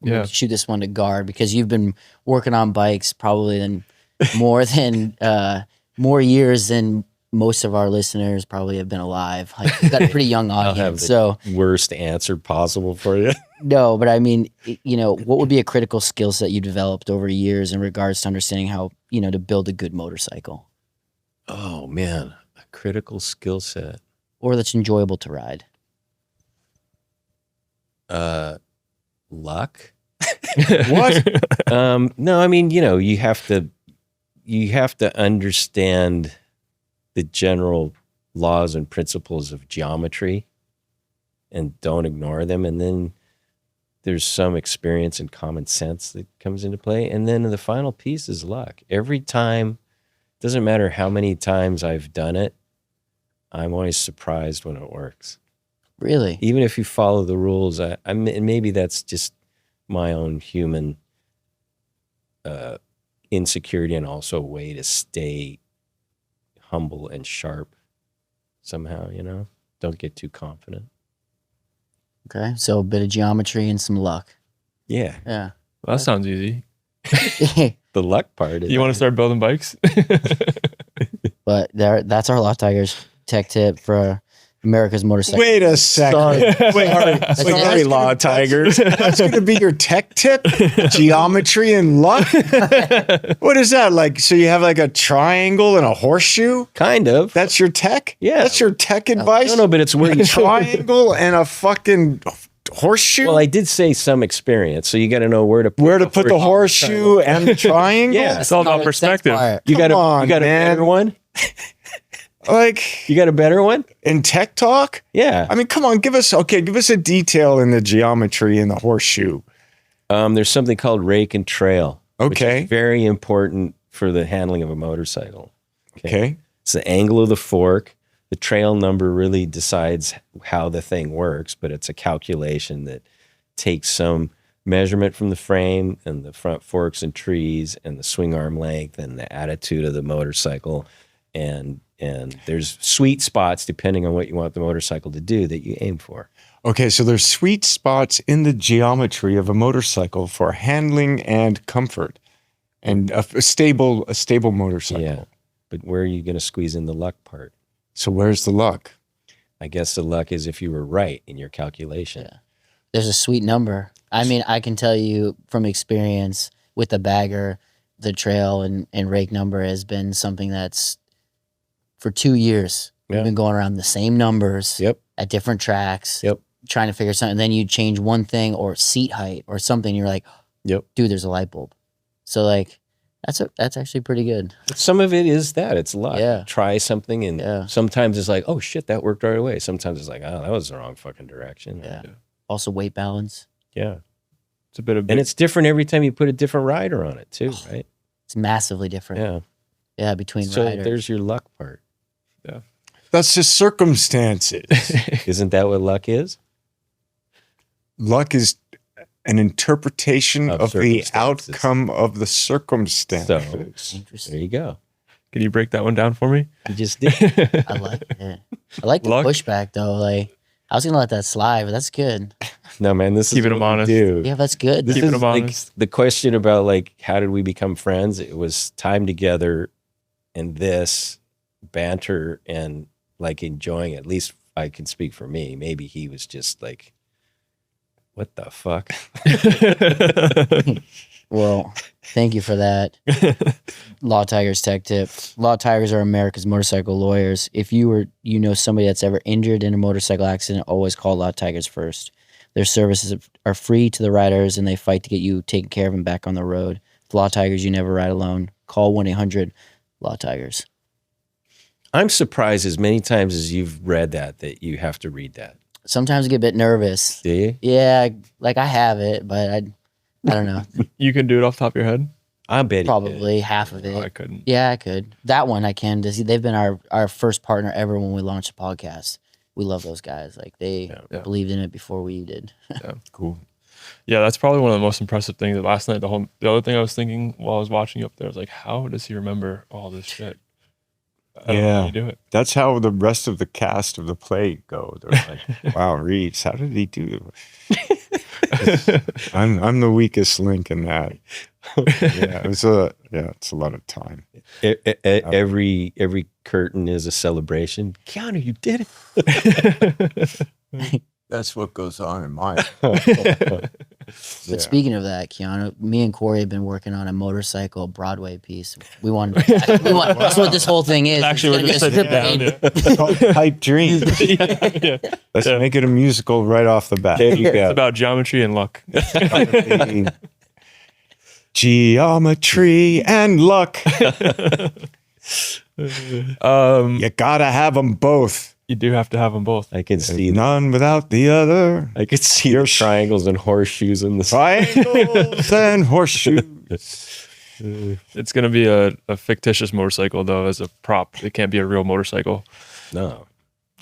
Yeah. We'll shoot this one to Gard, because you've been working on bikes probably more years than most of our listeners probably have been alive. Like you've got a pretty young I'll have audience. the So worst answer possible for you. no, but I mean, what would be a critical skill set you developed over years in regards to understanding how, to build a good motorcycle, Oh man, a critical skill set. or that's enjoyable to ride? Luck. What? No, I mean, you have to understand the general laws and principles of geometry and don't ignore them. And then there's some experience and common sense that comes into play. And then the final piece is luck. Every time, doesn't matter how many times I've done it, I'm always surprised when it works. Really? Even if you follow the rules, and maybe that's just my own human insecurity, and also a way to stay humble and sharp somehow, don't get too confident. Okay. So a bit of geometry and some luck. Yeah. Yeah. Well, that sounds easy. The luck part is You want to start building bikes? But that's our Lot Tigers tech tip for America's motorcycle. Wait a second. Sorry, Law Tigers. That's going to be your tech tip? Geometry and luck? What is that? Like, so you have like a triangle and a horseshoe? Kind of. That's your tech? Yeah. That's your tech advice? No, but it's where you Triangle and a fucking horseshoe? Well, I did say some experience, so you got to know where to put the horseshoe and the triangle? Yeah. It's all about perspective. You got Come on, a man. better one? Like, You got a better one? in tech talk? Yeah. I mean, come on, give us a detail in the geometry in the horseshoe. There's something called rake and trail. Which Okay. is very important for the handling of a motorcycle. Okay. It's the angle of the fork. The trail number really decides how the thing works, but it's a calculation that takes some measurement from the frame and the front forks and trees and the swing arm length and the attitude of the motorcycle. And there's sweet spots depending on what you want the motorcycle to do that you aim for. Okay, so there's sweet spots in the geometry of a motorcycle for handling and comfort, and a stable motorcycle. Yeah. But where are you going to squeeze in the luck part? So where's the luck? I guess the luck is if you were right in your calculation. Yeah. There's a sweet number. I mean, I can tell you from experience with the bagger, the trail and rake number has been something that's for 2 years. Yeah. We've been going around the same numbers Yep. at different tracks, Yep. trying to figure something. And then you change one thing or seat height or something. You're like, Yep. dude, there's a light bulb. So like, that's actually pretty good. Some of it is that. It's luck. Yeah. Try something, and Yeah. sometimes it's like, oh shit, that worked right away. Sometimes it's like, oh, that was the wrong fucking direction. Yeah. Also weight balance. Yeah. It's a bit of And it's different every time you put a different rider on it too, right? It's massively different. Yeah. Yeah, between So riders. there's your luck part. That's just circumstances. Isn't that what luck is? Luck is an interpretation Of of the circumstances. outcome of the circumstances. So Interesting. there you go. Can you break that one down for me? You just did. I like it. I like the Luck? pushback though. Like I was gonna let that slide, but that's good. No, man, this Keeping is them what we honest. do. Yeah, that's good. This Keeping is them like honest. the question about like how did we become friends? It was time together and this banter and like enjoying it. At least I can speak for me. Maybe he was just like, what the fuck? Well, thank you for that. Law Tigers tech tip. Law Tigers are America's motorcycle lawyers. If you know somebody that's ever injured in a motorcycle accident, always call Law Tigers first. Their services are free to the riders and they fight to get you taken care of and back on the road. With Law Tigers, you never ride alone. Call 1-800-LAW Tigers. I'm surprised as many times as you've read that you have to read that. Sometimes I get a bit nervous. Do you? Yeah, like I have it, but I don't know. You can do it off the top of your head? I bet he did. Probably half of No, I it. couldn't. Yeah, I could. That one I can. They've been our first partner ever when we launched the podcast. We love those guys. Like they Yeah. believed in it before we did. Cool. Yeah, that's probably one of the most impressive things. Last night, the other thing I was thinking while I was watching you up there, I was like, how does he remember all this shit? I don't know how you do it. That's how the rest of the cast of the play go. They're like, wow, Reeves, how did he do it? I'm the weakest link in that. Yeah, it's a lot of time. Every curtain is a celebration. Keanu, you did it. That's what goes on in mine. But speaking of that, Keanu, me and Corey have been working on a motorcycle Broadway piece. We want that's what this whole thing is. Actually, we're It's just gonna sitting be a down. script Yeah. It's called Pipe Dream. Yeah. Let's make it a musical right off the bat. There you It's go. about geometry and luck. Geometry and luck. You gotta have them both. You do have to have them both. I can see None without the other. I could see your triangles and horseshoes in the Triangles and horseshoes. It's going to be a fictitious motorcycle, though, as a prop. It can't be a real motorcycle. No.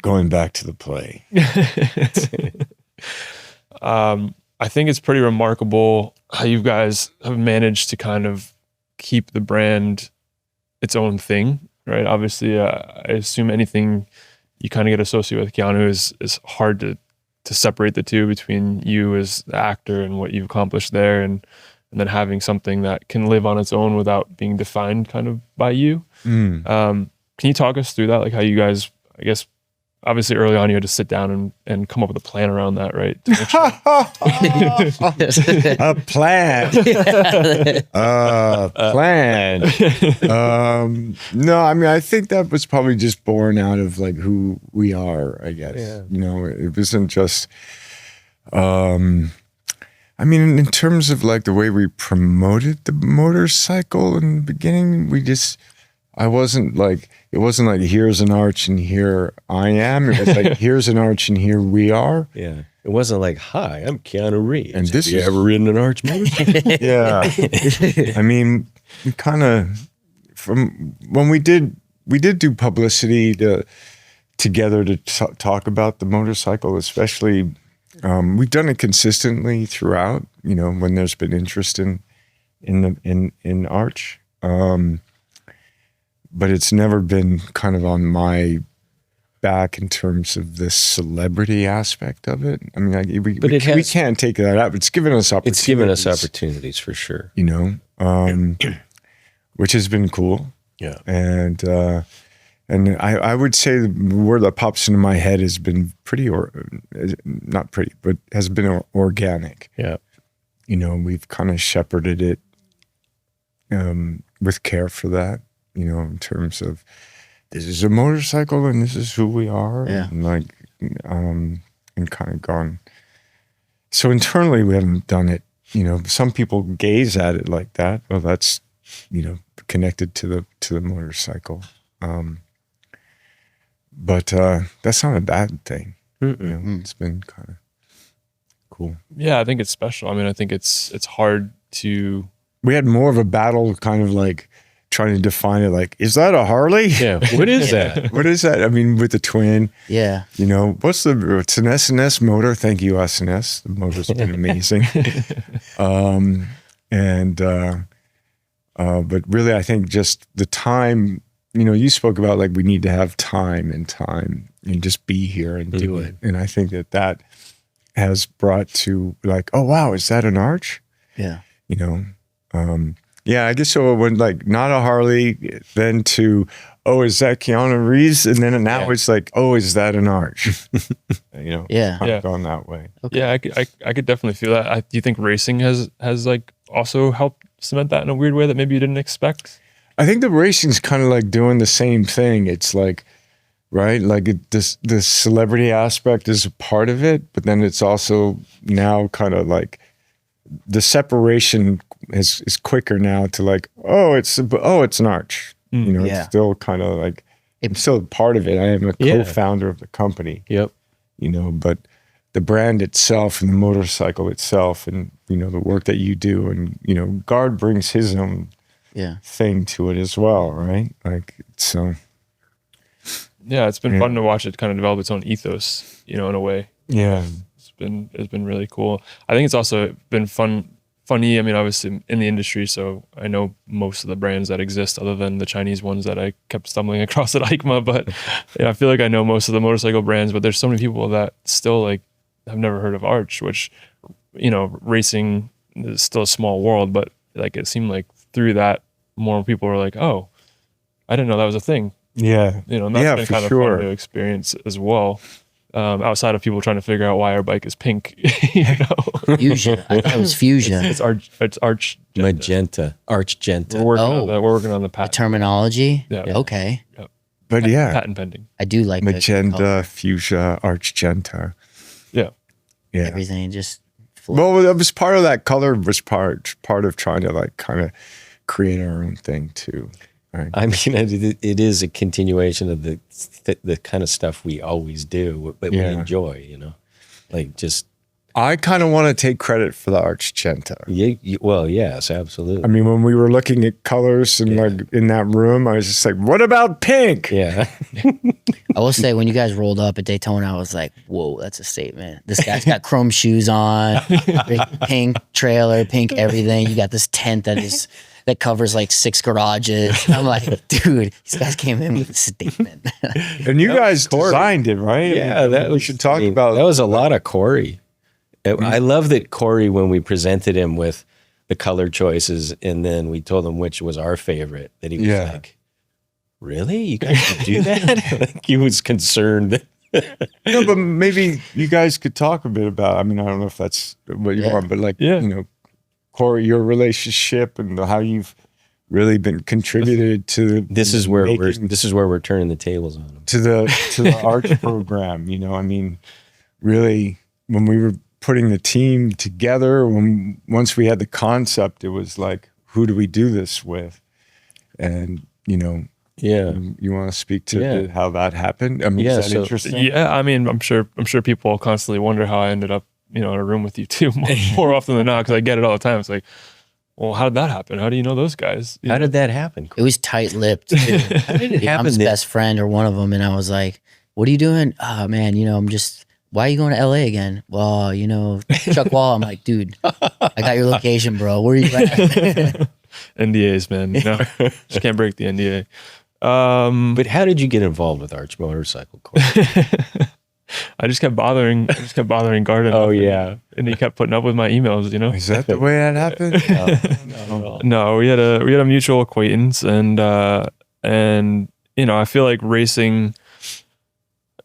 Going back to the play. I think it's pretty remarkable how you guys have managed to kind of keep the brand its own thing, right? Obviously, I assume anything you kind of get associated with Keanu is hard to separate the two between you as the actor and what you've accomplished there, and then having something that can live on its own without being defined kind of by you. Can you talk us through that? Like how you guys, I guess, obviously early on you had to sit down and come up with a plan around that, right? To make sure. A plan. No, I mean, I think that was probably just born out of like who we are, I guess. Yeah. You know, it wasn't just, I mean, in terms of like the way we promoted the motorcycle in the beginning, it wasn't like, here's an arch and here I am. It was like, here's an arch and here we are. Yeah. It wasn't like, hi, I'm Keanu Reeves. And this Have you is- ever ridden an arch motorcycle? Yeah. I mean, we kind of, from when we did do publicity together to talk about the motorcycle, especially, we've done it consistently throughout, you know, when there's been interest in arch. But it's never been kind of on my back in terms of the celebrity aspect of it. I mean, we can't take that out. It's given us opportunities. It's given us opportunities for sure. You know, which has been cool. Yeah. And I would say the word that pops into my head has been not pretty, but has been organic. Yeah. You know, we've kind of shepherded it with care for that, you know, in terms of this is a motorcycle and this is who we are. Yeah. And like, and kind of gone. So internally we haven't done it, you know, some people gaze at it like that. Well, that's, you know, connected to the motorcycle. But that's not a bad thing. You know, it's been kind of cool. Yeah, I think it's special. I mean, I think it's hard to. We had more of a battle kind of like trying to define it like, is that a Harley? Yeah. What is that? What is that? I mean, with the twin, Yeah. you know, it's an SNS motor. Thank you, SNS. The motor's been amazing. But really, I think just the time, you know, you spoke about like, we need to have time and just be here and do it. And I think that has brought to like, oh, wow, is that an arch? Yeah. You know, yeah, I guess so. When like not a Harley, then to, oh, is that Keanu Reeves? And then now it's like, oh, is that an arch? You know, Yeah. kind of gone that way. Okay. Yeah, I could definitely feel that. Do you think racing has like also helped cement that in a weird way that maybe you didn't expect? I think the racing's kind of like doing the same thing. It's like, right, like the celebrity aspect is a part of it, but then it's also now kind of like the separation is quicker now to like, oh, it's an arch. You know, Yeah. it's still kind of like, I'm still part of it. I am a co-founder of the company. Yep. You know, but the brand itself and the motorcycle itself and, you know, the work that you do and, you know, Gard brings his own thing to it as well, right? Like, so. Yeah, it's been fun to watch it kind of develop its own ethos, you know, in a way. Yeah. It's been really cool. I think it's also been funny. I mean, obviously in the industry, so I know most of the brands that exist other than the Chinese ones that I kept stumbling across at EICMA, but I feel like I know most of the motorcycle brands, but there's so many people that still like have never heard of Arch, which, you know, racing is still a small world, but like it seemed like through that more people were like, oh, I didn't know that was a thing. Yeah. You know, and that's been for kind of sure. fun to experience as well. Outside of people trying to figure out why our bike is pink, you know. Fuchsia. I thought it was fuchsia. It's arch Magenta. Archgenta. We're working on the The patent. terminology. Yeah. Okay. But yeah, Patent pending. I do like the color. magenta, fuchsia, archgenta. Yeah. Yeah. Everything just. Well, it was part of that color was part of trying to like kind of create our own thing too. Right. I mean, it is a continuation of the kind of stuff we always do, but we enjoy, like just. I kind of want to take credit for the Archcento. Well, yes, absolutely. I mean, when we were looking at colors and like in that room, I was just like, what about pink? Yeah. I will say, when you guys rolled up at Daytona, I was like, whoa, that's a statement. This guy's got chrome shoes on, big pink trailer, pink everything. You got this tent that covers like 6 garages. I'm like, dude, these guys came in with a statement. And you guys designed it, right? Yeah, we should talk about that. Was a lot of Corey. I love that Corey, when we presented him with the color choices and then we told him which was our favorite, that he was like, really? You guys can do that? Like, he was concerned. No, but maybe you guys could talk a bit about, I mean, I don't know if that's what you want, but like, Corey, your relationship and how you've really been contributed to this is where we're turning the tables on him. To the arts program, I mean, really, when we were putting the team together, once we had the concept, it was like, who do we do this with? And you want to speak to how that happened? I mean, is that interesting? Yeah, I mean, I'm sure people constantly wonder how I ended up in a room with you too, more often than not, because I get it all the time. It's like, well, how did that happen? How do you know those guys? How did that happen? It was tight-lipped too. How did it happen? I'm his best friend or one of them, and I was like, what are you doing? Oh man, I'm just, why are you going to LA again? Well, Chuck Wall. I'm like, dude, I got your location, bro. Where are you at? NDAs, man. Just can't break the NDA. But how did you get involved with Arch Motorcycle Corps? I just kept bothering Gard. Oh yeah, and he kept putting up with my emails. Is that the way that happened? No, we had a mutual acquaintance, and I feel like racing.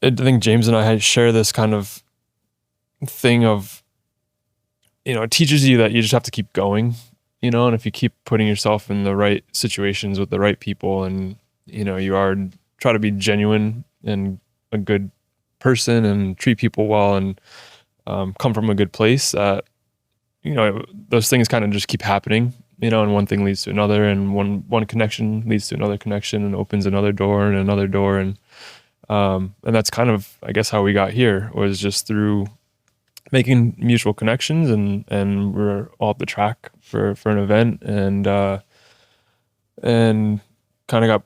I think James and I share this kind of thing of, it teaches you that you just have to keep going, and if you keep putting yourself in the right situations with the right people, and you try to be genuine and a good person and treat people well and come from a good place, those things kind of just keep happening, and one thing leads to another, and one connection leads to another connection and opens another door and another door, and that's kind of, I guess, how we got here, was just through making mutual connections, and we're all at the track for an event, and kind of got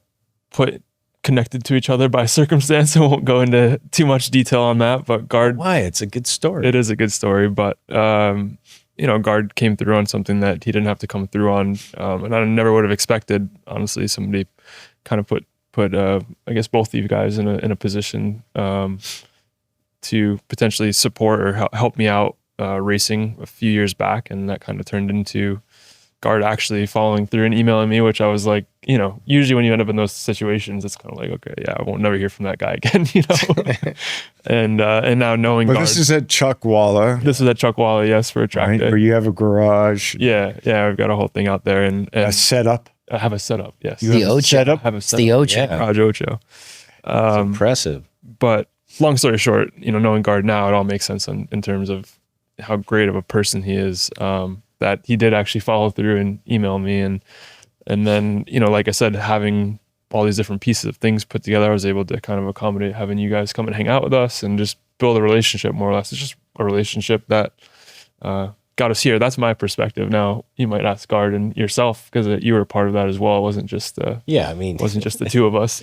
connected to each other by circumstance. I won't go into too much detail on that, but Gard. Why? It's a good story. It is a good story, but Gard came through on something that he didn't have to come through on, and I never would have expected, honestly, somebody kind of put I guess both of you guys in a position to potentially support or help me out racing a few years back, and that kind of turned into Gard actually following through and emailing me, which I was like, usually when you end up in those situations, it's kind of like, okay, yeah, I won't never hear from that guy again, and now knowing But Gard, this is at Chuck Walla. This is at Chuck Walla, yes, for a track day. Where you have a garage. Yeah, I've got a whole thing out there, and a setup. I have a setup, yes. The Ocho. Setup? I have a setup. The Ocho. Yeah. Garage Ocho. It's impressive. But long story short, knowing Gard now, it all makes sense in terms of how great of a person he is, that he did actually follow through and email me. And then, like I said, having all these different pieces of things put together, I was able to kind of accommodate having you guys come and hang out with us and just build a relationship, more or less. It's just a relationship that got us here. That's my perspective. Now, you might ask Gard and yourself, because you were a part of that as well. It wasn't just it wasn't just the two of us,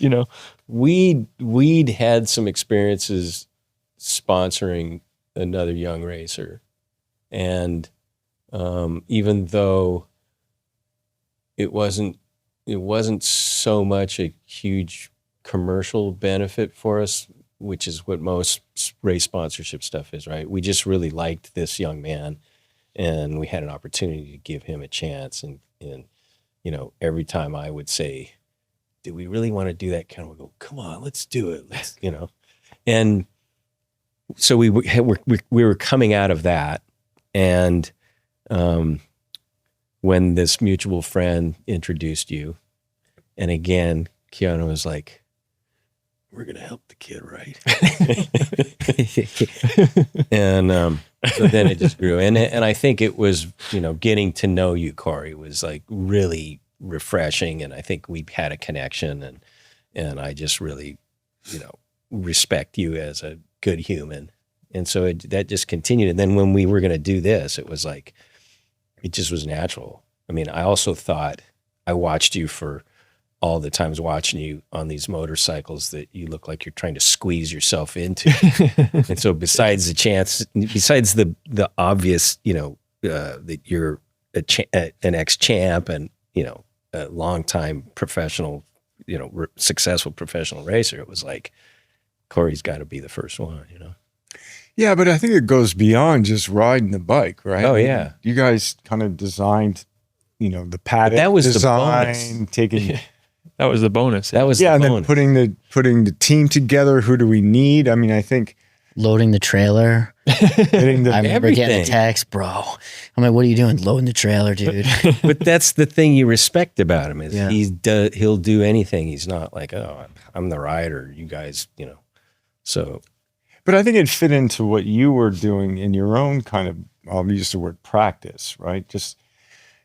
We'd had some experiences sponsoring another young racer, and even though it wasn't so much a huge commercial benefit for us, which is what most race sponsorship stuff is, right? We just really liked this young man, and we had an opportunity to give him a chance. And every time I would say, do we really want to do that? Kind of go, come on, let's do it. And so we were coming out of that. And when this mutual friend introduced you, and again, Keanu was like, we're going to help the kid, right? And so then it just grew. And I think it was, getting to know you, Corey, was like really refreshing, and I think we had a connection, and I just really, respect you as a good human. And so that just continued. And then when we were going to do this, it was like, it just was natural. I mean, I also thought, I watched you for all the times watching you on these motorcycles that you look like you're trying to squeeze yourself into. And so besides the obvious, that you're an ex-champ and, a longtime professional, successful professional racer, it was like, Corey's got to be the first one, Yeah, but I think it goes beyond just riding the bike, right? Oh, yeah. You guys kind of designed, the paddock that was design, taking That was the bonus. That was and the then bonus. putting the team together. Who do we need? I mean, I think Loading the trailer. getting the I remember getting a Everything. text, bro. I'm like, what are you doing? Loading the trailer, dude. But that's the thing you respect about him is Yeah. he'll do anything. He's not like, oh, I'm the rider, you guys, So But I think it fit into what you were doing in your own kind of, I'll use the word practice, right? Just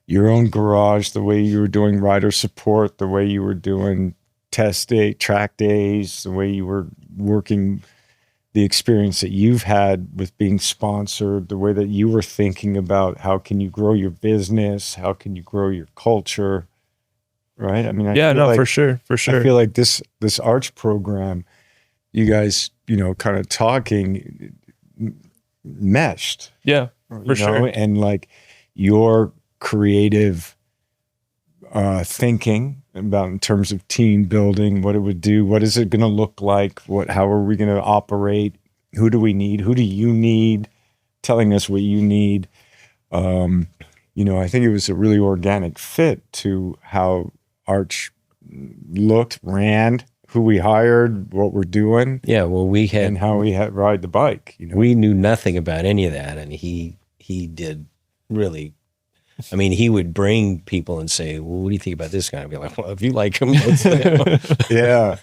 your own garage, the way you were doing rider support, the way you were doing test day, track days, the way you were working, the experience that you've had with being sponsored, the way that you were thinking about how can you grow your business, how can you grow your culture, right? I mean, I Yeah, feel no, like, for sure. I feel like this arch program, you guys, kind of talking meshed, Yeah, for sure. and like your creative thinking about in terms of team building, what it would do, what is it going to look like, how are we going to operate, who do we need, who do you need, telling us what you need. I think it was a really organic fit to how Arch looked, ran, who we hired, what we're doing, yeah, well, and how we had ride the bike. we knew nothing about any of that, and he did really. I mean, he would bring people and say, "Well, what do you think about this guy?" I'd be like, "Well, if you like him, let's Yeah.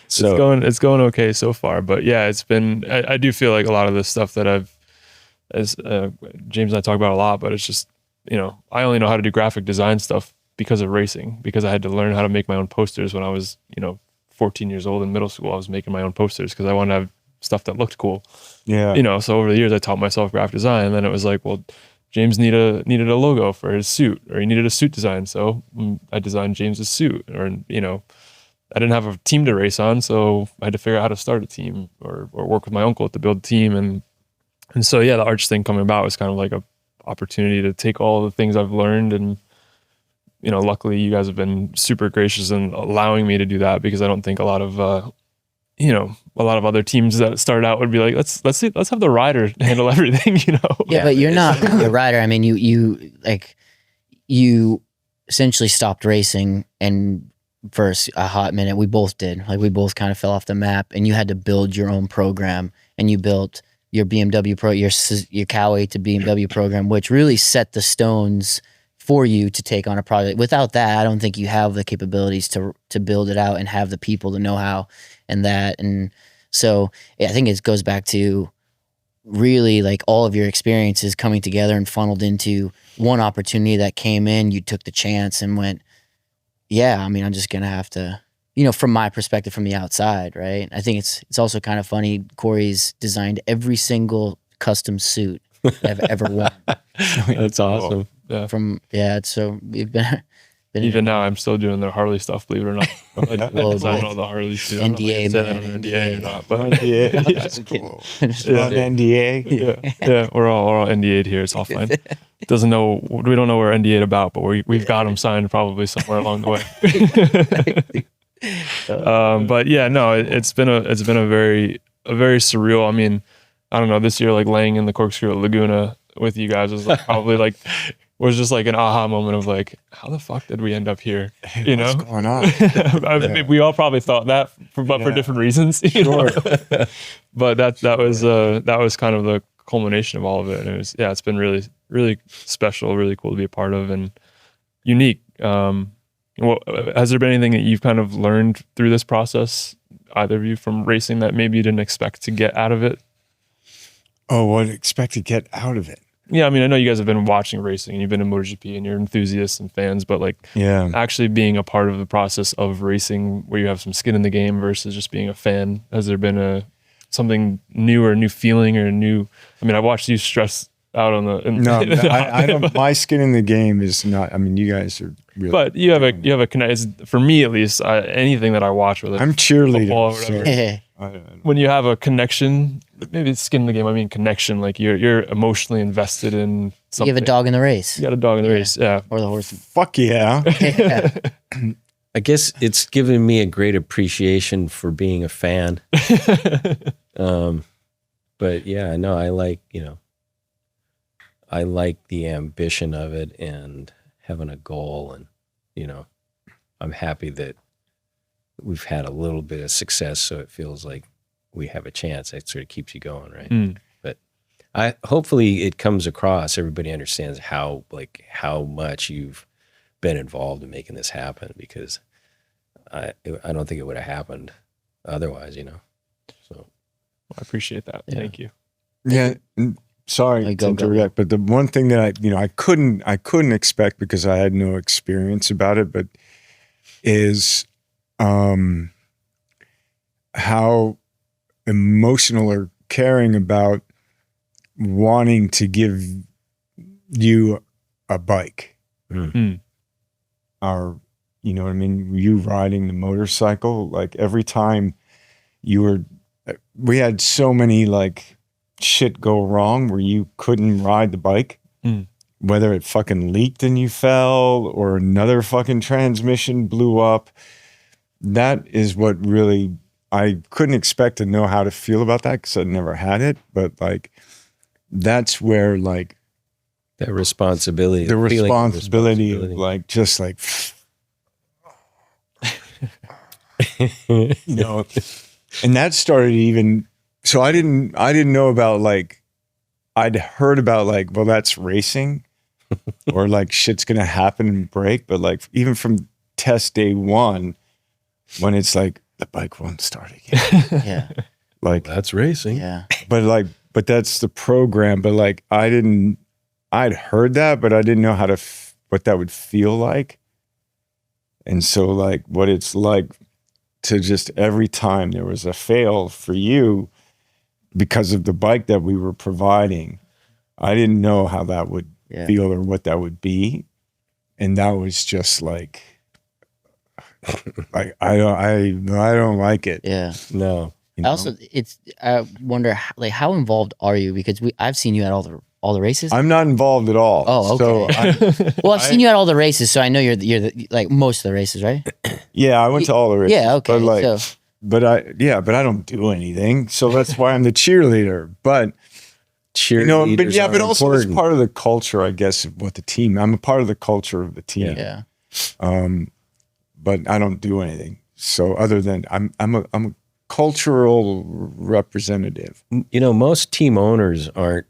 So It's going okay so far, but yeah, it's been. I do feel like a lot of the stuff that as James and I talk about a lot, but it's just I only know how to do graphic design stuff because of racing, because I had to learn how to make my own posters when I was 14 years old in middle school. I was making my own posters because I wanted to have stuff that looked cool. Yeah. So over the years I taught myself graphic design, and then it was like, well, James needed a logo for his suit, or he needed a suit design, so I designed James's suit. Or I didn't have a team to race on, so I had to figure out how to start a team or work with my uncle to build a team. And so yeah, the Arch thing coming about was kind of like a opportunity to take all the things I've learned, and luckily you guys have been super gracious in allowing me to do that, because I don't think a lot of other teams that started out would be like, let's have the rider handle everything, Yeah, but you're not a rider. I mean, you essentially stopped racing, and for a hot minute, we both did. Like, we both kind of fell off the map, and you had to build your own program, and you built your BMW your Cow to BMW program, which really set the stones for you to take on a project. Without that, I don't think you have the capabilities to build it out and have the people, the know-how, and that. And so I think it goes back to really like all of your experiences coming together and funneled into one opportunity that came in. You took the chance and went, yeah, I mean, I'm just going to have to, from my perspective, from the outside, right? I think it's also kind of funny. Corey's designed every single custom suit I've ever worn. that's awesome. Yeah. So we've been Even now, I'm still doing the Harley stuff, believe it or not. I Well, design all the Harleys too. NDA, I don't know if I said man, that on NDA or not, but NDA. That's cool. On NDA. yeah, we're all NDA'd here. It's all fine. We don't know what we're NDA'd about, but we've got them signed probably somewhere along the way. But yeah, no, it's been a very surreal. I mean, I don't know. This year, like laying in the corkscrew at Laguna with you guys was probably like was just like an aha moment of like, how the fuck did we end up here? What's going on? I mean, we all probably thought that, for different reasons. Know? But that was kind of the culmination of all of it. And it was, it's been really, really special, really cool to be a part of, and unique. Has there been anything that you've kind of learned through this process, either of you, from racing that maybe you didn't expect to get out of it? Oh, what expect to get out of it? yeah, I mean, I know you guys have been watching racing and you've been in MotoGP and you're enthusiasts and fans, but like actually being a part of the process of racing where you have some skin in the game versus just being a fan, has there been something new or a new feeling or a new, I mean, I watched you stress out on the, No, I don't, my skin in the game is not, I mean, you guys are really, but you have a connect, for me at least, anything that I watch, whether I'm cheerleader. football or whatever, Yeah. when you have a connection, maybe it's skin in the game, I mean connection, like you're emotionally invested in something. You have a dog in the race. You got a dog in the race, yeah. Or the horse. Fuck yeah. Yeah. I guess it's given me a great appreciation for being a fan. But yeah, no, I like the ambition of it and having a goal, and I'm happy that we've had a little bit of success, so it feels like we have a chance. It sort of keeps you going, right? But hopefully it comes across, everybody understands how much you've been involved in making this happen, because I don't think it would have happened otherwise, So I appreciate that. Yeah. Thank you. Yeah. Sorry to interject, but the one thing that I couldn't expect, because I had no experience about it, but is how emotional or caring about wanting to give you a bike. Or, you know what I mean? You riding the motorcycle, like every time we had so many like shit go wrong where you couldn't ride the bike, whether it fucking leaked and you fell or another fucking transmission blew up. That is what really, I couldn't expect to know how to feel about that because I'd never had it. But like, that's where like that responsibility, the responsibility of like, just like, and that started even, so I didn't know about like, I'd heard about like, well, that's racing or like shit's going to happen and break. But like, even from test day one, when it's like, the bike won't start again. Yeah. Like, that's racing. Yeah. But that's the program. But like, I'd heard that, but I didn't know what that would feel like. And so like what it's like to just every time there was a fail for you because of the bike that we were providing, I didn't know how that would feel or what that would be. And that was just like I don't like it. Yeah. No. Also, I wonder like how involved are you, because I've seen you at all the races. I'm not involved at all. Oh, okay. So I've seen you at all the races, so I know you're the, like most of the races, right? yeah, I went to all the races. Yeah, okay. But like, but I don't do anything. So that's why I'm the cheerleader. But but also it's part of the culture, I guess, of what the team. I'm a part of the culture of the team. Yeah. But I don't do anything. So other than I'm a cultural representative. Most team owners aren't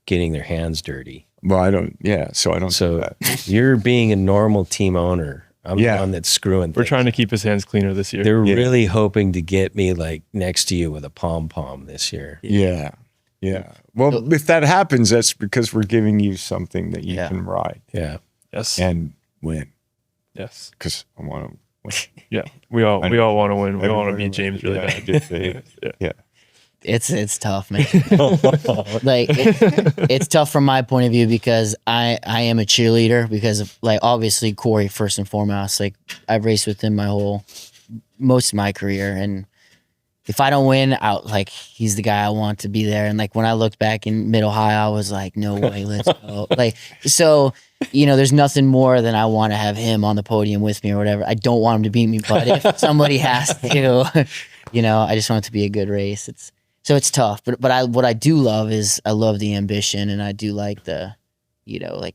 getting their hands dirty. Well, I don't. Yeah, so I don't. So do that. you're being a normal team owner. I'm the one that's screwing things. We're trying to keep his hands cleaner this year. They're really hoping to get me like next to you with a pom-pom this year. Yeah. Yeah. Well, if that happens, that's because we're giving you something that you can ride. Yeah. Yes. And win. Yes. Because I want to win. Yeah. We all want to win. We all want to beat James really bad. Yeah. It's tough, man. Like it's tough from my point of view, because I am a cheerleader, because of, like, obviously Corey first and foremost. Like, I've raced with him most of my career, and if I don't win, he's the guy I want to be there. And like when I looked back in Mid Ohio, I was like, no way, let's go. Like, so there's nothing more than I want to have him on the podium with me or whatever. I don't want him to beat me, but if somebody has to, I just want it to be a good race. So it's tough, but what I do love is I love the ambition, and I do like the, I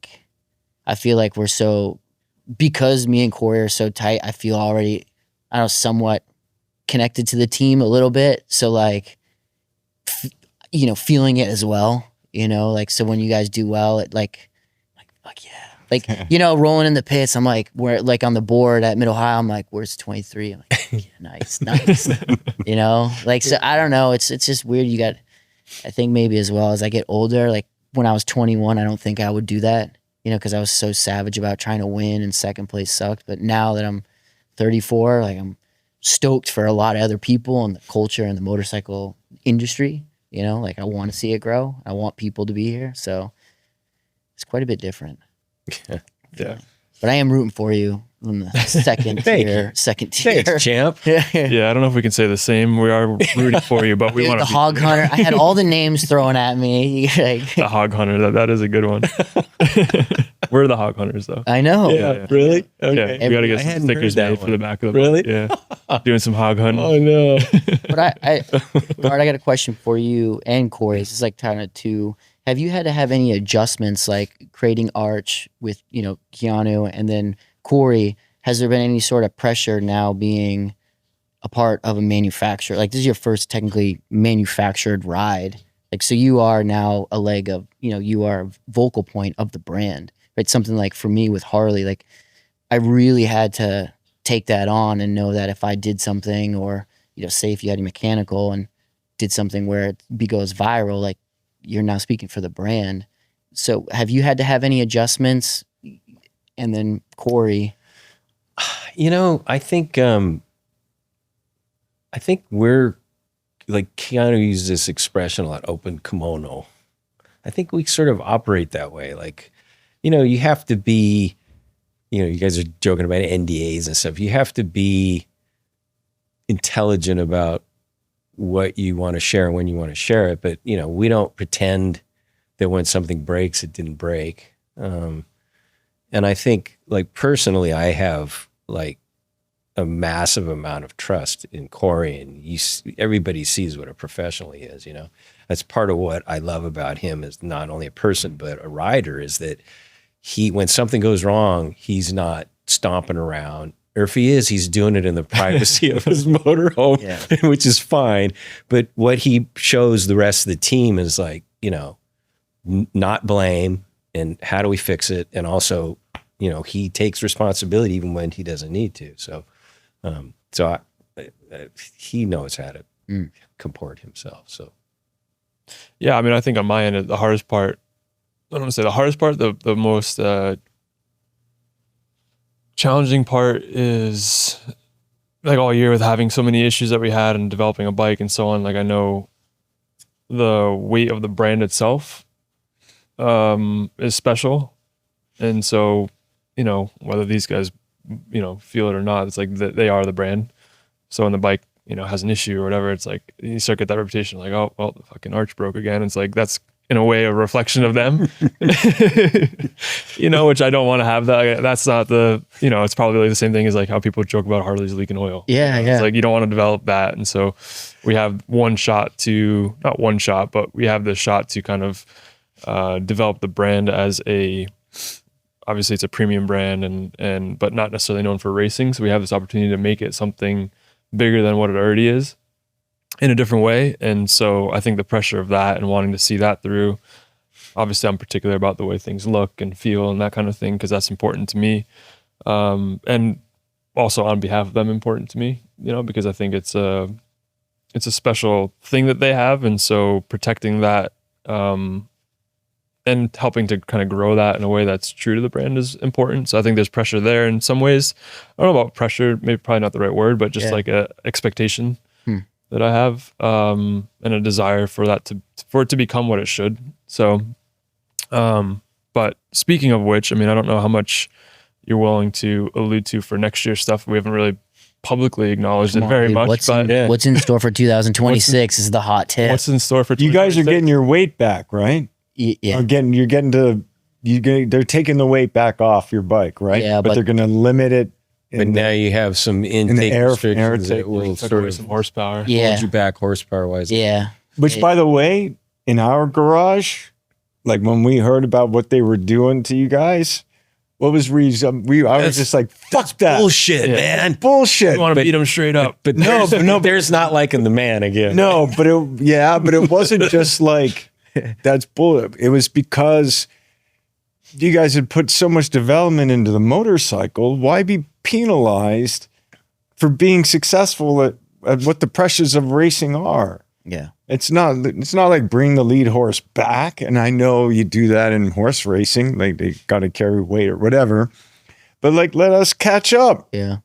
feel like because me and Corey are so tight, I feel already, I don't know, somewhat connected to the team a little bit. So like, feeling it as well, so when you guys do well, it like, yeah. Rolling in the pits, I'm like, we're like on the board at Mid Ohio, I'm like, where's 23? I'm like, yeah, nice. So I don't know. It's just weird. I think maybe as well as I get older, like when I was 21, I don't think I would do that, because I was so savage about trying to win and second place sucked. But now that I'm 34, like I'm stoked for a lot of other people and the culture and the motorcycle industry, like I want to see it grow. I want people to be here. So it's quite a bit different. Yeah. But I am rooting for you in the second tier. Thanks, champ. Yeah, I don't know if we can say the same. We are rooting for you, but we want The to Hog Hunter. I had all the names thrown at me. the Hog Hunter. That is a good one. We're the Hog Hunters, though. I know. Yeah. Really? Okay. Yeah, we got to get I some hadn't stickers heard that made for one. the back of the Really? Yeah. Doing some hog hunting. Oh no. But Gard, I got a question for you and Corey. This is like kind of two. Have you had to have any adjustments, like creating Arch with Keanu, and then Corey? Has there been any sort of pressure now being a part of a manufacturer? Like, this is your first technically manufactured ride. Like, so you are now a leg of, you are a vocal point of the brand, right? Something like for me with Harley, like I really had to take that on and know that if I did something, or, say if you had a mechanical and did something where it goes viral, like you're now speaking for the brand. So have you had to have any adjustments? And then Corey. I think we're like Keanu uses this expression a lot, open kimono. I think we sort of operate that way. Like, you have to be, you guys are joking about NDAs and stuff. You have to be intelligent about what you want to share and when you want to share it. But, we don't pretend that when something breaks, it didn't break. And I think, like, personally, I have like a massive amount of trust in Corey, and everybody sees what a professional he is. That's part of what I love about him as not only a person but a rider, is that when something goes wrong, he's not stomping around, or if he is, he's doing it in the privacy of his motorhome, which is fine. But what he shows the rest of the team is like, not blame, and how do we fix it, and also, he takes responsibility even when he doesn't need to. So, he knows how to comport himself. So, yeah, I mean, I think on my end, the hardest part, I don't want to say the hardest part, the most challenging part is like all year with having so many issues that we had and developing a bike and so on. Like, I know the weight of the brand itself is special. And so, whether these guys, feel it or not, it's like they are the brand. So when the bike, has an issue or whatever, it's like you start to get that reputation, like, oh, well, the fucking Arch broke again. It's like, that's in a way a reflection of them, which I don't want to have that. That's not it's probably like the same thing as like how people joke about Harleys leaking oil. Yeah. It's like, you don't want to develop that. And so we have not one shot, but we have the shot to kind of develop the brand as obviously it's a premium brand but not necessarily known for racing. So we have this opportunity to make it something bigger than what it already is in a different way. And so I think the pressure of that and wanting to see that through, obviously I'm particular about the way things look and feel and that kind of thing, because that's important to me. And also on behalf of them, important to me, because I think it's a special thing that they have. And so protecting that, and helping to kind of grow that in a way that's true to the brand is important. So I think there's pressure there in some ways. I don't know about pressure, maybe probably not the right word, but just like a expectation that I have, and a desire for that for it to become what it should. So, but speaking of which, I mean, I don't know how much you're willing to allude to for next year's stuff. We haven't really publicly acknowledged it very much. What's in store for 2026 is the hot tip. What's in store for 2026? You guys are getting your weight back, right? Yeah. They're taking the weight back off your bike, right? Yeah, but they're going to limit it. but now you have some intake restrictions that will Took sort away of some horsepower. Yeah. hold you back horsepower wise. Yeah. Which, by the way, in our garage, like when we heard about what they were doing to you guys, what was Reeves? I was just like, fuck that. Bullshit, man. Bullshit. You want to beat them straight up. But there's not liking the man again. No, but it wasn't just like, that's bull. It was because you guys had put so much development into the motorcycle. Why be penalized for being successful at what the pressures of racing are? Yeah. It's not like bring the lead horse back. And I know you do that in horse racing, like they got to carry weight or whatever. But like, let us catch up. Yeah.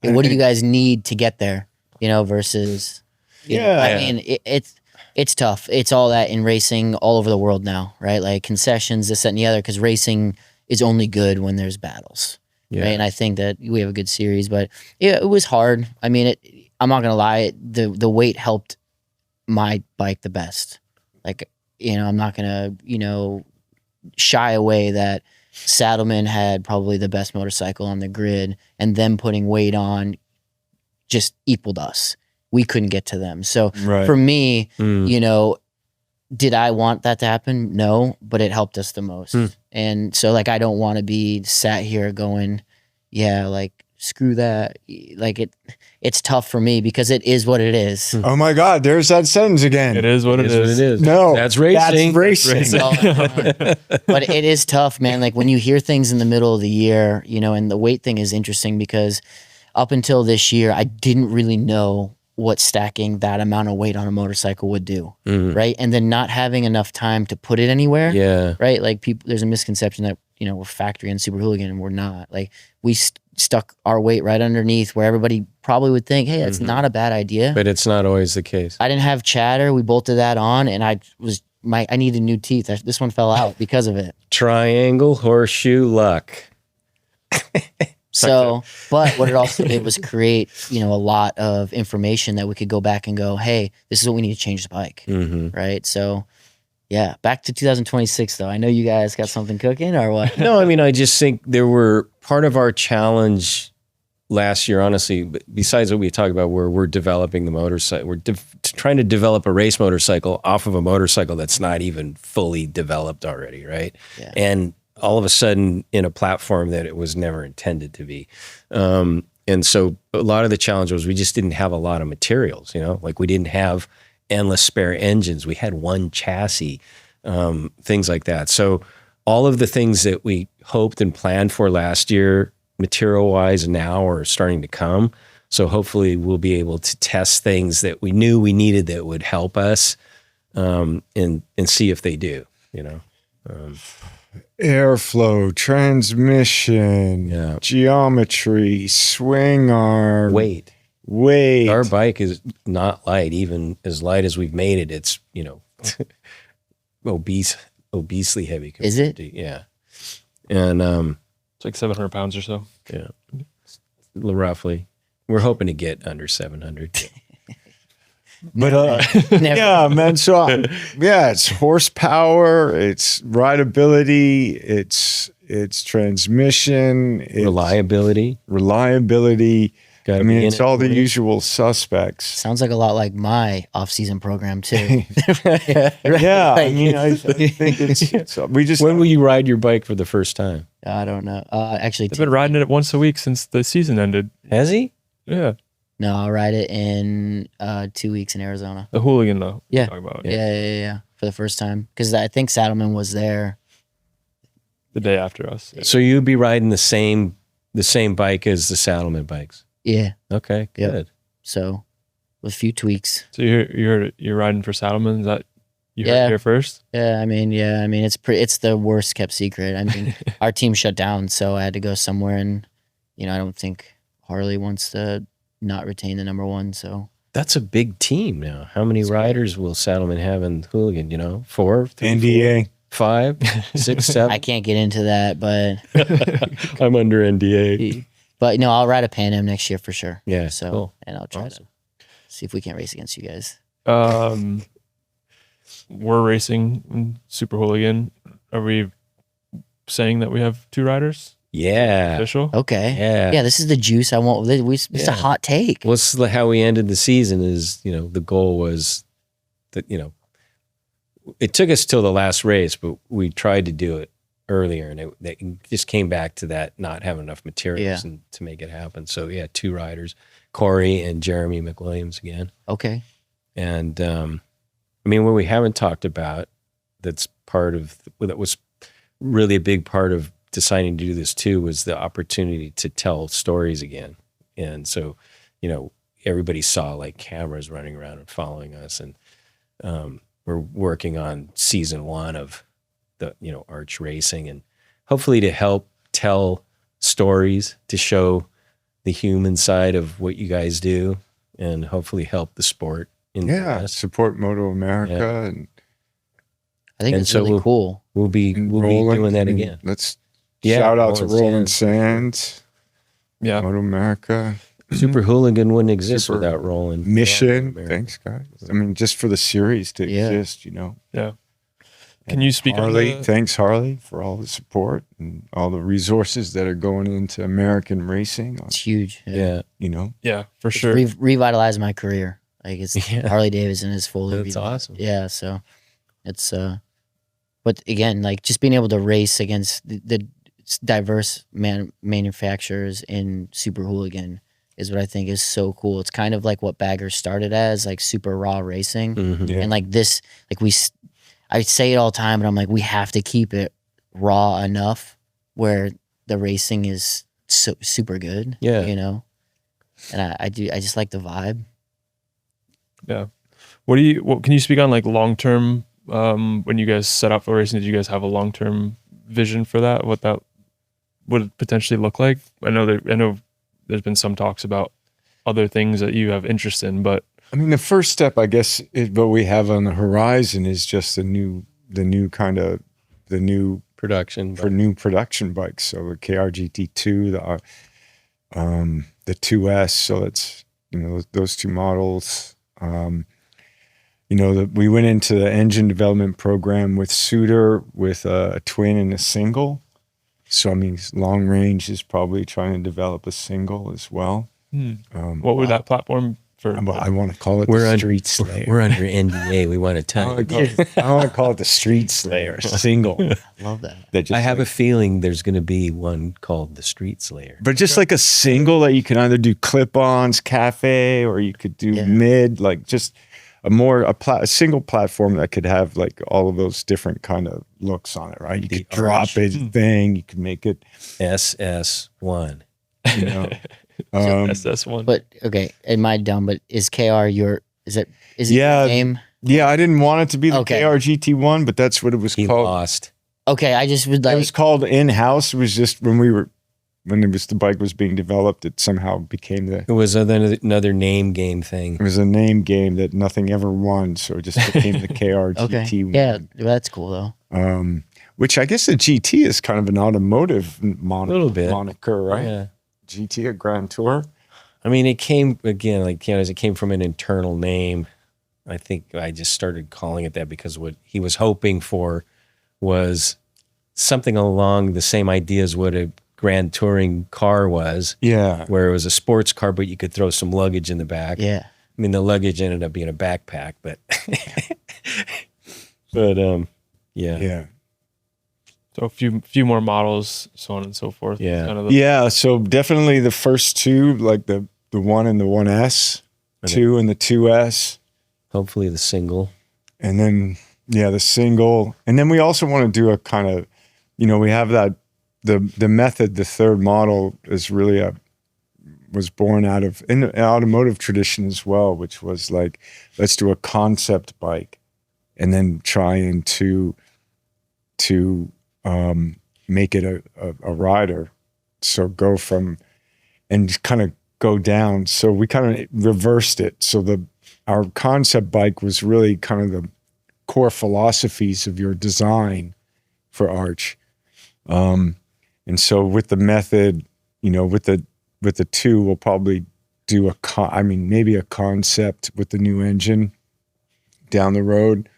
What do you guys need to get there? Versus. I mean, it's tough. It's all that in racing all over the world now, right? Like concessions, this, that, and the other. Because racing is only good when there's battles, right? And I think that we have a good series, but yeah, it was hard. I mean, I'm not gonna lie. The weight helped my bike the best. Like, I'm not gonna, shy away that Saddleman had probably the best motorcycle on the grid, and them putting weight on just equaled us. We couldn't get to them. So for me, did I want that to happen? No, but it helped us the most. And so like, I don't want to be sat here going, yeah, like screw that. Like it's tough for me because it is what it is. Oh my God, there's that sentence again. It is what it is. No, that's racing. That's racing. But it is tough, man. Like when you hear things in the middle of the year, and the weight thing is interesting because up until this year, I didn't really know what stacking that amount of weight on a motorcycle would do, right? And then not having enough time to put it anywhere, right? Like there's a misconception that we're factory and Super Hooligan, and we're not. Like we stuck our weight right underneath where everybody probably would think, hey, that's not a bad idea. But it's not always the case. I didn't have chatter. We bolted that on, and I needed new teeth. This one fell out because of it. Triangle horseshoe luck. So, but what it also did was create, a lot of information that we could go back and go, hey, this is what we need to change the bike, right? So, yeah, back to 2026 though. I know you guys got something cooking or what? No, I mean, I just think there were part of our challenge last year, honestly, besides what we talked about where we're developing the motorcycle, we're trying to develop a race motorcycle off of a motorcycle that's not even fully developed already, right? Yeah. And all of a sudden in a platform that it was never intended to be. And so a lot of the challenge was we just didn't have a lot of materials, like we didn't have endless spare engines. We had one chassis, things like that. So all of the things that we hoped and planned for last year, material-wise now are starting to come. So hopefully we'll be able to test things that we knew we needed that would help us and see if they do, Airflow, transmission, geometry, swing arm, weight. Weight. Our bike is not light, even as light as we've made it. It's, obesely heavy. Is it? Yeah. And It's like 700 pounds or so. yeah, roughly. We're hoping to get under 700. But Never. yeah, man. So it's horsepower, it's rideability, it's transmission, it's Reliability. I mean, it's all the usual suspects. Sounds like a lot like my off-season program too. Yeah, I mean, I think it's we just. When will you ride your bike for the first time? I don't know. Actually, They've been riding it once a week since the season ended. Has he? Yeah. no, I'll ride it in 2 weeks in Arizona. The Hooligan, though. Yeah. Talk about Yeah, for the first time because I think Saddleman was there. the day after us. Yeah. So you'd be riding the same bike as the Saddleman bikes. Yeah, Okay, Yep. good. so with a few tweaks. So you're riding for Saddleman? Is that you heard Yeah. it here first? Yeah, I mean, it's the worst kept secret. I mean, our team shut down, so I had to go somewhere, and I don't think Harley wants to not retain the number one. So That's a big team now. How many riders will Saddleman have in Hooligan? 4? 3, NDA. 5, 6, 7? I can't get into that, but I'm under NDA. I'll ride a Pan Am next year for sure. Yeah, So cool. and I'll try Awesome. to see if we can't race against you guys. We're racing in Super Hooligan. Are we saying that we have 2 riders? Yeah. Official? Okay. Yeah. This is the juice I want. It's a hot take. Well, this is how we ended the season is, the goal was that, it took us till the last race, but we tried to do it earlier and it just came back to that not having enough materials and to make it happen. So 2 riders, Corey and Jeremy McWilliams again. Okay. And what we haven't talked about that was really a big part of deciding to do this too was the opportunity to tell stories again. And so, everybody saw like cameras running around and following us, and we're working on season 1 of the arch racing, and hopefully to help tell stories, to show the human side of what you guys do, and hopefully help the sport in the West. Support MotoAmerica and I think it's really cool. We'll be doing that again. Let's Yeah, shout out to Rolling Rolling Sands, Yeah. MotoAmerica, Super Hooligan wouldn't exist Super without Rolling. Mission. Yeah. Thanks, guys. I mean, just for the series to exist, Yeah. Can you speak Harley? on the, Thanks, Harley, for all the support and all the resources that are going into American racing. It's huge. Yeah. Yeah, for sure. Revitalized my career. Like it's Harley Davidson is fully. That's awesome. Yeah, so it's but again, like just being able to race against the diverse manufacturers in Super Hooligan is what I think is so cool. It's kind of like what Bagger started as, like super raw racing, Mhm. and like this, like I say it all the time, but I'm like, we have to keep it raw enough where the racing is so super good. Yeah. And I just like the vibe. Yeah. What can you speak on like long term? When you guys set out for racing, did you guys have a long term vision for that? What that would potentially look like? I know there's been some talks about other things that you have interest in, but I mean, the first step, I guess, what we have on the horizon is just the new Production. new production bikes. So the KRGT2, the 2S. So it's those two models. We went into the engine development program with Suter with a twin and a single. So I mean, long range is probably trying to develop a single as well. what would that platform for? I want to call it We're the under Street Slayer. We're under NDA. We want to tell you. I want to call it the Street Slayer single. Love that. That just I have a feeling there's going to be one called the Street Slayer. but just like a single that you can either do clip-ons, cafe, or you could do mid, like just a single platform that could have like all of those different kind of looks on it, right? You could drop it thing, you could make it, SS1. SS1. But okay, am I dumb? But is KR is it Yeah. your name? Yeah, I didn't want it to be the Okay. KRGT1, but that's what it was He called. lost. Okay, I just would It like. was called in-house. It was just when the bike was being developed, it somehow became It was another name game thing. it was a name game that nothing ever won, so it just became the KRGT1. Okay, yeah, that's cool though. Which I guess the GT is kind of an automotive Little bit. moniker, right? Yeah. GT, a Grand Tour. I mean, it came again, like it came from an internal name. I think I just started calling it that because what he was hoping for was something along the same idea as what a Grand Touring car was, Yeah. where it was a sports car, but you could throw some luggage in the back. Yeah, I mean, the luggage ended up being a backpack, but yeah. Yeah. So a few more models, so on and so forth. Yeah. Kind of the- Yeah. So definitely the first two, like the 1 and the 1S, 2 and the 2S. Hopefully the single. And then, the single. And then we also want to do a kind of, we have that, the method, the third model is really was born out of in the automotive tradition as well, which was like, let's do a concept bike and then trying to make it a rider. So go from, and kind of go down. So we kind of reversed it. So our concept bike was really kind of the core philosophies of your design for Arch. And so with the method, with the 2, we'll probably do maybe a concept with the new engine down the road.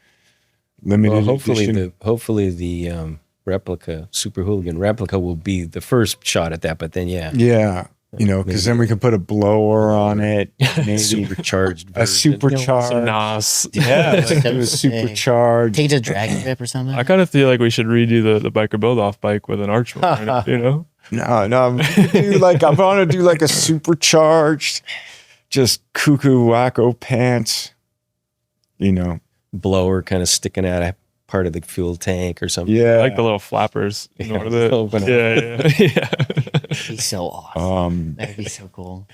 Limited Well, edition. hopefully the replica, Super Hooligan replica will be the first shot at that, but then Yeah. Because then we can put a blower on it, maybe supercharged a version. supercharged. Some NOS. Yeah, like do a supercharged. take it to drag strip or something. I kind of feel like we should redo the biker build off bike with an arch motor in it, No, we could do I want to do like a supercharged, just cuckoo wacko pants. Blower kind of sticking out of part of the fuel tank or something. Yeah, I like the little flappers. Yeah, Yeah, open up. yeah. That'd be so awesome. That'd be so cool.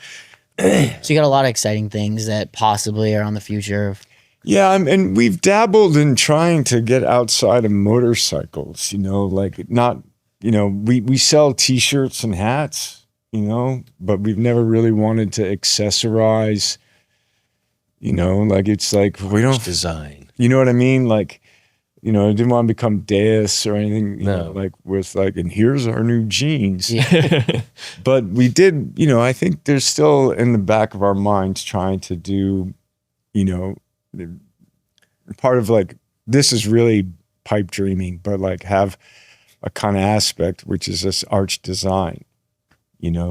So you got a lot of exciting things that possibly are on the future. Yeah, and we've dabbled in trying to get outside of motorcycles, like not, we sell T-shirts and hats, but we've never really wanted to accessorize, like it's like we don't design. You know what I mean? Like, I didn't want to become Deus or anything, like with like, and here's our new jeans. Yeah. But we did, I think there's still in the back of our minds trying to do, part of like, this is really pipe dreaming, but like have a kind of aspect, which is this arch design,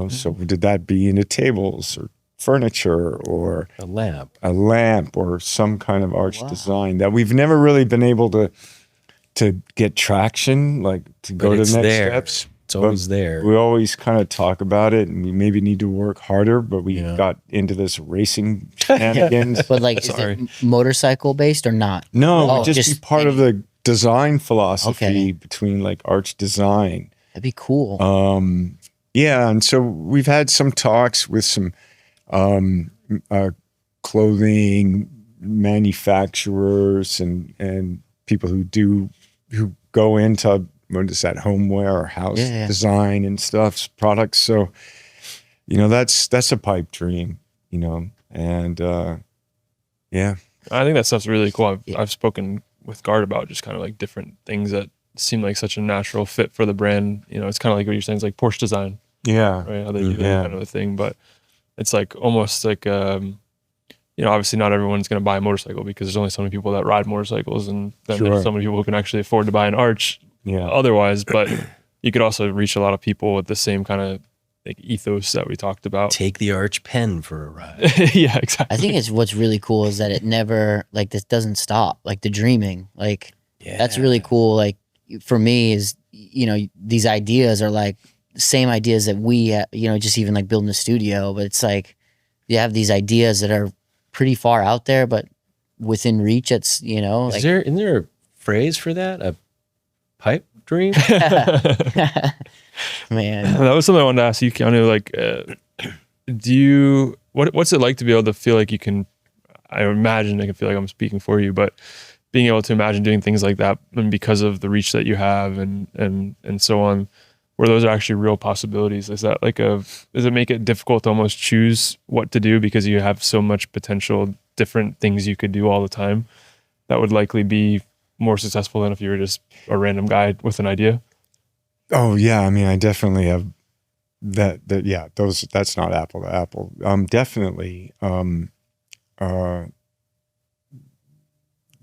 So did that be into tables or furniture or A lamp or some kind of arch design that we've never really been able to get traction, like to go to the next steps. It's always there. We always kind of talk about it, and we maybe need to work harder, but we got into this racing shenanigans. But like, is it motorcycle based or not? No, just be part of the design philosophy between like arch design. That'd be cool. Yeah, and so we've had some talks with some clothing manufacturers and people who go into what is that, homeware or house design and stuff, products. So, that's a pipe dream, and yeah. I think that stuff's really cool. I've spoken with Gard about just kind of like different things that seem like such a natural fit for the brand. It's kind of like what you're saying, it's like Porsche design. Yeah. Right. How they do that kind of a thing. But it's like almost like, obviously not everyone's going to buy a motorcycle because there's only so many people that ride motorcycles, and then there's so many people who can actually afford to buy an arch otherwise. But you could also reach a lot of people with the same kind of like ethos that we talked about. Take the arch pen for a ride. Yeah, exactly. I think what's really cool is that it never, like, this doesn't stop. Like the dreaming, like that's really cool. Like for me is, these ideas are like the same ideas that we, just even like building a studio, but it's like you have these ideas that are pretty far out there, but within reach. It's, Isn't there a phrase for that? A pipe dream? Man, that was something I wanted to ask you, Keanu. Like, what's it like to be able to feel like you can? I imagine I can feel like I'm speaking for you, but being able to imagine doing things like that, and because of the reach that you have, and so on, where those are actually real possibilities. Is that like does it make it difficult to almost choose what to do because you have so much potential different things you could do all the time that would likely be more successful than if you were just a random guy with an idea? Oh yeah, I mean, I definitely have that. Yeah, that's not apple to apple. Definitely.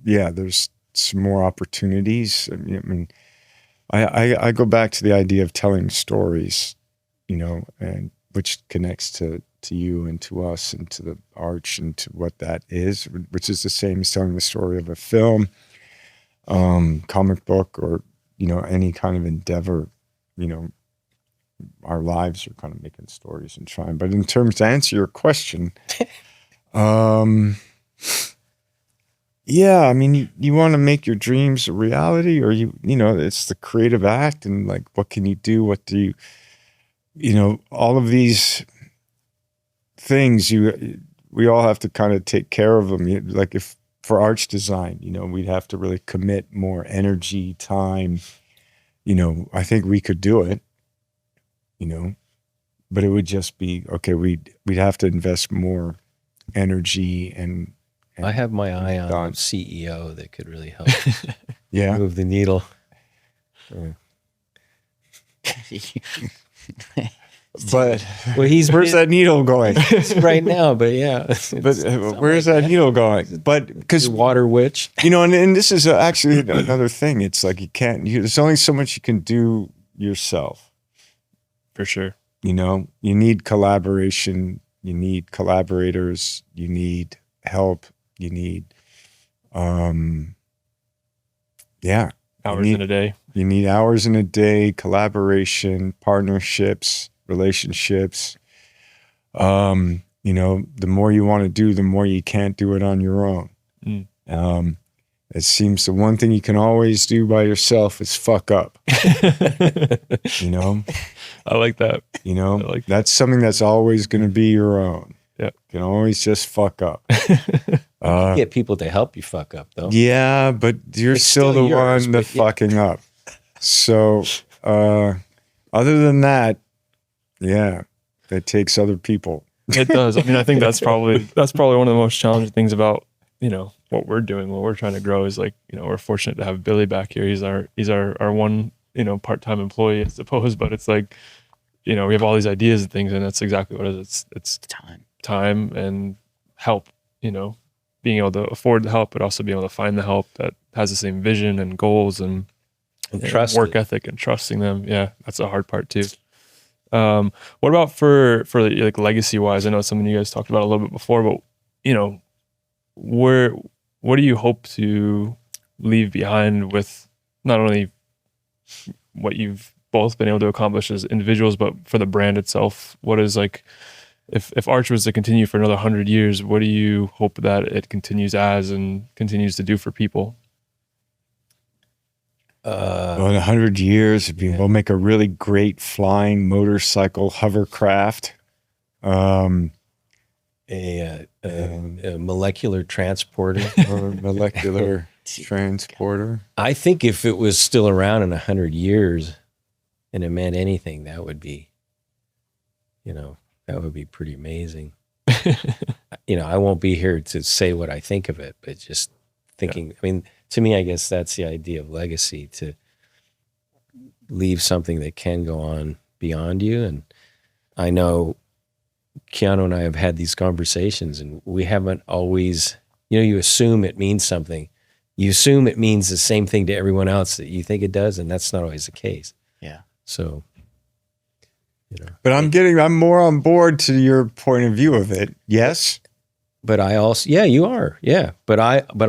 Yeah, there's some more opportunities. I mean, I go back to the idea of telling stories, and which connects to you and to us and to the arch and to what that is, which is the same as telling the story of a film, comic book, or any kind of endeavor. Our lives are kind of making stories and trying. But in terms to answer your question, yeah, I mean, you want to make your dreams a reality, or it's the creative act, and like, what can you do? What do you, all of these things, we all have to kind of take care of them. Like if for arch design, we'd have to really commit more energy, time. I think we could do it, but it would just be, okay, we'd have to invest more energy and I have my eye on CEO that could really help yeah. move the needle. But where's that needle going right now? But yeah, but where's that needle going? But because water witch, and this is actually another thing. It's like there's only so much you can do yourself. For sure. You need collaboration. You need collaborators. You need help. You need, hours in a day. You need hours in a day, collaboration, partnerships, relationships. The more you want to do, the more you can't do it on your own. It seems the one thing you can always do by yourself is fuck up. I like that. That's something that's always going to be your own. Yeah. Can always just fuck up. Get people to help you fuck up though. Yeah, but you're It's still still the yours, one that but yeah. fucking up. So, other than that, yeah, that takes other people. It does. I mean, I think that's probably one of the most challenging things about, what we're doing, what we're trying to grow is like, we're fortunate to have Billy back here. He's our one, part-time employee, I suppose, but it's like, we have all these ideas and things, and that's exactly what it is. It's time and help, being able to afford the help, but also being able to find the help that has the same vision and goals and trust work ethic and trusting them. Yeah. That's the hard part too. What about for like legacy wise? I know it's something you guys talked about a little bit before, but what do you hope to leave behind with not only what you've both been able to accomplish as individuals, but for the brand itself? What is like, if Arch was to continue for another 100 years, what do you hope that it continues as and continues to do for people? Well, in 100 years, we'll make a really great flying motorcycle hovercraft. A molecular transporter. Or molecular transporter. I think if it was still around in 100 years and it meant anything, that would be, that would be pretty amazing. I won't be here to say what I think of it, but just thinking, I mean, to me, I guess that's the idea of legacy, to leave something that can go on beyond you. And I know Keanu and I have had these conversations, and we haven't always, you assume it means something. You assume it means the same thing to everyone else that you think it does, and that's not always the case. Yeah. So, But I'm more on board to your point of view of it. Yes. But I also, yeah, you are. Yeah. But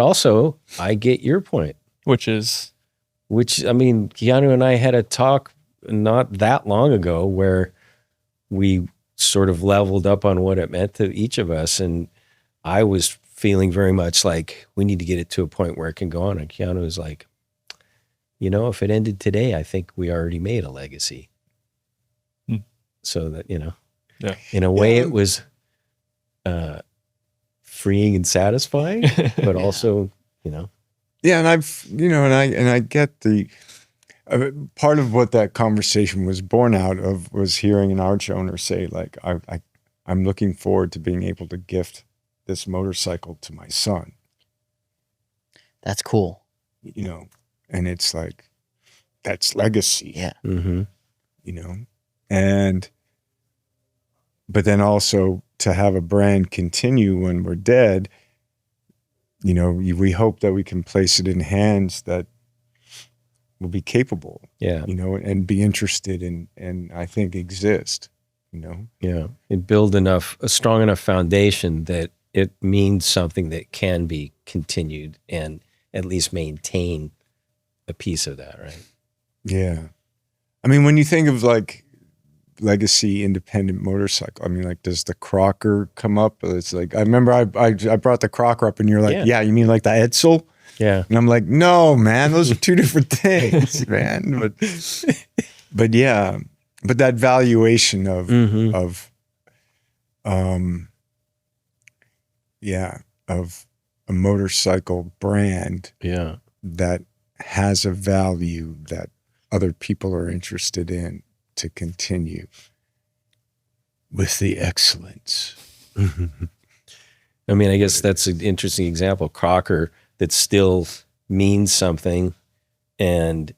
also I get your point. Which, Keanu and I had a talk not that long ago where we sort of leveled up on what it meant to each of us. And I was feeling very much like we need to get it to a point where it can go on. And Keanu was like, if it ended today, I think we already made a legacy. So that, yeah. in a way it was freeing and satisfying, but also, Yeah, and I get the part of what that conversation was born out of was hearing an Arch owner say, like, I'm looking forward to being able to gift this motorcycle to my son. That's cool. And it's like, that's legacy. Yeah. Mm-hmm. But then also to have a brand continue when we're dead, we hope that we can place it in hands that will be capable, yeah, and be interested in, and I think exist, Yeah. And build a strong enough foundation that it means something that can be continued and at least maintain a piece of that, right? Yeah. I mean, when you think of like legacy independent motorcycle, I mean, like, does the Crocker come up? It's like, I remember I brought the Crocker up and you're like, yeah, you mean like the Edsel? Yeah. And I'm like, no, man, those are two different things, man. But yeah, but that valuation of a motorcycle brand, yeah, that has a value that other people are interested in, to continue with the excellence. I mean, I guess that's an interesting example. Crocker that still means something and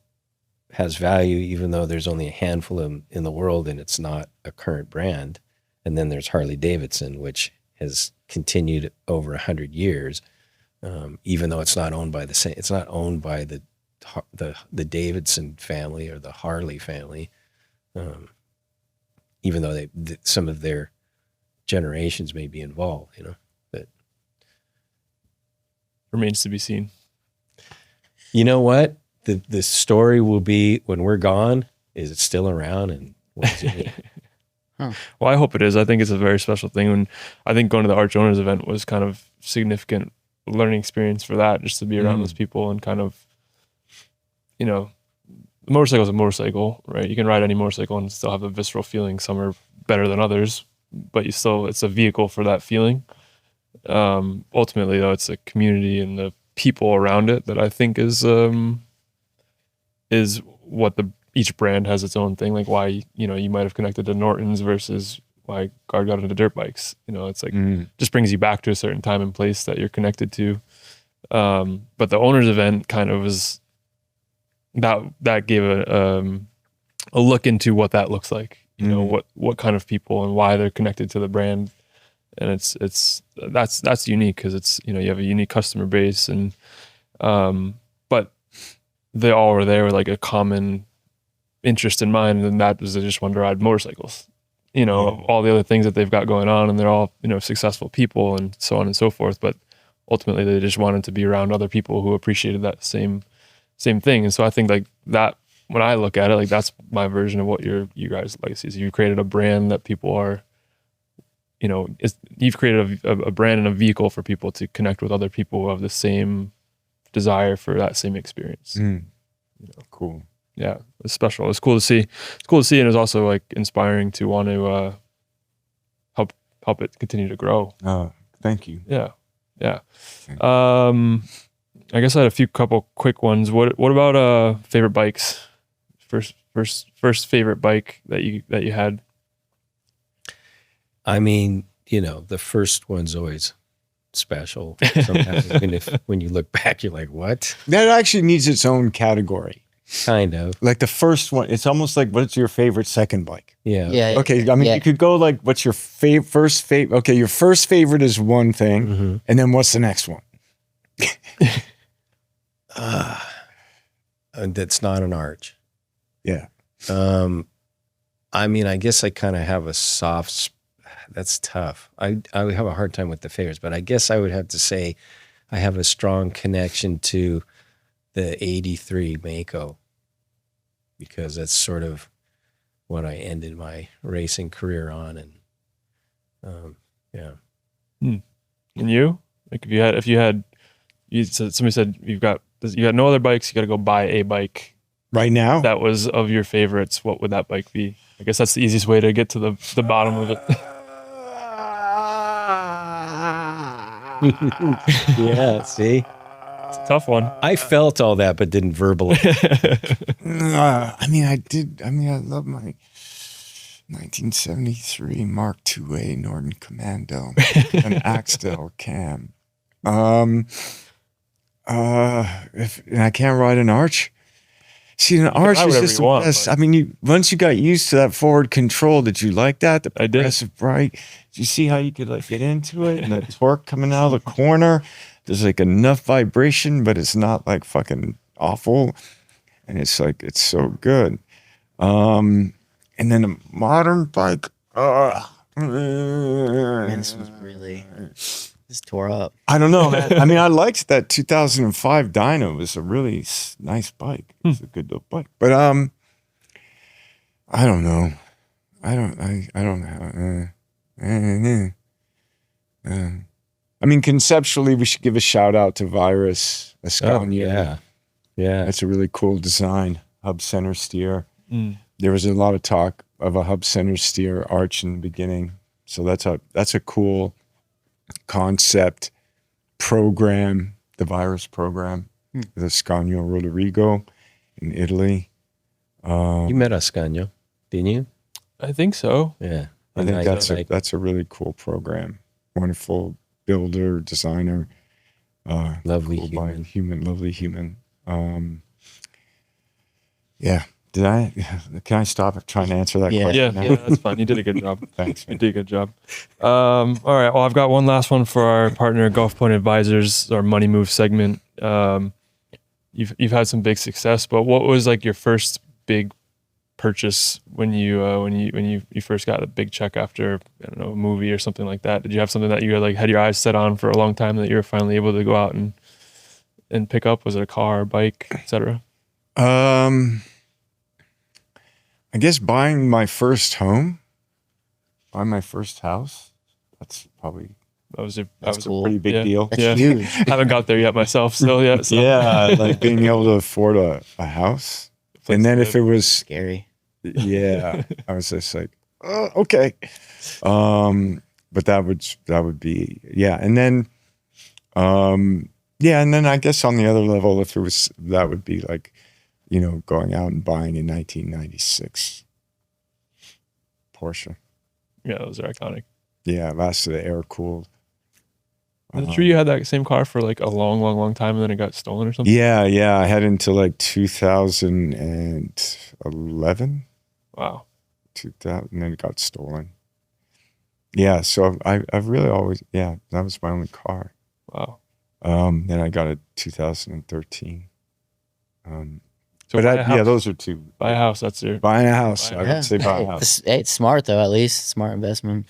has value, even though there's only a handful of them in the world and it's not a current brand. And then there's Harley Davidson, which has continued over 100 years, even though it's not owned by the same. It's not owned by the Davidson family or the Harley family. Even though some of their generations may be involved, but remains to be seen. You know what? The story will be, when we're gone, is it still around, and what does it mean? Well, I hope it is. I think it's a very special thing. And I think going to the Arch Owners event was kind of significant learning experience for that, just to be around those people and kind of, the motorcycle is a motorcycle, right? You can ride any motorcycle and still have a visceral feeling. Some are better than others, but it's a vehicle for that feeling. Ultimately though, it's a community and the people around it that I think is what each brand has its own thing. Like why, you might have connected to Norton's versus why Gard got into dirt bikes. It's like just brings you back to a certain time and place that you're connected to. But the owners event kind of was that gave a look into what that looks like. What kind of people and why they're connected to the brand. And that's unique because it's, you have a unique customer base and, but they all were there with like a common interest in mind. And that was they just wanted to ride motorcycles, all the other things that they've got going on, and they're all, successful people and so on and so forth. But ultimately they just wanted to be around other people who appreciated that same thing. And so I think like that, when I look at it, like that's my version of what you guys' legacy is. You created a brand that people are, you've created a brand and a vehicle for people to connect with other people who have the same desire for that same experience. Cool. Yeah, it's special. It's cool to see. And it's also like inspiring to want to help it continue to grow. Thank you. Yeah. I guess I had a couple quick ones. What about favorite bikes? First favorite bike that you had. I mean, the first one's always special. Sometimes when you look back, you're like, what? That actually needs its own category. Kind of. Like the first one, it's almost like, what's your favorite second bike? Yeah. Okay, I mean, you could go like, what's your first favorite? Okay, your first favorite is one thing, and then what's the next one? That's not an arch. Yeah. I mean, I guess I kind of have a that's tough. I would have a hard time with the favorites, but I guess I would have to say I have a strong connection to the 83 Mako because that's sort of what I ended my racing career on. And yeah. And you? Like somebody said you got no other bikes, you got to go buy a bike. Right now? That was of your favorites. What would that bike be? I guess that's the easiest way to get to the bottom of it. Yeah, see? It's a tough one. I felt all that, but didn't verbalize. I love my 1973 Mark IIA Norton Commando, an Axtell cam. If I can't ride an arch. See, an arch is just the best. I mean, once you got used to that forward control, did you like that? The progressive bright. Did you see how you could like get into it and the torque coming out of the corner? There's like enough vibration, but it's not like fucking awful. And it's like, it's so good. And then a modern bike. Man, this was really just tore up. I don't know, man. I mean, I liked that 2005 Dyno. It was a really nice bike. It's a good little bike. But I don't know. I don't know. I mean, conceptually, we should give a shout out to Virus Ascania. Yeah. That's a really cool design. Hub center steer. There was a lot of talk of a hub center steer arch in the beginning. So that's a cool concept program, the Virus program, the Scagno Rodrigo in Italy. You met Ascagno, didn't you? I think so. Yeah. I think that's a really cool program. Wonderful builder, designer. Lovely cool human. Lovely human. Yeah. Can I stop trying to answer that question? Yeah, that's fine. You did a good job. Thanks, man. You did a good job. All right. Well, I've got one last one for our partner, Gulf Point Advisors, our Money Move segment. You've had some big success, but what was like your first big purchase when you first got a big check after, I don't know, a movie or something like that? Did you have something that you had your eyes set on for a long time that you were finally able to go out and pick up? Was it a car, bike, etc.? I guess buying my first home, buying my first house, that's probably that's cool. A pretty big deal. That's huge. Haven't got there yet myself, still yet. So. Yeah, like being able to afford a house. And then if it was Scary. Yeah, I was just like, Okay. But that would be, yeah. And then, yeah. And then I guess on the other level, if it was, that would be like, going out and buying a 1996 Porsche. Yeah, those are iconic. Yeah. Last of the air cooled. Is it true you had that same car for like a long, long, long time and then it got stolen or something? Yeah. I had until like 2011. Wow. 2000, and then it got stolen. Yeah. So I've really always, that was my only car. Wow. Then I got a 2013. So those are two. buy a house. That's your Buying a house. Buying I would say buy a house. It's smart though. At least smart investment.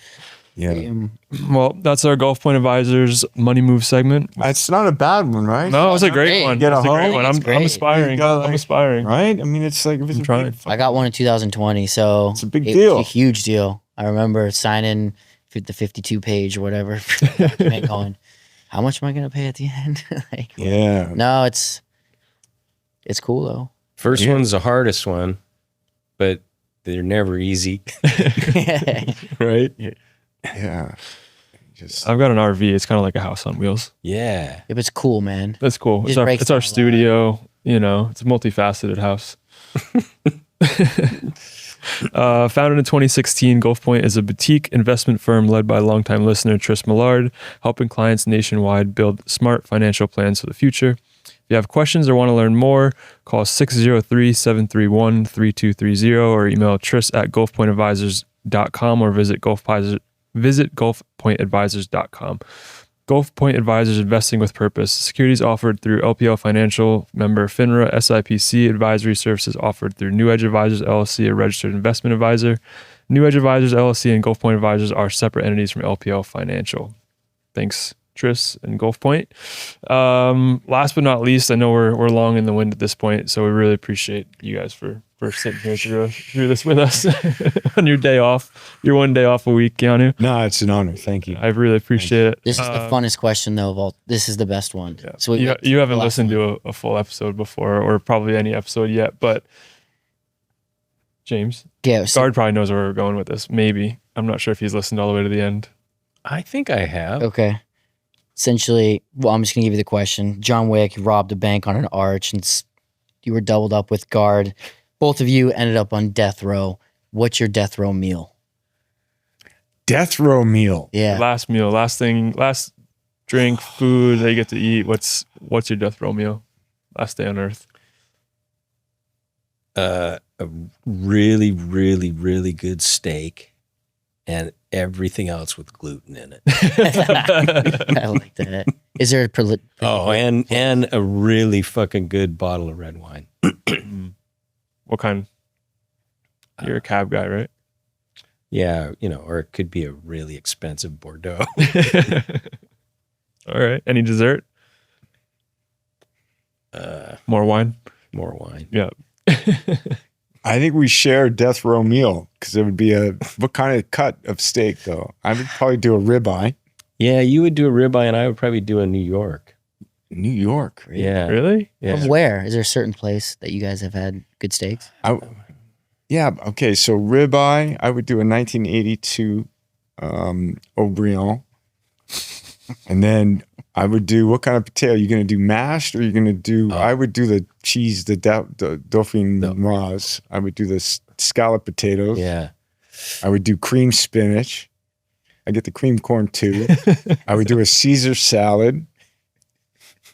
Yeah. Well, that's our Golf Point Advisors money move segment. It's not a bad one, right? No, it's a great great. one. Get a It's a great home. one. It's I'm great. aspiring. You gotta, I'm aspiring. Right? I mean, it's like, if it's I'm trying. I got one in 2020, so It's a big deal. A huge deal. I remember signing the 52 page or whatever. document going, how much am I gonna pay at the end? Like, Yeah. no, it's cool though. First one's the hardest one, but they're never easy. Right? Yeah. Just, I've got an RV. It's kind of like a house on wheels. Yeah. If it's cool, man. That's cool. Just breaks It's our down a lot. studio. It's a multifaceted house. Founded in 2016, Gulf Point is a boutique investment firm led by longtime listener Tris Millard, helping clients nationwide build smart financial plans for the future. If you have questions or want to learn more, call 603-731-3230 or email tris@gulfpointadvisors.com or visit gulfpointadvisors.com. Gulf Point Advisors, investing with purpose. Securities offered through LPL Financial, member FINRA, SIPC. Advisory services offered through New Edge Advisors LLC, a registered investment advisor. New Edge Advisors LLC and Gulf Point Advisors are separate entities from LPL Financial. Thanks, Tris and Gulf Point. Last but not least, I know we're long in the wind at this point, so we really appreciate you guys for sitting here through this with us on your day off, your one day off a week, Keanu. no, it's an honor. Thank you. I really appreciate it. This is the funnest question though of all. This is the best one. Yeah. So you haven't listened to a full episode before, or probably any episode yet, but James, Gard probably knows where we're going with this. Maybe. I'm not sure if he's listened all the way to the end. I think I have. Okay. Essentially, well, I'm just gonna give you the question. John Wick robbed a bank on an arch, and you were doubled up with Gard. Both of you ended up on death row. What's your death row meal? Death row meal. Yeah. Last meal, last drink, food that you get to eat. What's your death row meal? Last day on earth. A really, really, really good steak and everything else with gluten in it. I like that. Is there a and a really fucking good bottle of red wine. What kind? You're a cab guy, right? Yeah, or it could be a really expensive Bordeaux. All right. Any dessert? More wine? More wine. Yeah. I think we share death row meal because it would be what kind of cut of steak though? I would probably do a ribeye. Yeah, you would do a ribeye and I would probably do a New York. New York. Yeah. Really? Yeah. From where? Is there a certain place that you guys have had good steaks? Yeah. Okay. So ribeye, I would do a 1982 Aubryon, and then I would do what kind of potato? You're gonna do mashed, or you're gonna do? I would do the cheese, the Dauphinoise. I would do the scallop potatoes. Yeah. I would do cream spinach. I get the cream corn too. I would do a Caesar salad.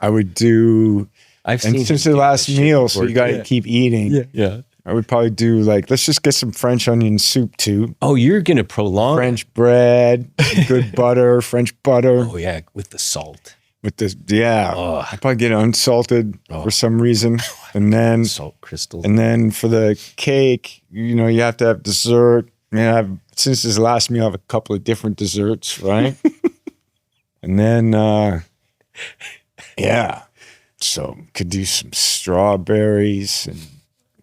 I would do. I've seen. And since the last meal, so you got to keep eating. Yeah. I would probably do let's just get some French onion soup too. Oh, you're gonna prolong French bread, good butter, French butter. Oh yeah, with the salt. With this, yeah. Oh. I probably get it unsalted for some reason. And then Salt crystals. and then for the cake, you have to have dessert. Since this last meal, I have a couple of different desserts, right? And then yeah. So could do some strawberries and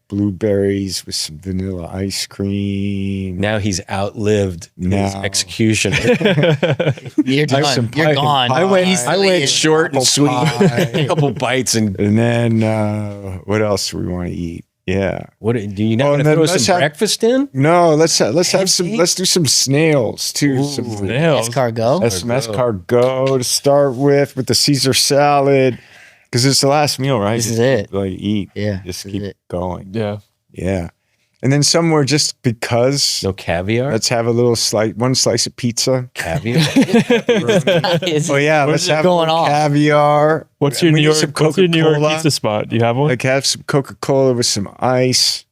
blueberries with some vanilla ice cream. Now he's outlived his Now. execution. You're done. You're gone. I went short and sweet. pie. A couple bites and And then what else do we want to eat? Yeah. What do you not Oh, want and to then throw let's some have- breakfast in? No, let's have some. Pancake? Let's do some snails too. Some Snails. Escargot. some escargot to start with the Caesar salad, because it's the last meal, right? This Just is it. Like eat. Yeah, Just this is keep it. going. Yeah. Yeah. And then somewhere just because. No caviar? Let's have a little one slice of pizza. Caviar? Oh yeah, Where's let's it have going a little on? caviar. What's your We New need York? some What's your New York Coca-Cola. pizza spot? Do you have one? Like have some Coca-Cola with some ice.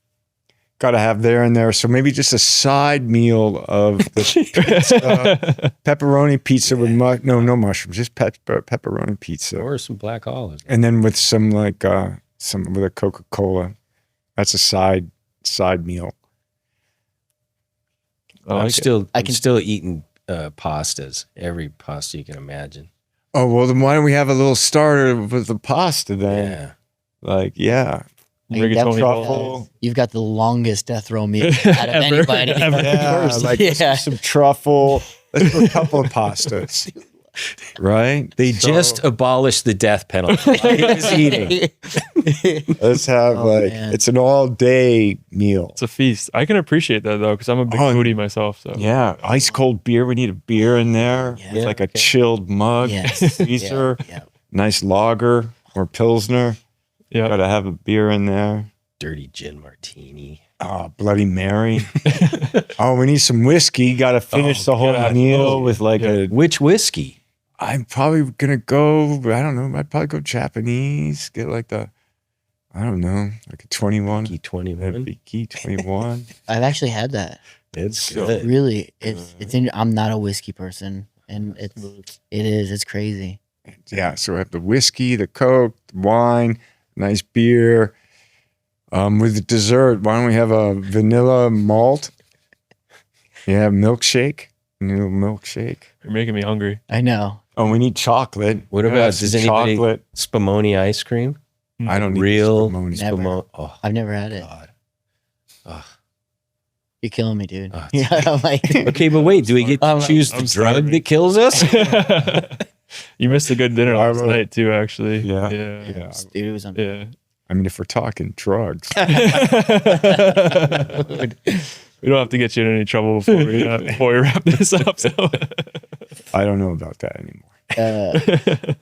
Got to have there and there. So maybe just a side meal of the pizza, pepperoni pizza with no mushrooms, just pepperoni pizza, Or some black olives. and then with some with a Coca-Cola. That's a side meal. I like it. I'm still eating pastas. Every pasta you can imagine. Oh well, then why don't we have a little starter with the pasta then? Yeah. Like yeah, Rigatoni truffle. balls. You've got the longest death row meal out of anybody. Ever. Yeah, like Yeah. some truffle. Let's do a couple of pastas. Right? They just abolished the death penalty. He was eating. Let's have man. it's an all day meal. It's a feast. I can appreciate that though, because I'm a big Oh, foodie myself. So Yeah, ice cold beer. We need a beer in there. Yeah. With like a chilled mug, Yes. freezer, Yeah. nice lager or pilsner. yeah. Gotta have a beer in there. Dirty gin martini. Oh, Bloody Mary. Oh, we need some whiskey. Got to finish the whole God. meal with like a. Which whiskey? I'm probably gonna go. I don't know. I'd probably go Japanese. Get like I don't know, like a 21. Key 21. Key 21. I've actually had that. It's good. Really, it's in. I'm not a whiskey person, and it's crazy. Yeah. So I have the whiskey, the Coke, the wine, nice beer. With the dessert, why don't we have a vanilla malt? Yeah, milkshake. New milkshake. You're making me hungry. I know. Oh, we need chocolate. What Yeah, about, some does anybody, chocolate? Spumoni ice cream? I don't need Real Spumoni. Never. Oh, I've never had it. God. You're killing me, dude. Oh, Yeah, I'm like, Okay, but wait, do we get to I'm- choose the I'm drug starving. that kills us? You missed a good dinner last night too, actually. Yeah. Yeah. Yeah. dude, it was on. Yeah. I mean, if we're talking drugs, We don't have to get you in any trouble before we wrap this up. So. I don't know about that anymore.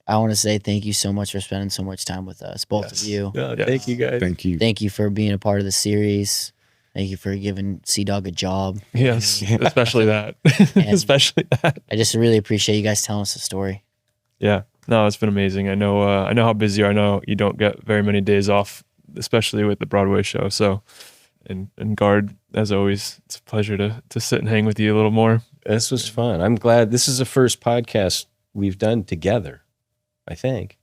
I want to say thank you so much for spending so much time with us, both of you. Thank you guys. Thank you. Thank you for being a part of the series. Thank you for giving Sea Dog a job. Yes, especially that. Especially that. I just really appreciate you guys telling us the story. Yeah. No, it's been amazing. I know how busy you are. I know you don't get very many days off, especially with the Broadway show. So, and Gard, as always, it's a pleasure to sit and hang with you a little more. This was fun. I'm glad this is the first podcast we've done together. I think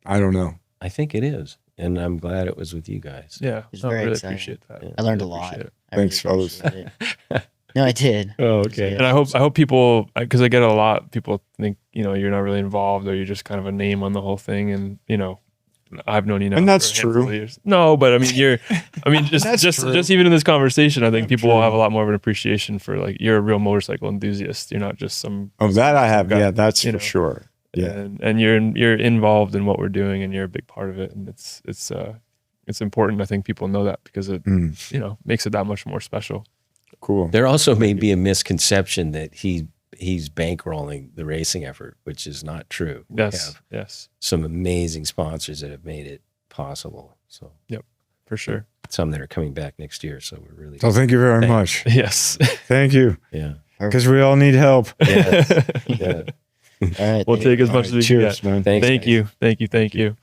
I it is. And I'm glad it was with you guys. Yeah. It's I very really exciting. appreciate that. Yeah. I learned a Really lot. appreciate it. I Thanks, really fellas. appreciate it. No, I did. Oh, okay. And I hope people, because I get a lot, people think, you're not really involved or you're just kind of a name on the whole thing. And, I've known you now. And that's for a handful true. of years. No, but I mean, just even in this conversation, I think people will have a lot more of an appreciation for like, you're a real motorcycle enthusiast. You're not just some, Oh, that I have. guy, Yeah, that's you for know. sure. Yeah. and you're involved in what we're doing and you're a big part of it. And it's important. I think people know that because it, makes it that much more special. Cool. There also may be a misconception that he's bankrolling the racing effort, which is not true. We have Yes, some amazing sponsors that have made it possible. So for sure. some that are coming back next year. So we're really So thank you very much. Yes. Thank you. yeah. Because we all need help. Yeah. All right. We'll take as much as we can Cheers, get. man. Thanks. Thank guys. you.